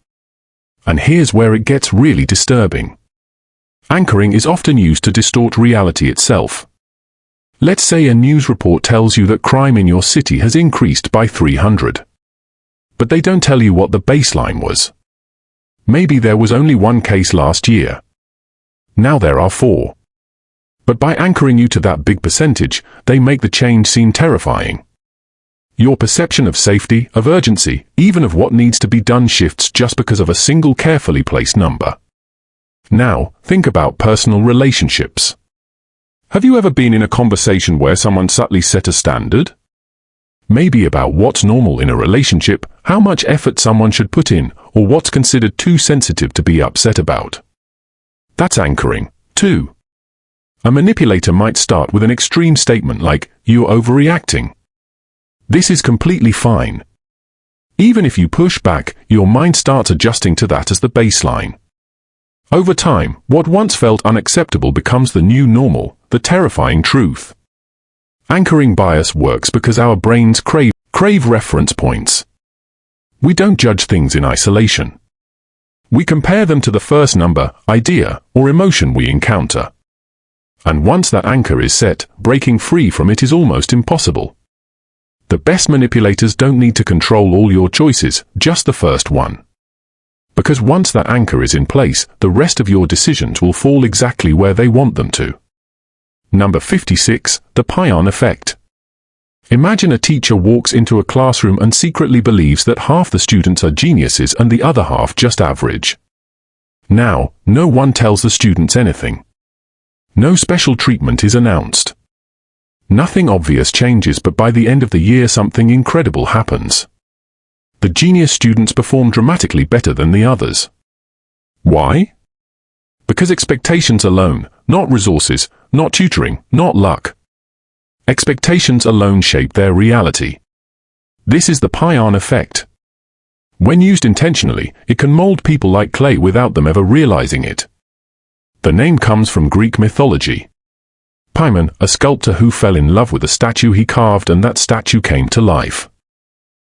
And here's where it gets really disturbing. Anchoring is often used to distort reality itself. Let's say a news report tells you that crime in your city has increased by 300. But they don't tell you what the baseline was. Maybe there was only 1 case last year. Now there are 4. But by anchoring you to that big percentage, they make the change seem terrifying. Your perception of safety, of urgency, even of what needs to be done shifts just because of a single carefully placed number. Now, think about personal relationships. Have you ever been in a conversation where someone subtly set a standard? Maybe about what's normal in a relationship, how much effort someone should put in, or what's considered too sensitive to be upset about. That's anchoring, too. A manipulator might start with an extreme statement like, "You're overreacting." This is completely fine. Even if you push back, your mind starts adjusting to that as the baseline. Over time, what once felt unacceptable becomes the new normal, the terrifying truth. Anchoring bias works because our brains crave reference points. We don't judge things in isolation. We compare them to the first number, idea, or emotion we encounter. And once that anchor is set, breaking free from it is almost impossible. The best manipulators don't need to control all your choices, just the first one. Because once that anchor is in place, the rest of your decisions will fall exactly where they want them to. Number 56. The Payan Effect. Imagine a teacher walks into a classroom and secretly believes that half the students are geniuses and the other half just average. Now, no one tells the students anything. No special treatment is announced. Nothing obvious changes, but by the end of the year something incredible happens. The genius students perform dramatically better than the others. Why? Because expectations alone, not resources, not tutoring, not luck. Expectations alone shape their reality. This is the Payan effect. When used intentionally, it can mold people like clay without them ever realizing it. The name comes from Greek mythology. Paimon, a sculptor who fell in love with a statue he carved, and that statue came to life.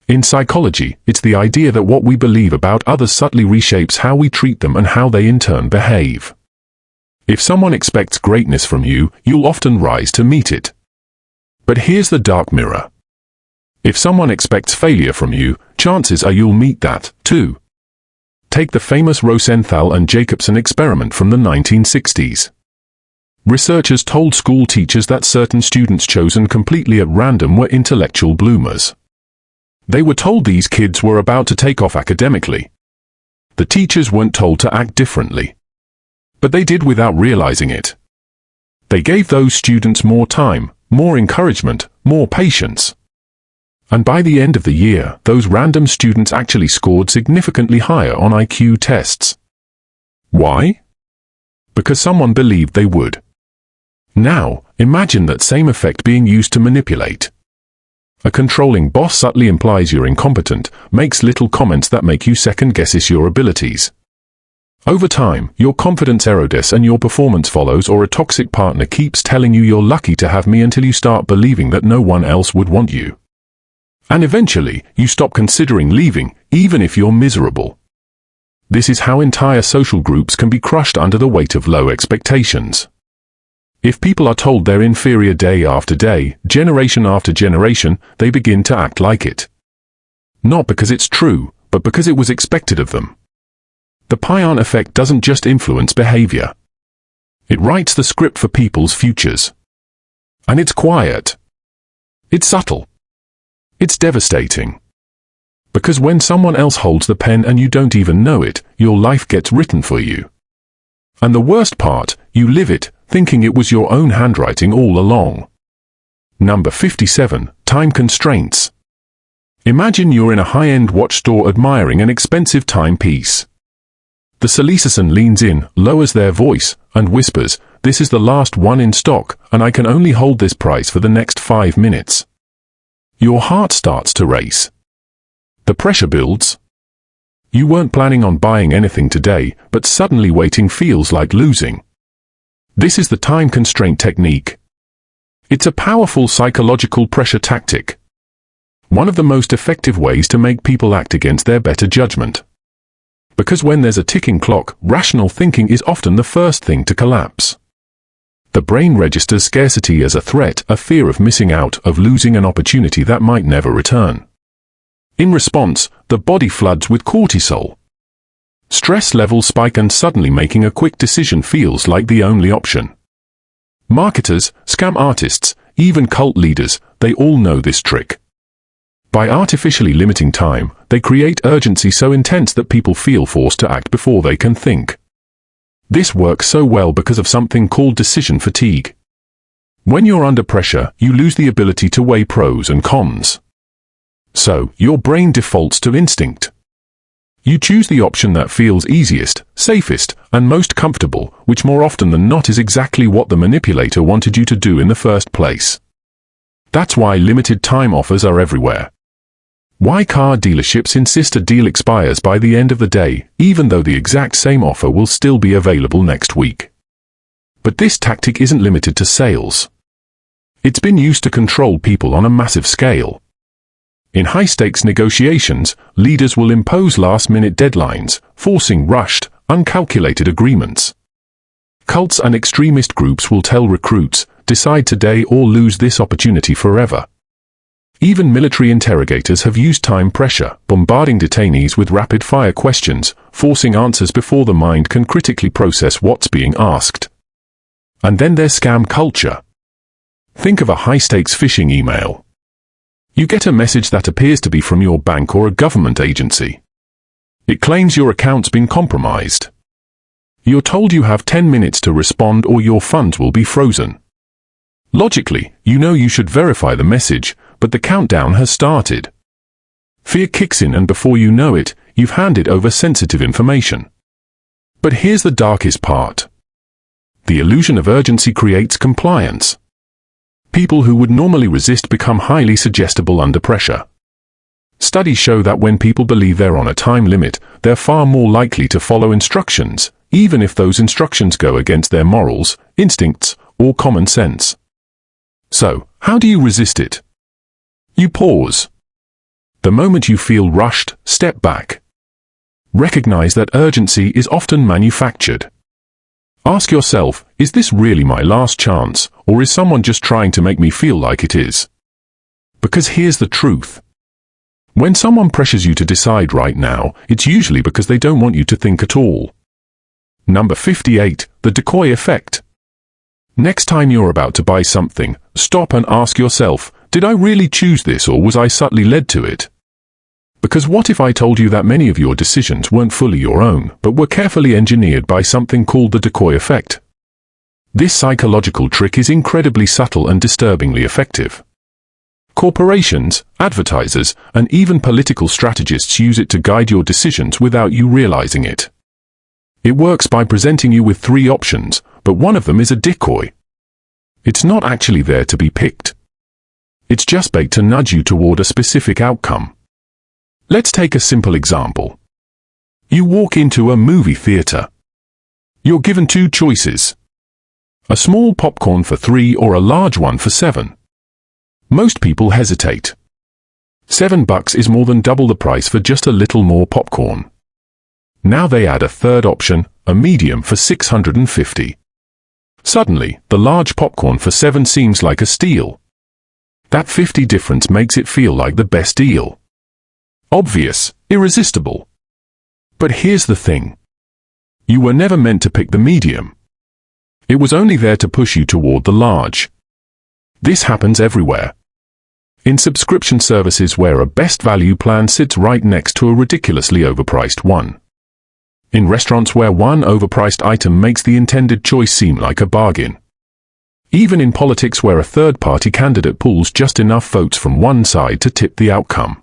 In psychology, it's the idea that what we believe about others subtly reshapes how we treat them and how they in turn behave. If someone expects greatness from you, you'll often rise to meet it. But here's the dark mirror. If someone expects failure from you, chances are you'll meet that, too. Take the famous Rosenthal and Jacobson experiment from the 1960s. Researchers told school teachers that certain students chosen completely at random were intellectual bloomers. They were told these kids were about to take off academically. The teachers weren't told to act differently. But they did without realizing it. They gave those students more time, more encouragement, more patience. And by the end of the year, those random students actually scored significantly higher on IQ tests. Why? Because someone believed they would. Now, imagine that same effect being used to manipulate. A controlling boss subtly implies you're incompetent, makes little comments that make you second-guess your abilities. Over time, your confidence erodes and your performance follows, or a toxic partner keeps telling you you're lucky to have me until you start believing that no one else would want you. And eventually, you stop considering leaving, even if you're miserable. This is how entire social groups can be crushed under the weight of low expectations. If people are told they're inferior day after day, generation after generation, they begin to act like it. Not because it's true, but because it was expected of them. The Payan effect doesn't just influence behavior. It writes the script for people's futures. And it's quiet. It's subtle. It's devastating. Because when someone else holds the pen and you don't even know it, your life gets written for you. And the worst part, you live it, thinking it was your own handwriting all along. Number 57. Time constraints. Imagine you're in a high-end watch store admiring an expensive timepiece. The salesperson leans in, lowers their voice, and whispers, "This is the last one in stock, and I can only hold this price for the next 5 minutes." Your heart starts to race. The pressure builds. You weren't planning on buying anything today, but suddenly waiting feels like losing. This is the time constraint technique. It's a powerful psychological pressure tactic. One of the most effective ways to make people act against their better judgment. Because when there's a ticking clock, rational thinking is often the first thing to collapse. The brain registers scarcity as a threat, a fear of missing out, of losing an opportunity that might never return. In response, the body floods with cortisol. Stress levels spike and suddenly making a quick decision feels like the only option. Marketers, scam artists, even cult leaders, they all know this trick. By artificially limiting time, they create urgency so intense that people feel forced to act before they can think. This works so well because of something called decision fatigue. When you're under pressure, you lose the ability to weigh pros and cons. So, your brain defaults to instinct. You choose the option that feels easiest, safest, and most comfortable, which more often than not is exactly what the manipulator wanted you to do in the first place. That's why limited time offers are everywhere. Why car dealerships insist a deal expires by the end of the day, even though the exact same offer will still be available next week. But this tactic isn't limited to sales. It's been used to control people on a massive scale. In high-stakes negotiations, leaders will impose last-minute deadlines, forcing rushed, uncalculated agreements. Cults and extremist groups will tell recruits, "Decide today or lose this opportunity forever." Even military interrogators have used time pressure, bombarding detainees with rapid-fire questions, forcing answers before the mind can critically process what's being asked. And then there's scam culture. Think of a high-stakes phishing email. You get a message that appears to be from your bank or a government agency. It claims your account's been compromised. You're told you have 10 minutes to respond or your funds will be frozen. Logically, you know you should verify the message, but the countdown has started. Fear kicks in and before you know it, you've handed over sensitive information. But here's the darkest part. The illusion of urgency creates compliance. People who would normally resist become highly suggestible under pressure. Studies show that when people believe they're on a time limit, they're far more likely to follow instructions, even if those instructions go against their morals, instincts, or common sense. So, how do you resist it? You pause. The moment you feel rushed, step back. Recognize that urgency is often manufactured. Ask yourself, is this really my last chance, or is someone just trying to make me feel like it is? Because here's the truth. When someone pressures you to decide right now, it's usually because they don't want you to think at all. Number 58, the decoy effect. Next time you're about to buy something, stop and ask yourself, did I really choose this or was I subtly led to it? Because what if I told you that many of your decisions weren't fully your own, but were carefully engineered by something called the decoy effect? This psychological trick is incredibly subtle and disturbingly effective. Corporations, advertisers, and even political strategists use it to guide your decisions without you realizing it. It works by presenting you with 3 options, but one of them is a decoy. It's not actually there to be picked. It's just baked to nudge you toward a specific outcome. Let's take a simple example. You walk into a movie theater. You're given 2 choices. A small popcorn for $3 or a large one for $7. Most people hesitate. $7 is more than double the price for just a little more popcorn. Now they add a third option, a medium for $650. Suddenly, the large popcorn for $7 seems like a steal. That $50 difference makes it feel like the best deal. Obvious, irresistible. But here's the thing. You were never meant to pick the medium. It was only there to push you toward the large. This happens everywhere. In subscription services where a best value plan sits right next to a ridiculously overpriced one. In restaurants where one overpriced item makes the intended choice seem like a bargain. Even in politics where a third-party candidate pulls just enough votes from one side to tip the outcome.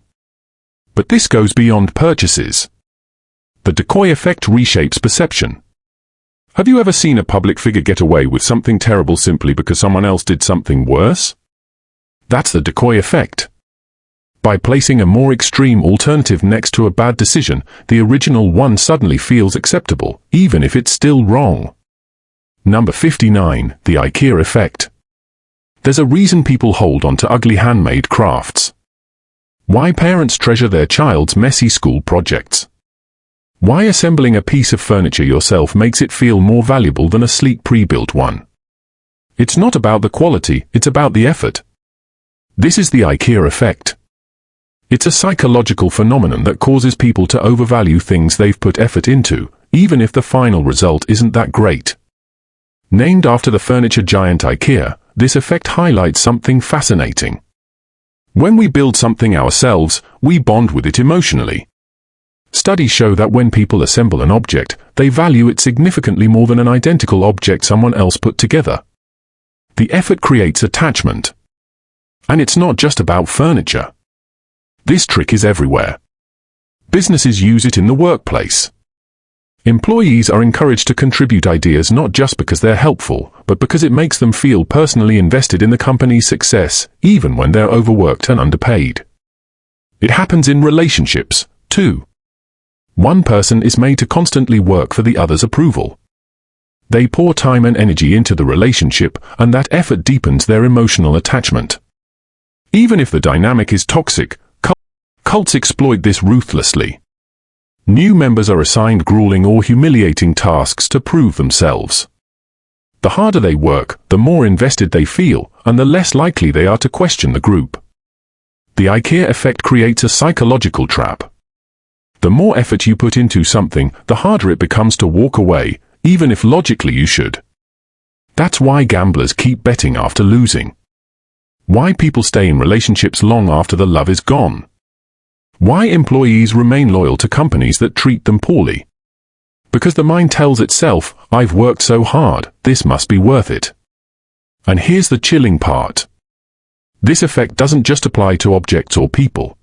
But this goes beyond purchases. The decoy effect reshapes perception. Have you ever seen a public figure get away with something terrible simply because someone else did something worse? That's the decoy effect. By placing a more extreme alternative next to a bad decision, the original one suddenly feels acceptable, even if it's still wrong. Number 59, the IKEA effect. There's a reason people hold on to ugly handmade crafts. Why parents treasure their child's messy school projects. Why assembling a piece of furniture yourself makes it feel more valuable than a sleek pre-built one. It's not about the quality, it's about the effort. This is the IKEA effect. It's a psychological phenomenon that causes people to overvalue things they've put effort into, even if the final result isn't that great. Named after the furniture giant IKEA, this effect highlights something fascinating. When we build something ourselves, we bond with it emotionally. Studies show that when people assemble an object, they value it significantly more than an identical object someone else put together. The effort creates attachment. And it's not just about furniture. This trick is everywhere. Businesses use it in the workplace. Employees are encouraged to contribute ideas not just because they're helpful, but because it makes them feel personally invested in the company's success, even when they're overworked and underpaid. It happens in relationships, too. One person is made to constantly work for the other's approval. They pour time and energy into the relationship, and that effort deepens their emotional attachment. Even if the dynamic is toxic, cults exploit this ruthlessly. New members are assigned grueling or humiliating tasks to prove themselves. The harder they work, the more invested they feel, and the less likely they are to question the group. The IKEA effect creates a psychological trap. The more effort you put into something, the harder it becomes to walk away, even if logically you should. That's why gamblers keep betting after losing. Why people stay in relationships long after the love is gone. Why employees remain loyal to companies that treat them poorly. Because the mind tells itself, I've worked so hard, this must be worth it. And here's the chilling part. This effect doesn't just apply to objects or people.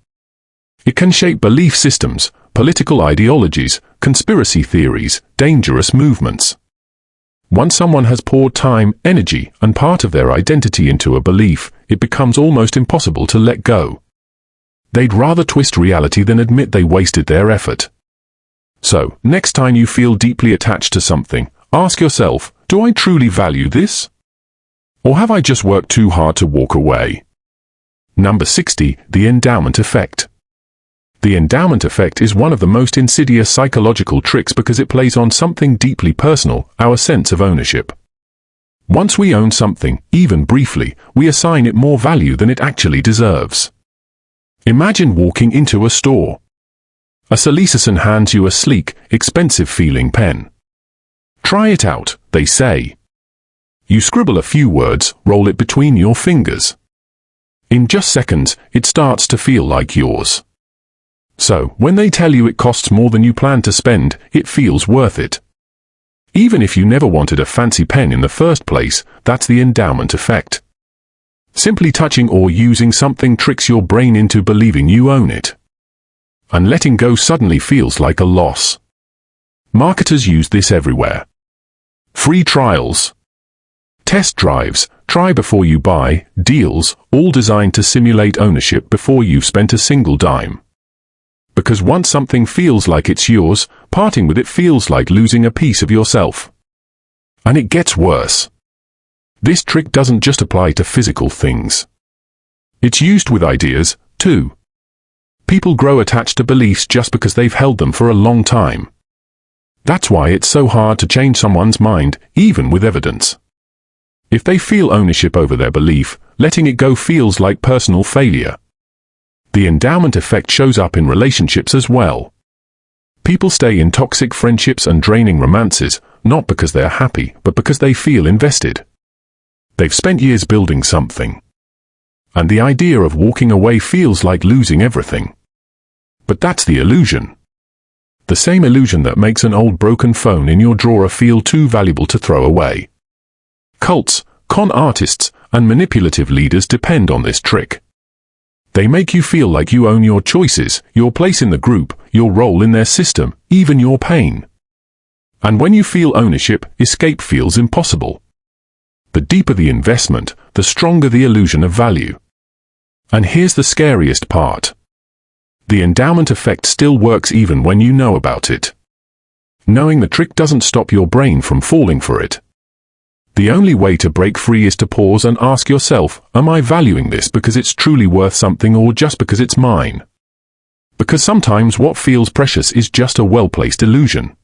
It can shape belief systems, political ideologies, conspiracy theories, dangerous movements. Once someone has poured time, energy, and part of their identity into a belief, it becomes almost impossible to let go. They'd rather twist reality than admit they wasted their effort. So, next time you feel deeply attached to something, ask yourself, do I truly value this? Or have I just worked too hard to walk away? Number 60, the endowment effect. The endowment effect is one of the most insidious psychological tricks because it plays on something deeply personal, our sense of ownership. Once we own something, even briefly, we assign it more value than it actually deserves. Imagine walking into a store. A salesperson hands you a sleek, expensive-feeling pen. Try it out, they say. You scribble a few words, roll it between your fingers. In just seconds, it starts to feel like yours. So, when they tell you it costs more than you plan to spend, it feels worth it. Even if you never wanted a fancy pen in the first place, that's the endowment effect. Simply touching or using something tricks your brain into believing you own it. And letting go suddenly feels like a loss. Marketers use this everywhere. Free trials, test drives, try before you buy, deals, all designed to simulate ownership before you've spent a single dime. Because once something feels like it's yours, parting with it feels like losing a piece of yourself. And it gets worse. This trick doesn't just apply to physical things. It's used with ideas, too. People grow attached to beliefs just because they've held them for a long time. That's why it's so hard to change someone's mind, even with evidence. If they feel ownership over their belief, letting it go feels like personal failure. The endowment effect shows up in relationships as well. People stay in toxic friendships and draining romances, not because they're happy, but because they feel invested. They've spent years building something. And the idea of walking away feels like losing everything. But that's the illusion. The same illusion that makes an old broken phone in your drawer feel too valuable to throw away. Cults, con artists, and manipulative leaders depend on this trick. They make you feel like you own your choices, your place in the group, your role in their system, even your pain. And when you feel ownership, escape feels impossible. The deeper the investment, the stronger the illusion of value. And here's the scariest part. The endowment effect still works even when you know about it. Knowing the trick doesn't stop your brain from falling for it. The only way to break free is to pause and ask yourself, am I valuing this because it's truly worth something or just because it's mine? Because sometimes what feels precious is just a well-placed illusion.